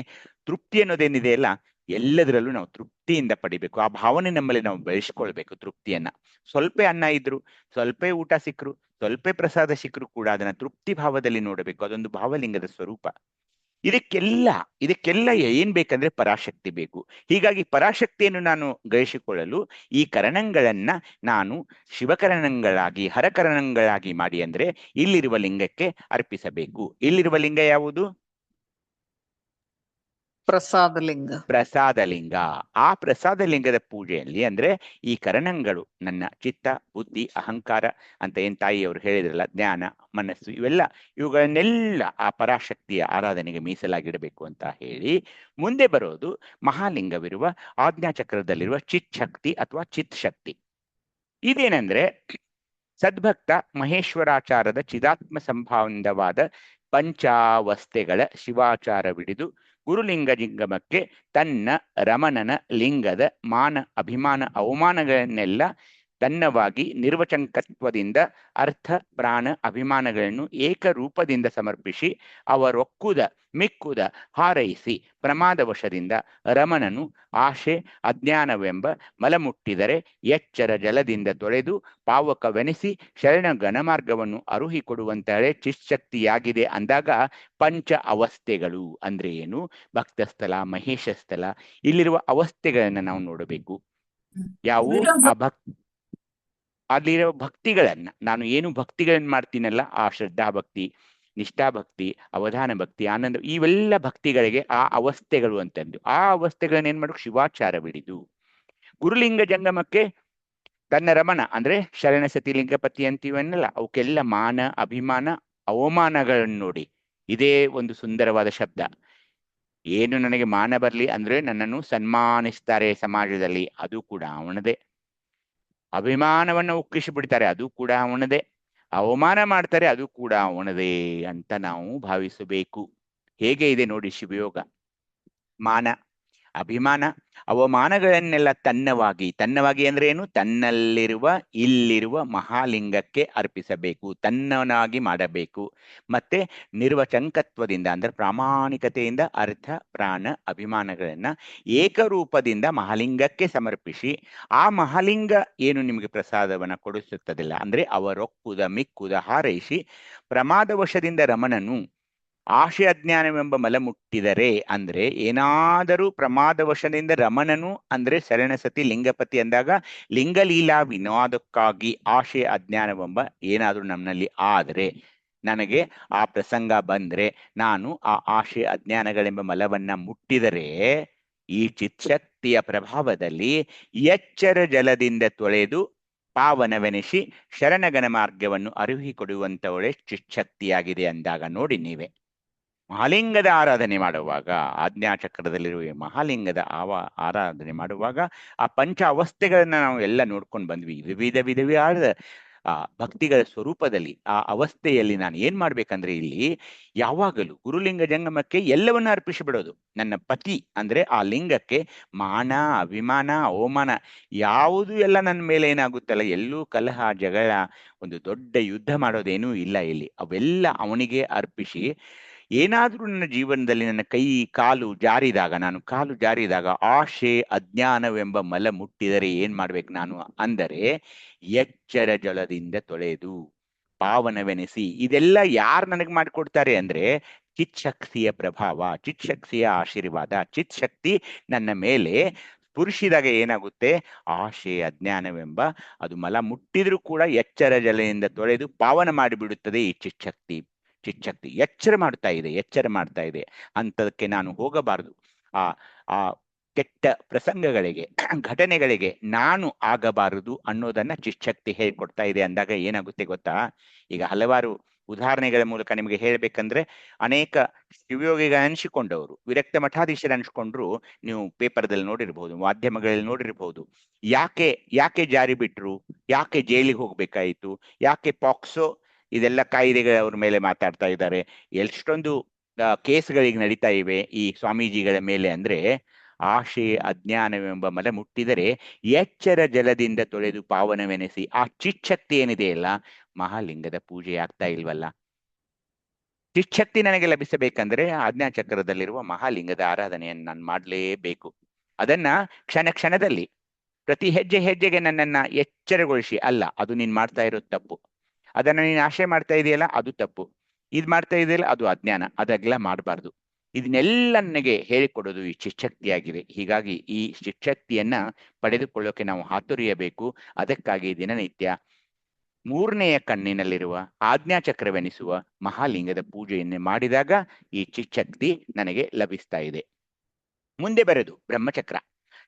ತೃಪ್ತಿ ಅನ್ನೋದೇನಿದೆ ಅಲ್ಲ, ಎಲ್ಲದರಲ್ಲೂ ನಾವು ತೃಪ್ತಿಯಿಂದ ಪಡಿಬೇಕು. ಆ ಭಾವನೆ ನಮ್ಮಲ್ಲಿ ನಾವು ಬೆಳೆಸ್ಕೊಳ್ಬೇಕು ತೃಪ್ತಿಯನ್ನ. ಸ್ವಲ್ಪ ಅನ್ನ ಇದ್ರು, ಸ್ವಲ್ಪ ಊಟ ಸಿಕ್ಕರು, ಸ್ವಲ್ಪ ಪ್ರಸಾದ ಸಿಕ್ಕರು ಕೂಡ ಅದನ್ನ ತೃಪ್ತಿ ಭಾವದಲ್ಲಿ ನೋಡಬೇಕು. ಅದೊಂದು ಭಾವಲಿಂಗದ ಸ್ವರೂಪ. ಇದಕ್ಕೆಲ್ಲ ಏನ್ ಬೇಕಂದ್ರೆ ಪರಾಶಕ್ತಿ ಬೇಕು. ಹೀಗಾಗಿ ಪರಾಶಕ್ತಿಯನ್ನು ನಾನು ಗಳಿಸಿಕೊಳ್ಳಲು ಈ ಕರಣಗಳನ್ನ ನಾನು ಶಿವಕರಣಗಳಾಗಿ, ಹರಕರಣಗಳಾಗಿ ಮಾಡಿ ಅಂದ್ರೆ ಇಲ್ಲಿರುವ ಲಿಂಗಕ್ಕೆ ಅರ್ಪಿಸಬೇಕು. ಇಲ್ಲಿರುವ ಲಿಂಗ ಯಾವುದು? ಪ್ರಸಾದ ಲಿಂಗ. ಆ ಪ್ರಸಾದ ಲಿಂಗದ ಪೂಜೆಯಲ್ಲಿ ಅಂದ್ರೆ ಈ ಕರಣಗಳು, ನನ್ನ ಚಿತ್ತ, ಬುದ್ಧಿ, ಅಹಂಕಾರ ಅಂತ ಏನ್ ತಾಯಿಯವರು ಹೇಳಿದ್ರಲ್ಲ, ಜ್ಞಾನ, ಮನಸ್ಸು, ಇವುಗಳನ್ನೆಲ್ಲ ಆ ಪರಾಶಕ್ತಿಯ ಆರಾಧನೆಗೆ ಮೀಸಲಾಗಿಡಬೇಕು ಅಂತ ಹೇಳಿ ಮುಂದೆ ಬರೋದು ಮಹಾಲಿಂಗವಿರುವ ಆಜ್ಞಾಚಕ್ರದಲ್ಲಿರುವ ಚಿತ್ ಶಕ್ತಿ ಅಥವಾ ಚಿತ್ ಶಕ್ತಿ. ಇದೇನೆಂದ್ರೆ ಸದ್ಭಕ್ತ ಮಹೇಶ್ವರಾಚಾರದ ಚಿದಾತ್ಮ ಸಂಬಂಧವಾದ ಪಂಚಾವಸ್ಥೆಗಳ ಶಿವಾಚಾರವಿಡಿದು ಗುರುಲಿಂಗ ಜಿಂಗಮಕ್ಕೆ ತನ್ನ ರಮಣನ ಲಿಂಗದ ಮಾನ, ಅಭಿಮಾನ, ಅವಮಾನಗಳನ್ನೆಲ್ಲ ತನ್ನವಾಗಿ ನಿರ್ವಚಂಕತ್ವದಿಂದ ಅರ್ಥ ಪ್ರಾಣ ಅಭಿಮಾನಗಳನ್ನು ಏಕರೂಪದಿಂದ ಸಮರ್ಪಿಸಿ ಅವರೊಕ್ಕುದ ಮಿಕ್ಕುದ ಹಾರೈಸಿ ಪ್ರಮಾದವಶದಿಂದ ರಮಣನು ಆಶೆ ಅಜ್ಞಾನವೆಂಬ ಮಲಮುಟ್ಟಿದರೆ ಎಚ್ಚರ ಜಲದಿಂದ ತೊಳೆದು ಪಾವಕವೆನಿಸಿ ಶರಣ ಘನಮಾರ್ಗವನ್ನು ಅರುಹಿಕೊಡುವಂತಹಳೆ ಚಿಶಕ್ತಿಯಾಗಿದೆ ಅಂದಾಗ ಪಂಚ ಅವಸ್ಥೆಗಳು ಅಂದ್ರೆ ಏನು? ಭಕ್ತಸ್ಥಲ, ಮಹೇಶ ಸ್ಥಳ, ಇಲ್ಲಿರುವ ಅವಸ್ಥೆಗಳನ್ನ ನಾವು ನೋಡಬೇಕು. ಯಾವುವು? ಅಲ್ಲಿರೋ ಭಕ್ತಿಗಳನ್ನ, ನಾನು ಏನು ಭಕ್ತಿಗಳನ್ನ ಮಾಡ್ತೀನಲ್ಲ, ಆ ಶ್ರದ್ಧಾ ಭಕ್ತಿ, ನಿಷ್ಠಾಭಕ್ತಿ, ಅವಧಾನ ಭಕ್ತಿ, ಆನಂದ, ಇವೆಲ್ಲ ಭಕ್ತಿಗಳಿಗೆ ಆ ಅವಸ್ಥೆಗಳು ಅಂತಂದು. ಆ ಅವಸ್ಥೆಗಳನ್ನ ಏನ್ ಮಾಡ್ಬೇಕು? ಶಿವಾಚಾರ ಬಿಡಿದು ಗುರುಲಿಂಗ ಜಂಗಮಕ್ಕೆ ತನ್ನ ರಮಣ ಅಂದ್ರೆ ಶರಣ ಸತಿ ಲಿಂಗಪತಿ ಅಂತೀವನ್ನಲ್ಲ, ಅವಕ್ಕೆಲ್ಲ ಮಾನ ಅಭಿಮಾನ ಅವಮಾನಗಳನ್ನು ನೋಡಿ. ಇದೇ ಒಂದು ಸುಂದರವಾದ ಶಬ್ದ. ಏನು ನನಗೆ ಮಾನ ಬರ್ಲಿ ಅಂದ್ರೆ ನನ್ನನ್ನು ಸನ್ಮಾನಿಸ್ತಾರೆ ಸಮಾಜದಲ್ಲಿ, ಅದು ಕೂಡ ಅವನದೇ. ಅಭಿಮಾನವನ್ನು ಉಕ್ಕಿಸಿ ಬಿಡ್ತಾರೆ, ಅದು ಕೂಡ ಅವನದೇ. ಅವಮಾನ ಮಾಡ್ತಾರೆ, ಅದು ಕೂಡ ಅವನದೇ ಅಂತ ನಾವು ಭಾವಿಸಬೇಕು. ಹೇಗೆ ಇದೆ ನೋಡಿ ಶಿವಯೋಗ. ಮಾನ ಅಭಿಮಾನ ಅವಮಾನಗಳನ್ನೆಲ್ಲ ತನ್ನವಾಗಿ ಅಂದ್ರೆ ಏನು? ತನ್ನಲ್ಲಿರುವ ಇಲ್ಲಿರುವ ಮಹಾಲಿಂಗಕ್ಕೆ ಅರ್ಪಿಸಬೇಕು, ತನ್ನನಾಗಿ ಮಾಡಬೇಕು. ಮತ್ತೆ ನಿರ್ವಚಂಕತ್ವದಿಂದ ಅಂದ್ರೆ ಪ್ರಾಮಾಣಿಕತೆಯಿಂದ ಅರ್ಥ ಪ್ರಾಣ ಅಭಿಮಾನಗಳನ್ನ ಏಕರೂಪದಿಂದ ಮಹಾಲಿಂಗಕ್ಕೆ ಸಮರ್ಪಿಸಿ ಆ ಮಹಾಲಿಂಗ ಏನು ನಿಮಗೆ ಪ್ರಸಾದವನ್ನ ಕೊಡಿಸುತ್ತದಿಲ್ಲ ಅಂದ್ರೆ ಅವರೊಕ್ಕುದ ಮಿಕ್ಕುದ ಹಾರೈಸಿ ಪ್ರಮಾದವಶದಿಂದ ರಮಣನು ಆಶೆ ಅಜ್ಞಾನವೆಂಬ ಮಲ ಮುಟ್ಟಿದರೆ ಅಂದ್ರೆ ಏನಾದರೂ ಪ್ರಮಾದವಶದಿಂದ ರಮಣನು ಅಂದ್ರೆ ಶರಣಸತಿ ಲಿಂಗಪತಿ ಅಂದಾಗ ಲಿಂಗಲೀಲಾ ವಿನೋದಕ್ಕಾಗಿ ಆಶೆ ಅಜ್ಞಾನವೆಂಬ ಏನಾದರೂ ನನ್ನಲ್ಲಿ ಆದರೆ, ನನಗೆ ಆ ಪ್ರಸಂಗ ಬಂದ್ರೆ, ನಾನು ಆ ಆಶೆ ಅಜ್ಞಾನಗಳೆಂಬ ಮಲವನ್ನ ಮುಟ್ಟಿದರೆ ಈ ಚಿತ್ಶಕ್ತಿಯ ಪ್ರಭಾವದಲ್ಲಿ ಎಚ್ಚರ ಜಲದಿಂದ ತೊಳೆದು ಪಾವನವೆನಿಸಿ ಶರಣಗಣ ಮಾರ್ಗವನ್ನು ಅರುಹಿಕೊಡುವಂತವಳೆ ಚಿತ್ಶಕ್ತಿಯಾಗಿದೆ ಅಂದಾಗ ನೋಡಿ ನೀವೇ. ಮಹಾಲಿಂಗದ ಆರಾಧನೆ ಮಾಡುವಾಗ, ಆಜ್ಞಾಚಕ್ರದಲ್ಲಿರುವ ಮಹಾಲಿಂಗದ ಆರಾಧನೆ ಮಾಡುವಾಗ ಆ ಪಂಚ ಅವಸ್ಥೆಗಳನ್ನ ನಾವು ಎಲ್ಲ ನೋಡ್ಕೊಂಡು ಬಂದ್ವಿ. ವಿಧವಾದ ಭಕ್ತಿಗಳ ಸ್ವರೂಪದಲ್ಲಿ ಆ ಅವಸ್ಥೆಯಲ್ಲಿ ನಾನು ಏನ್ ಮಾಡ್ಬೇಕಂದ್ರೆ, ಇಲ್ಲಿ ಯಾವಾಗಲೂ ಗುರುಲಿಂಗ ಜಂಗಮಕ್ಕೆ ಎಲ್ಲವನ್ನ ಅರ್ಪಿಸಿಬಿಡೋದು. ನನ್ನ ಪತಿ ಅಂದ್ರೆ ಆ ಲಿಂಗಕ್ಕೆ ಮಾನ ಅಭಿಮಾನ ಅವಮಾನ ಯಾವುದು ಎಲ್ಲ ನನ್ನ ಮೇಲೆ ಏನಾಗುತ್ತಲ್ಲ, ಎಲ್ಲೂ ಕಲಹ ಜಗಳ ಒಂದು ದೊಡ್ಡ ಯುದ್ಧ ಮಾಡೋದೇನೂ ಇಲ್ಲ ಇಲ್ಲಿ. ಅವೆಲ್ಲ ಅವನಿಗೆ ಅರ್ಪಿಸಿ, ಏನಾದ್ರೂ ನನ್ನ ಜೀವನದಲ್ಲಿ ನನ್ನ ಕೈ ಕಾಲು ಜಾರಿದಾಗ ಆಶೆ ಅಜ್ಞಾನವೆಂಬ ಮಲ ಮುಟ್ಟಿದರೆ ಏನ್ ಮಾಡ್ಬೇಕು ನಾನು ಅಂದರೆ, ಎಚ್ಚರ ಜಲದಿಂದ ತೊಳೆದು ಪಾವನವೆನಿಸಿ. ಇದೆಲ್ಲ ಯಾರು ನನಗೆ ಮಾಡಿಕೊಡ್ತಾರೆ ಅಂದ್ರೆ ಚಿತ್ಶಕ್ತಿಯ ಪ್ರಭಾವ, ಚಿತ್ಶಕ್ತಿಯ ಆಶೀರ್ವಾದ. ಚಿತ್ಶಕ್ತಿ ನನ್ನ ಮೇಲೆ ಸ್ಪುರಿಸಿದಾಗ ಏನಾಗುತ್ತೆ? ಆಶೆ ಅಜ್ಞಾನವೆಂಬ ಅದು ಮಲ ಮುಟ್ಟಿದ್ರೂ ಕೂಡ ಎಚ್ಚರ ಜಲದಿಂದ ತೊಳೆದು ಪಾವನ ಮಾಡಿಬಿಡುತ್ತದೆ ಈ ಚಿತ್ಶಕ್ತಿ ಎಚ್ಚರ ಮಾಡ್ತಾ ಇದೆ. ಅಂತದಕ್ಕೆ ನಾನು ಹೋಗಬಾರದು. ಆ ಕೆಟ್ಟ ಪ್ರಸಂಗಗಳಿಗೆ, ಘಟನೆಗಳಿಗೆ ನಾನು ಆಗಬಾರದು ಅನ್ನೋದನ್ನ ಚಿತ್ಶಕ್ತಿ ಹೇಳ್ಕೊಡ್ತಾ ಇದೆ ಅಂದಾಗ ಏನಾಗುತ್ತೆ ಗೊತ್ತಾ? ಈಗ ಹಲವಾರು ಉದಾಹರಣೆಗಳ ಮೂಲಕ ನಿಮಗೆ ಹೇಳ್ಬೇಕಂದ್ರೆ, ಅನೇಕ ಶಿವಯೋಗಿಗಳು ಅನಿಸಿಕೊಂಡವರು, ವಿರಕ್ತ ಮಠಾಧೀಶರು ಅನಿಸ್ಕೊಂಡ್ರು, ನೀವು ಪೇಪರ್ದಲ್ಲಿ ನೋಡಿರ್ಬಹುದು, ಮಾಧ್ಯಮಗಳಲ್ಲಿ ನೋಡಿರ್ಬಹುದು. ಯಾಕೆ ಜಾರಿ ಬಿಟ್ರು? ಯಾಕೆ ಜೈಲಿಗೆ ಹೋಗ್ಬೇಕಾಯ್ತು? ಯಾಕೆ ಪಾಕ್ಸೋ ಇದೆಲ್ಲ ಕಾಯ್ದೆಗಳು ಅವ್ರ ಮೇಲೆ ಮಾತಾಡ್ತಾ ಇದ್ದಾರೆ? ಎಷ್ಟೊಂದು ಕೇಸ್ಗಳಿಗೆ ನಡೀತಾ ಇವೆ ಈ ಸ್ವಾಮೀಜಿಗಳ ಮೇಲೆ ಅಂದ್ರೆ, ಆಶೆ ಅಜ್ಞಾನವೆಂಬ ಮಲ ಮುಟ್ಟಿದರೆ ಎಚ್ಚರ ಜಲದಿಂದ ತೊಳೆದು ಪಾವನವೆನಿಸಿ ಆ ಚಿತ್ಶಕ್ತಿ ಏನಿದೆಯಲ್ಲ, ಮಹಾಲಿಂಗದ ಪೂಜೆ ಆಗ್ತಾ ಇಲ್ವಲ್ಲ. ಚಿತ್ಶಕ್ತಿ ನನಗೆ ಲಭಿಸಬೇಕಂದ್ರೆ ಆಜ್ಞಾಚಕ್ರದಲ್ಲಿರುವ ಮಹಾಲಿಂಗದ ಆರಾಧನೆಯನ್ನು ನಾನು ಮಾಡಲೇಬೇಕು. ಅದನ್ನ ಕ್ಷಣದಲ್ಲಿ ಪ್ರತಿ ಹೆಜ್ಜೆಗೆ ನನ್ನನ್ನ ಎಚ್ಚರಗೊಳಿಸಿ, ಅಲ್ಲ ಅದು ನೀನ್ ಮಾಡ್ತಾ ಇರೋದು ತಪ್ಪು, ಅದನ್ನ ನೀನು ಆಶೆ ಮಾಡ್ತಾ ಇದೆಯಲ್ಲ ಅದು ತಪ್ಪು, ಇದು ಮಾಡ್ತಾ ಇದೆಯಲ್ಲ ಅದು ಅಜ್ಞಾನ, ಅದೆಲ್ಲ ಮಾಡಬಾರ್ದು. ಇದನ್ನೆಲ್ಲ ನನಗೆ ಹೇಳಿಕೊಡೋದು ಈ ಚಿತ್ಶಕ್ತಿಯಾಗಿದೆ. ಹೀಗಾಗಿ ಈ ಚಿತ್ಶಕ್ತಿಯನ್ನ ಪಡೆದುಕೊಳ್ಳೋಕೆ ನಾವು ಹಾತೊರೆಯಬೇಕು. ಅದಕ್ಕಾಗಿ ದಿನನಿತ್ಯ ಮೂರನೆಯ ಕಣ್ಣಿನಲ್ಲಿರುವ ಆಜ್ಞಾಚಕ್ರವೆನಿಸುವ ಮಹಾಲಿಂಗದ ಪೂಜೆಯನ್ನೇ ಮಾಡಿದಾಗ ಈ ಚಿತ್ಶಕ್ತಿ ನನಗೆ ಲಭಿಸ್ತಾ ಇದೆ. ಮುಂದೆ ಬರೆದು ಬ್ರಹ್ಮಚಕ್ರ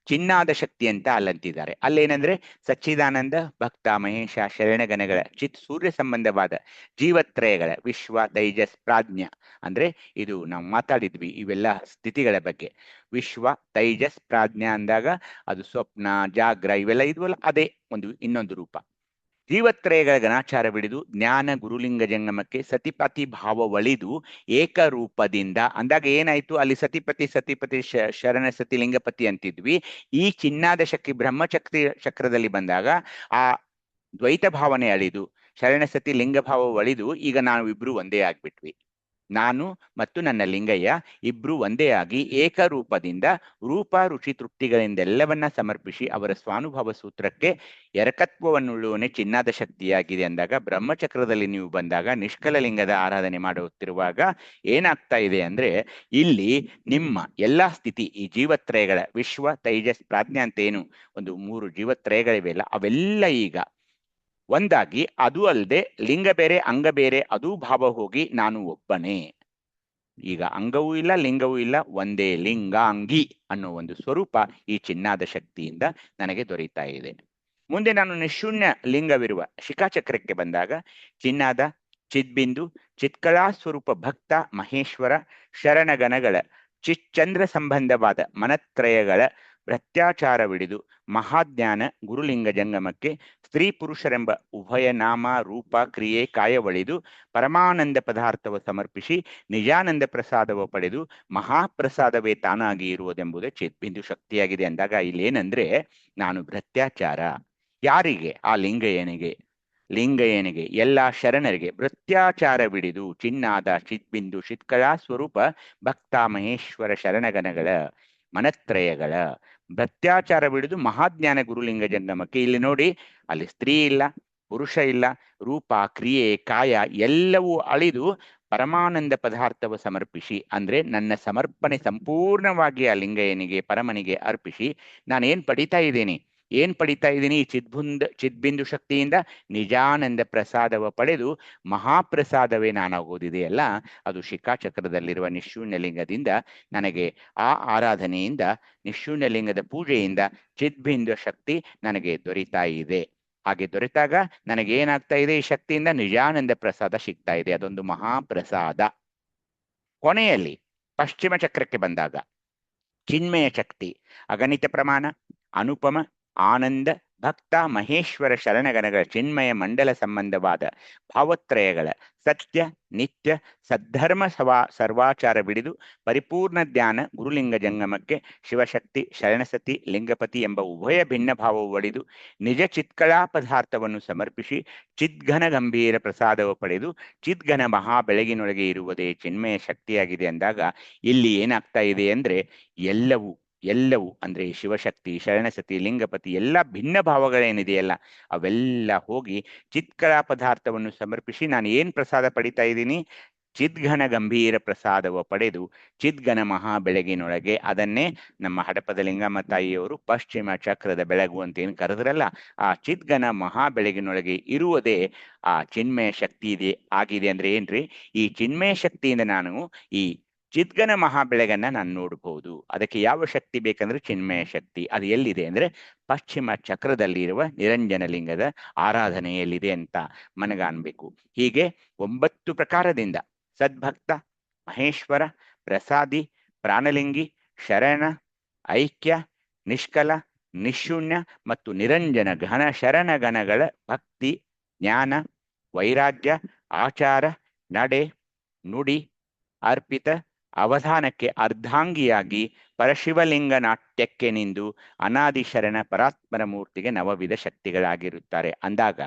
ಚಿನ್ನಾದ ಶಕ್ತಿ ಅಂತ ಅಲ್ಲಂತಿದ್ದಾರೆ. ಅಲ್ಲೇನಂದ್ರೆ ಸಚ್ಚಿದಾನಂದ ಭಕ್ತ ಮಹೇಶ ಶರಣಗಣಗಳ ಚಿತ್ ಸೂರ್ಯ ಸಂಬಂಧವಾದ ಜೀವತ್ರಯಗಳ ವಿಶ್ವ ತೈಜಸ್ ಪ್ರಾಜ್ಞ ಅಂದ್ರೆ ಇದು ನಾವು ಮಾತಾಡಿದ್ವಿ ಇವೆಲ್ಲ ಸ್ಥಿತಿಗಳ ಬಗ್ಗೆ. ವಿಶ್ವ ತೈಜಸ್ ಪ್ರಾಜ್ಞ ಅಂದಾಗ ಅದು ಸ್ವಪ್ನ ಜಾಗ್ರ ಇವೆಲ್ಲ ಇದ್ವಲ್ಲ, ಅದೇ ಇನ್ನೊಂದು ರೂಪ. ಜೀವತ್ರಯಗಳ ಗಣಾಚಾರ ಬಿಡಿದು ಜ್ಞಾನ ಗುರುಲಿಂಗ ಜಂಗಮಕ್ಕೆ ಸತಿಪತಿ ಭಾವ ಒಳಿದು ಏಕರೂಪದಿಂದ ಅಂದಾಗ ಏನಾಯ್ತು? ಅಲ್ಲಿ ಸತಿಪತಿ ಶರಣ ಸತಿ ಲಿಂಗಪತಿ ಅಂತಿದ್ವಿ. ಈ ಚಿನ್ನಾದ ಶಕ್ತಿ ಬ್ರಹ್ಮಚಕ್ರ ಚಕ್ರದಲ್ಲಿ ಬಂದಾಗ ಆ ದ್ವೈತ ಭಾವನೆ ಅಳಿದು ಶರಣಸತಿ ಲಿಂಗ ಭಾವ ಒಳಿದು ಈಗ ನಾವಿಬ್ರು ಒಂದೇ ಆಗ್ಬಿಟ್ವಿ. ನಾನು ಮತ್ತು ನನ್ನ ಲಿಂಗಯ್ಯ ಇಬ್ರು ಒಂದೇ ಆಗಿ ಏಕರೂಪದಿಂದ ರೂಪ ರುಚಿ ತೃಪ್ತಿಗಳಿಂದೆಲ್ಲವನ್ನ ಸಮರ್ಪಿಸಿ ಅವರ ಸ್ವಾನುಭವ ಸೂತ್ರಕ್ಕೆ ಎರಕತ್ವವನ್ನುಳ್ಳುವನೇ ಚಿನ್ನಾದ ಶಕ್ತಿಯಾಗಿದೆ ಅಂದಾಗ, ಬ್ರಹ್ಮಚಕ್ರದಲ್ಲಿ ನೀವು ಬಂದಾಗ ನಿಷ್ಕಲ ಲಿಂಗದ ಆರಾಧನೆ ಮಾಡುತ್ತಿರುವಾಗ ಏನಾಗ್ತಾ ಇದೆ ಅಂದ್ರೆ, ಇಲ್ಲಿ ನಿಮ್ಮ ಎಲ್ಲಾ ಸ್ಥಿತಿ, ಈ ಜೀವತ್ರಯಗಳ ವಿಶ್ವ ತೈಜಸ್ ಪ್ರಾಜ್ಞೆ ಅಂತ ಏನು ಒಂದು 3 ಜೀವತ್ರಯಗಳಿವೆಲ್ಲ, ಅವೆಲ್ಲ ಈಗ ಒಂದಾಗಿ, ಅದು ಅಲ್ಲದೆ ಲಿಂಗ ಬೇರೆ ಅಂಗ ಬೇರೆ ಅದೂ ಭಾವ ಹೋಗಿ ನಾನು ಒಬ್ಬನೇ. ಈಗ ಅಂಗವೂ ಇಲ್ಲ ಲಿಂಗವೂ ಇಲ್ಲ, ಒಂದೇ ಲಿಂಗಾಂಗಿ ಅನ್ನೋ ಒಂದು ಸ್ವರೂಪ ಈ ಚಿನ್ನಾದ ಶಕ್ತಿಯಿಂದ ನನಗೆ ದೊರೀತಾ ಇದೆ. ಮುಂದೆ ನಾನು ನಿಶೂನ್ಯ ಲಿಂಗವಿರುವ ಶಿಖಾಚಕ್ರಕ್ಕೆ ಬಂದಾಗ ಚಿನ್ನಾದ ಚಿದ್ಬಿಂದು ಚಿತ್ಕಳಾ ಸ್ವರೂಪ ಭಕ್ತ ಮಹೇಶ್ವರ ಶರಣಗಣಗಳ ಚಿಚ್ಚಂದ್ರ ಸಂಬಂಧವಾದ ಮನತ್ರಯಗಳ ಪ್ರತ್ಯಾಚಾರವಿಡಿದು ಮಹಾಜ್ಞಾನ ಗುರುಲಿಂಗ ಜಂಗಮಕ್ಕೆ ಸ್ತ್ರೀ ಪುರುಷರೆಂಬ ಉಭಯ ನಾಮ ರೂಪ ಕ್ರಿಯೆ ಕಾಯವಳಿದು ಪರಮಾನಂದ ಪದಾರ್ಥವ ಸಮರ್ಪಿಸಿ ನಿಜಾನಂದ ಪ್ರಸಾದವ ಪಡೆದು ಮಹಾಪ್ರಸಾದವೇ ತಾನಾಗಿ ಇರುವುದೆಂಬುದೇ ಚಿದ್ಬಿಂದು ಶಕ್ತಿಯಾಗಿದೆ ಅಂದಾಗ, ಇಲ್ಲೇನಂದ್ರೆ ನಾನು ಭೃತ್ಯಾಚಾರ ಯಾರಿಗೆ? ಆ ಲಿಂಗಯ್ಯನಿಗೆ ಎಲ್ಲ ಶರಣರಿಗೆ ಭೃತ್ಯಾಚಾರವಿಡಿದು ಚಿನ್ನಾದ ಚಿದ್ಬಿಂದು ಚಿತ್ಕಳಾ ಸ್ವರೂಪ ಭಕ್ತ ಮಹೇಶ್ವರ ಶರಣಗಣಗಳ ಮನತ್ರಯಗಳ ಭೃತ್ಯಾಚಾರವಿಡಿದು ಮಹಾಜ್ಞಾನ ಗುರುಲಿಂಗ ಜಂಗಮಕ್ಕೆ. ಇಲ್ಲಿ ನೋಡಿ, ಅಲ್ಲಿ ಸ್ತ್ರೀ ಇಲ್ಲ, ಪುರುಷ ಇಲ್ಲ, ರೂಪ ಕ್ರಿಯೆ ಕಾಯ ಎಲ್ಲವೂ ಅಳಿದು ಪರಮಾನಂದ ಪದಾರ್ಥವ ಸಮರ್ಪಿಸಿ, ಅಂದ್ರೆ ನನ್ನ ಸಮರ್ಪಣೆ ಸಂಪೂರ್ಣವಾಗಿ ಆ ಲಿಂಗಯ್ಯನಿಗೆ ಪರಮನಿಗೆ ಅರ್ಪಿಸಿ ನಾನೇನ್ ಪಡಿತಾ ಇದ್ದೀನಿ ಈ ಚಿದ್ಬಿಂದು ಶಕ್ತಿಯಿಂದ ನಿಜಾನಂದ ಪ್ರಸಾದವ ಪಡೆದು ಮಹಾಪ್ರಸಾದವೇ ನಾನಾಗೋದಿದೆಯಲ್ಲ, ಅದು ಶಿಖಾಚಕ್ರದಲ್ಲಿರುವ ನಿಶೂನ್ಯ ಲಿಂಗದಿಂದ ನನಗೆ ಆ ಆರಾಧನೆಯಿಂದ ನಿಶೂನ್ಯ ಲಿಂಗದ ಪೂಜೆಯಿಂದ ಚಿದ್ಬಿಂದು ಶಕ್ತಿ ನನಗೆ ದೊರೀತಾ ಇದೆ. ಹಾಗೆ ದೊರೆತಾಗ ನನಗೆ ಏನಾಗ್ತಾ ಇದೆ? ಈ ಶಕ್ತಿಯಿಂದ ನಿಜಾನಂದ ಪ್ರಸಾದ ಸಿಗ್ತಾ ಇದೆ, ಅದೊಂದು ಮಹಾಪ್ರಸಾದ. ಕೊನೆಯಲ್ಲಿ ಪಶ್ಚಿಮ ಚಕ್ರಕ್ಕೆ ಬಂದಾಗ ಚಿನ್ಮಯ ಶಕ್ತಿ ಅಗಣಿತ ಪ್ರಮಾಣ ಅನುಪಮ ಆನಂದ ಭಕ್ತ ಮಹೇಶ್ವರ ಶರಣಗಣಗಳ ಚಿನ್ಮಯ ಮಂಡಲ ಸಂಬಂಧವಾದ ಭಾವತ್ರಯಗಳ ಸತ್ಯ ನಿತ್ಯ ಸದ್ಧರ್ಮ ಸರ್ವಾಚಾರವಿಡಿದು ಪರಿಪೂರ್ಣ ಧ್ಯಾನ ಗುರುಲಿಂಗ ಜಂಗಮಕ್ಕೆ ಶಿವಶಕ್ತಿ ಶರಣಸತಿ ಲಿಂಗಪತಿ ಎಂಬ ಉಭಯ ಭಿನ್ನ ಭಾವವು ಒಡೆದು ನಿಜ ಚಿತ್ಕಳಾ ಪದಾರ್ಥವನ್ನು ಸಮರ್ಪಿಸಿ ಚಿದ್ಘನ ಗಂಭೀರ ಪ್ರಸಾದವು ಪಡೆದು ಚಿದ್ಘನ ಮಹಾ ಬೆಳಗಿನೊಳಗೆ ಇರುವುದೇ ಚಿನ್ಮಯ ಶಕ್ತಿಯಾಗಿದೆ ಅಂದಾಗ, ಇಲ್ಲಿ ಏನಾಗ್ತಾ ಇದೆ ಅಂದ್ರೆ ಎಲ್ಲವೂ ಅಂದ್ರೆ ಶಿವಶಕ್ತಿ ಶರಣಸತಿ ಲಿಂಗಪತಿ ಎಲ್ಲ ಭಿನ್ನ ಭಾವಗಳೇನಿದೆಯಲ್ಲ ಅವೆಲ್ಲ ಹೋಗಿ ಚಿತ್ಕಳಾ ಪದಾರ್ಥವನ್ನು ಸಮರ್ಪಿಸಿ ನಾನು ಏನ್ ಪ್ರಸಾದ ಪಡಿತಾ ಇದ್ದೀನಿ? ಚಿದ್ಘನ ಗಂಭೀರ ಪ್ರಸಾದವ ಪಡೆದು ಚಿದ್ಘನ ಮಹಾ ಬೆಳಗಿನೊಳಗೆ, ಅದನ್ನೇ ನಮ್ಮ ಹಡಪದ ಲಿಂಗಮ್ಮ ತಾಯಿಯವರು ಪಶ್ಚಿಮ ಚಕ್ರದ ಬೆಳಗು ಅಂತ ಏನು ಕರೆದ್ರಲ್ಲ, ಆ ಚಿದ್ಘನ ಮಹಾ ಬೆಳಗಿನೊಳಗೆ ಇರುವುದೇ ಆ ಚಿನ್ಮಯ ಶಕ್ತಿ ಆಗಿದೆ. ಅಂದ್ರೆ ಏನ್ರಿ? ಈ ಚಿನ್ಮಯ ಶಕ್ತಿಯಿಂದ ನಾನು ಈ ಚಿದ್ಘನ ಮಹಾ ಬೆಳಗನ್ನ ನಾನು ನೋಡಬಹುದು. ಅದಕ್ಕೆ ಯಾವ ಶಕ್ತಿ ಬೇಕಂದ್ರೆ ಚಿನ್ಮಯ ಶಕ್ತಿ. ಅದು ಎಲ್ಲಿದೆ ಅಂದ್ರೆ ಪಶ್ಚಿಮ ಚಕ್ರದಲ್ಲಿ ಇರುವ ನಿರಂಜನ ಲಿಂಗದ ಆರಾಧನೆಯಲ್ಲಿದೆ ಅಂತ ಮನಗಾನ್ಬೇಕು. ಹೀಗೆ 9 ಪ್ರಕಾರದಿಂದ ಸದ್ಭಕ್ತ ಮಹೇಶ್ವರ ಪ್ರಸಾದಿ ಪ್ರಾಣಲಿಂಗಿ ಶರಣ ಐಕ್ಯ ನಿಷ್ಕಲ ನಿಶೂನ್ಯ ಮತ್ತು ನಿರಂಜನ ಘನ ಶರಣಗಣಗಳ ಭಕ್ತಿ ಜ್ಞಾನ ವೈರಾಗ್ಯ ಆಚಾರ ನಡೆ ನುಡಿ ಅರ್ಪಿತ ಅವಧಾನಕ್ಕೆ ಅರ್ಧಾಂಗಿಯಾಗಿ ಪರಶಿವಲಿಂಗ ನಾಟ್ಯಕ್ಕೆ ನಿಂದು ಅನಾದಿ ಶರಣ ಪರಾತ್ಮರ ಮೂರ್ತಿಗೆ ನವವಿಧ ಶಕ್ತಿಗಳಾಗಿರುತ್ತಾರೆ ಅಂದಾಗ,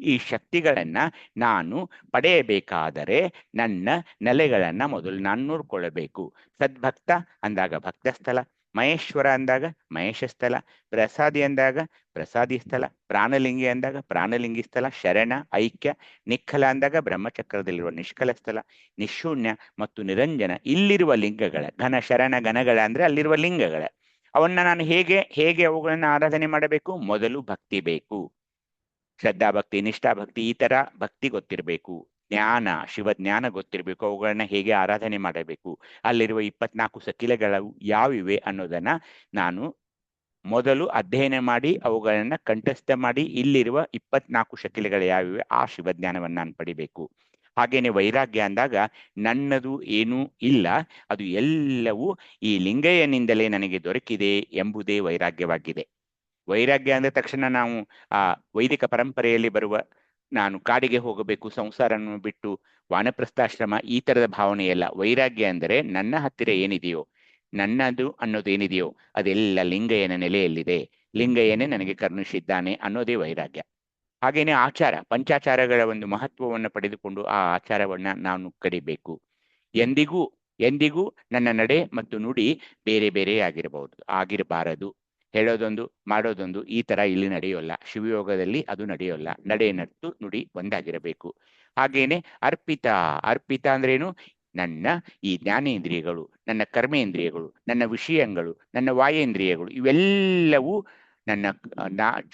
ಈ ಶಕ್ತಿಗಳನ್ನ ನಾನು ಪಡೆಯಬೇಕಾದರೆ ನನ್ನ ನೆಲೆಗಳನ್ನ ಮೊದಲು ನಾನು ನೋಡ್ಕೊಳ್ಳಬೇಕು. ಸದ್ಭಕ್ತ ಅಂದಾಗ ಭಕ್ತಸ್ಥಳ, ಮಹೇಶ್ವರ ಅಂದಾಗ ಮಹೇಶ ಸ್ಥಳ, ಪ್ರಸಾದಿ ಅಂದಾಗ ಪ್ರಸಾದಿ ಸ್ಥಳ, ಪ್ರಾಣಲಿಂಗಿ ಅಂದಾಗ ಪ್ರಾಣಲಿಂಗಿ ಸ್ಥಳ, ಶರಣ ಐಕ್ಯ ನಿಖಲ ಅಂದಾಗ ಬ್ರಹ್ಮಚಕ್ರದಲ್ಲಿರುವ ನಿಷ್ಕಲ ಸ್ಥಳ, ನಿಶೂನ್ಯ ಮತ್ತು ನಿರಂಜನ ಇಲ್ಲಿರುವ ಲಿಂಗಗಳ ಘನ ಶರಣ ಗಣಗಳ ಅಂದ್ರೆ ಅಲ್ಲಿರುವ ಲಿಂಗಗಳ ಅವನ್ನ ನಾನು ಹೇಗೆ ಅವುಗಳನ್ನ ಆರಾಧನೆ ಮಾಡಬೇಕು? ಮೊದಲು ಭಕ್ತಿ ಬೇಕು, ಶ್ರದ್ಧಾಭಕ್ತಿ ನಿಷ್ಠಾಭಕ್ತಿ ಈ ತರ ಭಕ್ತಿ ಗೊತ್ತಿರಬೇಕು, ಜ್ಞಾನ ಶಿವಜ್ಞಾನ ಗೊತ್ತಿರಬೇಕು, ಅವುಗಳನ್ನ ಹೇಗೆ ಆರಾಧನೆ ಮಾಡಬೇಕು, ಅಲ್ಲಿರುವ 24 ಸಕಿಲಗಳು ಯಾವಿವೆ ಅನ್ನೋದನ್ನ ನಾನು ಮೊದಲು ಅಧ್ಯಯನ ಮಾಡಿ ಅವುಗಳನ್ನ ಕಂಠಸ್ಥ ಮಾಡಿ ಇಲ್ಲಿರುವ 24 ಶಕಿಲಗಳು ಯಾವಿವೆ ಆ ಶಿವಜ್ಞಾನವನ್ನು ನಾನು ಪಡಿಬೇಕು. ಹಾಗೇನೆ ವೈರಾಗ್ಯ ಅಂದಾಗ ನನ್ನದು ಏನೂ ಇಲ್ಲ, ಅದು ಎಲ್ಲವೂ ಈ ಲಿಂಗಯ್ಯನಿಂದಲೇ ನನಗೆ ದೊರಕಿದೆ ಎಂಬುದೇ ವೈರಾಗ್ಯವಾಗಿದೆ. ವೈರಾಗ್ಯ ಅಂದ ತಕ್ಷಣ ನಾವು ಆ ವೈದಿಕ ಪರಂಪರೆಯಲ್ಲಿ ಬರುವ ನಾನು ಕಾಡಿಗೆ ಹೋಗಬೇಕು, ಸಂಸಾರವನ್ನು ಬಿಟ್ಟು ವಾನಪ್ರಸ್ಥಾಶ್ರಮ ಈ ತರದ ಭಾವನೆಯಲ್ಲ. ವೈರಾಗ್ಯ ಅಂದರೆ ನನ್ನ ಹತ್ತಿರ ಏನಿದೆಯೋ, ನನ್ನದು ಅನ್ನೋದೇನಿದೆಯೋ ಅದೆಲ್ಲ ಲಿಂಗಯ್ಯನ ನೆಲೆಯಲ್ಲಿದೆ, ಲಿಂಗಯ್ಯನೇ ನನಗೆ ಕರುಣಿಸಿದ್ದಾನೆ ಅನ್ನೋದೇ ವೈರಾಗ್ಯ. ಹಾಗೇನೆ ಆಚಾರ, ಪಂಚಾಚಾರಗಳ ಒಂದು ಮಹತ್ವವನ್ನು ಪಡೆದುಕೊಂಡು ಆ ಆಚಾರವನ್ನ ನಾನು ಕಡಿಬೇಕು. ಎಂದಿಗೂ ಎಂದಿಗೂ ನನ್ನ ನಡೆ ಮತ್ತು ನುಡಿ ಬೇರೆ ಬೇರೆ ಆಗಿರಬಾರದು. ಹೇಳೋದೊಂದು ಮಾಡೋದೊಂದು ಈ ತರ ಇಲ್ಲಿ ನಡೆಯೋಲ್ಲ. ಶಿವಯೋಗದಲ್ಲಿ ಅದು ನಡೆಯೋಲ್ಲ. ನಡೆ ನಟ್ಟು ನುಡಿ ಒಂದಾಗಿರಬೇಕು. ಹಾಗೇನೆ ಅರ್ಪಿತ ಅಂದ್ರೇನು? ನನ್ನ ಈ ಜ್ಞಾನೇಂದ್ರಿಯಗಳು, ನನ್ನ ಕರ್ಮೇಂದ್ರಿಯಗಳು, ನನ್ನ ವಿಷಯಗಳು, ನನ್ನ ವಾಯೇಂದ್ರಿಯಗಳು, ಇವೆಲ್ಲವೂ ನನ್ನ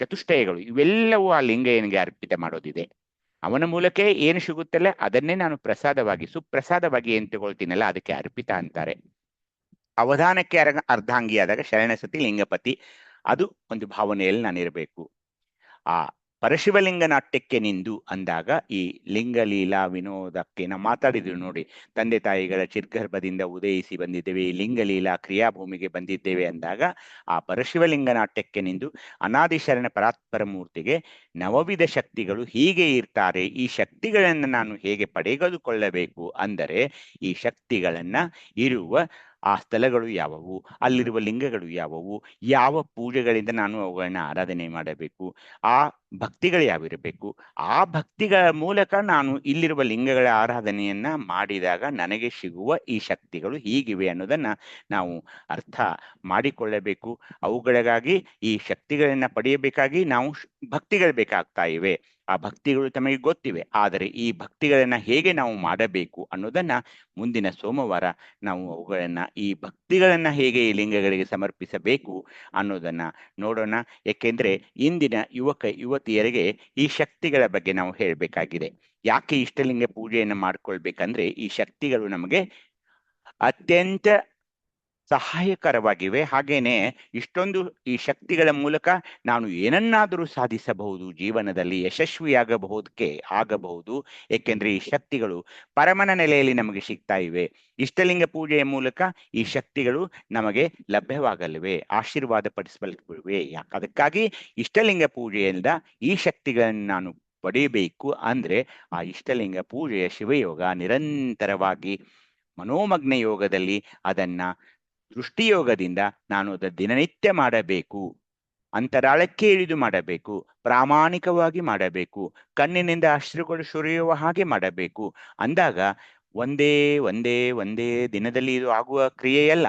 ಚತುಷ್ಟಯಗಳು, ಇವೆಲ್ಲವೂ ಆ ಲಿಂಗಯ್ಯನಿಗೆ ಅರ್ಪಿತ ಮಾಡೋದಿದೆ. ಅವನ ಮೂಲಕ ಏನು ಸಿಗುತ್ತಲ್ಲ ಅದನ್ನೇ ನಾನು ಸುಪ್ರಸಾದವಾಗಿ ಏನ್ ತಗೊಳ್ತೀನಲ್ಲ ಅದಕ್ಕೆ ಅರ್ಪಿತ ಅಂತಾರೆ. ಅವಧಾನಕ್ಕೆ ಅರ್ಧಾಂಗಿಯಾದಾಗ ಶರಣಸತಿ ಲಿಂಗಪತಿ, ಅದು ಒಂದು ಭಾವನೆಯಲ್ಲಿ ನಾನಿರಬೇಕು. ಆ ಪರಶಿವಲಿಂಗ ನಾಟ್ಯಕ್ಕೆ ನಿಂದು ಅಂದಾಗ ಈ ಲಿಂಗಲೀಲಾ ವಿನೋದಕ್ಕೆ ನಾವು ಮಾತಾಡಿದ್ವಿ ನೋಡಿ. ತಂದೆ ತಾಯಿಗಳ ಚಿರ್ಗರ್ಭದಿಂದ ಉದಯಿಸಿ ಬಂದಿದ್ದೇವೆ, ಈ ಲಿಂಗಲೀಲಾ ಕ್ರಿಯಾಭೂಮಿಗೆ ಬಂದಿದ್ದೇವೆ ಅಂದಾಗ ಆ ಪರಶಿವಲಿಂಗ ನಾಟ್ಯಕ್ಕೆ ನಿಂದು ಅನಾದಿ ಶರಣ ಪರಾತ್ಪರ ಮೂರ್ತಿಗೆ ನವವಿಧ ಶಕ್ತಿಗಳು ಹೀಗೆ ಇರ್ತಾರೆ, ಈ ಶಕ್ತಿಗಳನ್ನ ನಾನು ಹೇಗೆ ಪಡೆದುಕೊಳ್ಳಬೇಕು ಅಂದರೆ ಈ ಶಕ್ತಿಗಳನ್ನ ಇರುವ ಆ ಸ್ಥಳಗಳು ಯಾವುವು, ಅಲ್ಲಿರುವ ಲಿಂಗಗಳು ಯಾವುವು, ಯಾವ ಪೂಜೆಗಳಿಂದ ನಾನು ಅವುಗಳನ್ನ ಆರಾಧನೆ ಮಾಡಬೇಕು, ಆ ಭಕ್ತಿಗಳು ಯಾವಿರಬೇಕು, ಆ ಭಕ್ತಿಗಳ ಮೂಲಕ ನಾನು ಇಲ್ಲಿರುವ ಲಿಂಗಗಳ ಆರಾಧನೆಯನ್ನ ಮಾಡಿದಾಗ ನನಗೆ ಸಿಗುವ ಈ ಶಕ್ತಿಗಳು ಹೀಗಿವೆ ಅನ್ನೋದನ್ನ ನಾವು ಅರ್ಥ ಮಾಡಿಕೊಳ್ಳಬೇಕು. ಅವುಗಳಿಗಾಗಿ ಈ ಶಕ್ತಿಗಳನ್ನ ಪಡೆಯಬೇಕಾಗಿ ನಾವು ಭಕ್ತಿಗಳು ಬೇಕಾಗ್ತಾ ಇವೆ. ಆ ಭಕ್ತಿಗಳು ತಮಗೆ ಗೊತ್ತಿವೆ, ಆದರೆ ಈ ಭಕ್ತಿಗಳನ್ನ ಹೇಗೆ ನಾವು ಮಾಡಬೇಕು ಅನ್ನೋದನ್ನ ಮುಂದಿನ ಸೋಮವಾರ ನಾವು ಈ ಭಕ್ತಿಗಳನ್ನ ಹೇಗೆ ಈ ಲಿಂಗಗಳಿಗೆ ಸಮರ್ಪಿಸಬೇಕು ಅನ್ನೋದನ್ನ ನೋಡೋಣ. ಏಕೆಂದ್ರೆ ಇಂದಿನ ಯುವತಿಯರಿಗೆ ಈ ಶಕ್ತಿಗಳ ಬಗ್ಗೆ ನಾವು ಹೇಳಬೇಕಾಗಿದೆ. ಯಾಕೆ ಇಷ್ಟಲಿಂಗ ಪೂಜೆಯನ್ನು ಮಾಡ್ಕೊಳ್ಬೇಕಂದ್ರೆ ಈ ಶಕ್ತಿಗಳು ನಮಗೆ ಅತ್ಯಂತ ಸಹಾಯಕರವಾಗಿವೆ. ಹಾಗೇನೆ ಇಷ್ಟೊಂದು ಈ ಶಕ್ತಿಗಳ ಮೂಲಕ ನಾನು ಏನನ್ನಾದರೂ ಸಾಧಿಸಬಹುದು, ಜೀವನದಲ್ಲಿ ಆಗಬಹುದು. ಏಕೆಂದ್ರೆ ಈ ಶಕ್ತಿಗಳು ಪರಮನ ನೆಲೆಯಲ್ಲಿ ನಮಗೆ ಸಿಗ್ತಾ ಇವೆ. ಇಷ್ಟಲಿಂಗ ಪೂಜೆಯ ಮೂಲಕ ಈ ಶಕ್ತಿಗಳು ನಮಗೆ ಲಭ್ಯವಾಗಲಿವೆ, ಆಶೀರ್ವಾದ ಪಡಿಸಬಲ್ಲಿವೆ. ಅದಕ್ಕಾಗಿ ಇಷ್ಟಲಿಂಗ ಪೂಜೆಯಿಂದ ಈ ಶಕ್ತಿಗಳನ್ನು ನಾನು ಪಡೆಯಬೇಕು ಅಂದ್ರೆ ಆ ಇಷ್ಟಲಿಂಗ ಪೂಜೆಯ ಶಿವಯೋಗ ನಿರಂತರವಾಗಿ ಮನೋಮಗ್ನ ಯೋಗದಲ್ಲಿ ಅದನ್ನ ದೃಷ್ಟಿಯೋಗದಿಂದ ನಾನು ಅದನ್ನು ದಿನನಿತ್ಯ ಮಾಡಬೇಕು, ಅಂತರಾಳಕ್ಕೆ ಇಳಿದು ಮಾಡಬೇಕು, ಪ್ರಾಮಾಣಿಕವಾಗಿ ಮಾಡಬೇಕು, ಕಣ್ಣಿನಿಂದ ಅಶ್ರುಗಳು ಸುರಿಯುವ ಹಾಗೆ ಮಾಡಬೇಕು ಅಂದಾಗ ಒಂದೇ ದಿನದಲ್ಲಿ ಇದು ಆಗುವ ಕ್ರಿಯೆಯಲ್ಲ.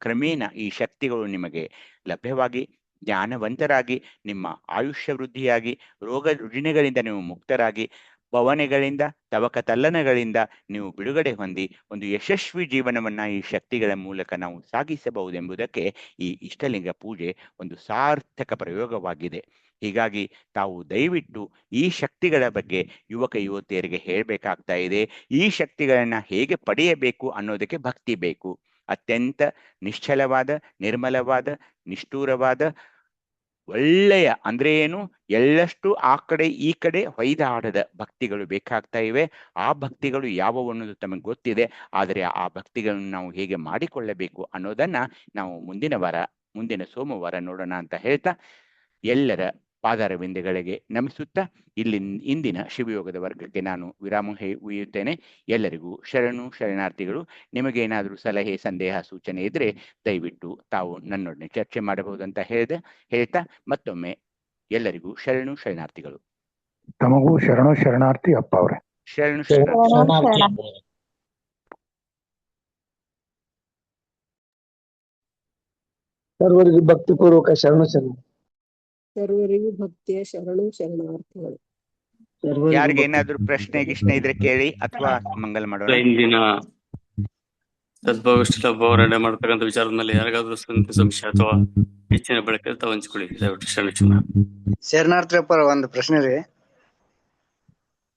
ಕ್ರಮೇಣ ಈ ಶಕ್ತಿಗಳು ನಿಮಗೆ ಲಭ್ಯವಾಗಿ ಜ್ಞಾನವಂತರಾಗಿ ನಿಮ್ಮ ಆಯುಷ್ಯ ವೃದ್ಧಿಯಾಗಿ ರೋಗ ರುಜಿನಗಳಿಂದ ನೀವು ಮುಕ್ತರಾಗಿ ಭವನೆಗಳಿಂದ ತವಕ ತಲ್ಲನಗಳಿಂದ ನೀವು ಬಿಡುಗಡೆ ಹೊಂದಿ ಒಂದು ಯಶಸ್ವಿ ಜೀವನವನ್ನ ಈ ಶಕ್ತಿಗಳ ಮೂಲಕ ನಾವು ಸಾಗಿಸಬಹುದೆಂಬುದಕ್ಕೆ ಈ ಇಷ್ಟಲಿಂಗ ಪೂಜೆ ಒಂದು ಸಾರ್ಥಕ ಪ್ರಯೋಗವಾಗಿದೆ. ಹೀಗಾಗಿ ತಾವು ದಯವಿಟ್ಟು ಈ ಶಕ್ತಿಗಳ ಬಗ್ಗೆ ಯುವತಿಯರಿಗೆ ಹೇಳಬೇಕಾಗ್ತಾ ಇದೆ. ಈ ಶಕ್ತಿಗಳನ್ನ ಹೇಗೆ ಪಡೆಯಬೇಕು ಅನ್ನೋದಕ್ಕೆ ಭಕ್ತಿ ಬೇಕು. ಅತ್ಯಂತ ನಿಶ್ಚಲವಾದ, ನಿರ್ಮಲವಾದ, ನಿಷ್ಠೂರವಾದ, ಒಳ್ಳೆಯ ಅಂದ್ರೆ ಏನು, ಎಳ್ಳಷ್ಟು ಆ ಕಡೆ ಈ ಕಡೆ ಹೊಯ್ದಾಡದ ಭಕ್ತಿಗಳು ಬೇಕಾಗ್ತಾ ಇವೆ. ಆ ಭಕ್ತಿಗಳು ಯಾವುವು ಅನ್ನೋದು ತಮಗೆ ಗೊತ್ತಿದೆ. ಆದರೆ ಆ ಭಕ್ತಿಗಳನ್ನು ನಾವು ಹೇಗೆ ಮಾಡಿಕೊಳ್ಳಬೇಕು ಅನ್ನೋದನ್ನ ನಾವು ಮುಂದಿನ ಸೋಮವಾರ ನೋಡೋಣ ಅಂತ ಹೇಳ್ತಾ ಎಲ್ಲರ ಪಾದಾರವಿಂದಗಳಿಗೆ ನಮಿಸುತ್ತಾ ಇಂದಿನ ಶಿವಯೋಗದ ವರ್ಗಕ್ಕೆ ನಾನು ವಿರಾಮ ಉಯ್ಯುತ್ತೇನೆ. ಎಲ್ಲರಿಗೂ ಶರಣಾರ್ಥಿಗಳು. ನಿಮಗೇನಾದರೂ ಸಲಹೆ, ಸಂದೇಹ, ಸೂಚನೆ ಇದ್ರೆ ದಯವಿಟ್ಟು ತಾವು ನನ್ನೊಡನೆ ಚರ್ಚೆ ಮಾಡಬಹುದಂತ ಹೇಳ್ತಾ ಮತ್ತೊಮ್ಮೆ ಎಲ್ಲರಿಗೂ ಶರಣಾರ್ಥಿಗಳು. ತಮಗೂ ಶರಣಾರ್ಥಿ ಅಪ್ಪ ಅವರೇ. ಶರಣಾರ್ಥಿ. ಸರ್ವರಿಗೂ ಭಕ್ತಿಪೂರ್ವಕ ಸರ್ವರಿಗೂ ಭಕ್ತಿಯ ಶರಣಾರ್ಥಿಗಳು. ಯಾರಿಗೆ ಏನಾದ್ರು ಪ್ರಶ್ನೆ ಇದ್ರೆ ಕೇಳಿ ಅಥವಾ ಮಂಗಲ ಮಾಡೋಣ. ಇಂದಿನ ಸದ್ಭಾವಷ್ಠ ಹೋರಾಟ ಮಾಡ್ತಕ್ಕಂಥ ವಿಚಾರದ ಮೇಲೆ ಯಾರಿಗಾದ್ರೂ ಸಂಶಯ ಅಥವಾ ಹೆಚ್ಚಿನ ಬಳಕೆ ತಾವು ಹಂಚ್ಕೊಳ್ಳಿ. ಶರಣಾರ್ಥಿಯಪ್ಪ ಒಂದು ಪ್ರಶ್ನೆ ರೀ.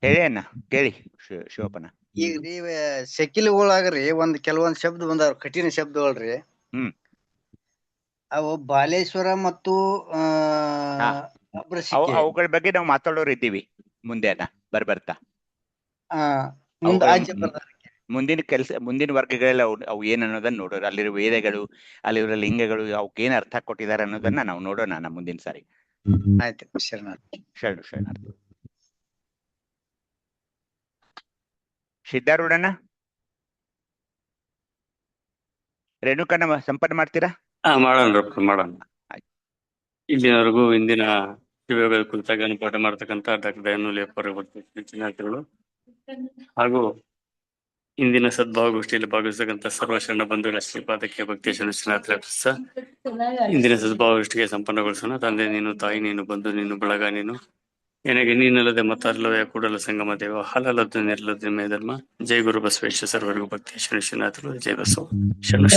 ಹೇಳಿ ಅಣ್ಣ, ಕೇಳಿ ಶಿವಪ್ಪನ. ಈಗ ರೀ ಶಕಿಲ್ಗಳಾಗ್ರಿ ಕೆಲವೊಂದ್ ಶಬ್ದ ಬಂದಾವ್ರಿ, ಕಠಿಣ ಶಬ್ದಗಳ್ರಿ. ಅವು ಬಾಲೇಶ್ವರ ಮತ್ತು ಅವುಗಳ ಬಗ್ಗೆ ನಾವು ಮಾತಾಡೋರು ಇದ್ದೀವಿ ಮುಂದೆ ಬರ್ತಾ. ಮುಂದಿನ ವರ್ಗಗಳೆಲ್ಲ ಅವು ಏನನ್ನೋದನ್ನ ನೋಡೋರು. ಅಲ್ಲಿರುವ ವೇದಗಳು, ಅಲ್ಲಿರುವ ಲಿಂಗಗಳು, ಅವಕ್ಕೆ ಏನ್ ಅರ್ಥ ಕೊಟ್ಟಿದ್ದಾರೆ ಅನ್ನೋದನ್ನ ನಾವು ನೋಡೋಣ ಮುಂದಿನ ಸಾರಿ. ಆಯ್ತು. ಶರಣಾರ್ಥಿ. ಸಿದ್ಧಾರೂಢಣ್ಣ, ರೇಣುಕಣ್ಣ ಸಂಪನ್ನ ಮಾಡ್ತೀರಾ? ಮಾಡೋಣ. ಇಲ್ಲಿನವರೆಗೂ ಇಂದಿನ ಶಿವಯೋಗದ ಕುರಿತಾಗಿ ಅನುಪಾಠ ಮಾಡತಕ್ಕಂತ ಡಾಕ್ಟರ್ ದಯಾನಂದ ಶರಣಾರ್ಥಿಗಳು ಹಾಗೂ ಇಂದಿನ ಸದ್ಭಾವಗೋಷ್ಠಿಯಲ್ಲಿ ಭಾಗವಹಿಸತಕ್ಕಂಥ ಸರ್ವ ಶರಣ ಬಂಧುಗಳ ಶ್ರೀಪಾದಕ್ಕೆ ಭಕ್ತಿ ಶರಣಾರ್ಥಿ ಇಂದಿನ ಸದ್ಭಾವಗೋಷ್ಠಿಗೆ ಸಂಪನ್ನಗೊಳಿಸೋಣ. ತಂದೆ ನೀನು, ತಾಯಿ ನೀನು, ಬಂಧು ನೀನು, ಬಳಗ ನೀನು, ನನಗೆ ನೀನಲ್ಲದೆ ಮತ್ತಾರಲ್ಲವೇ ಕೂಡಲ ಸಂಗಮ ದೇವ, ಹಾಲಲ್ಲದ್ದು ನೆರಳದ್ದು ಮೇ ಧರ್ಮ. ಜೈ ಗುರು ಬಸವೇಶ್ವರ ಸರ್ವರಿಗೂ ಭಕ್ತಿ ಶರಣಾರ್ಥಿಗಳು. ಜೈ ಬಸವ ಶರಣ.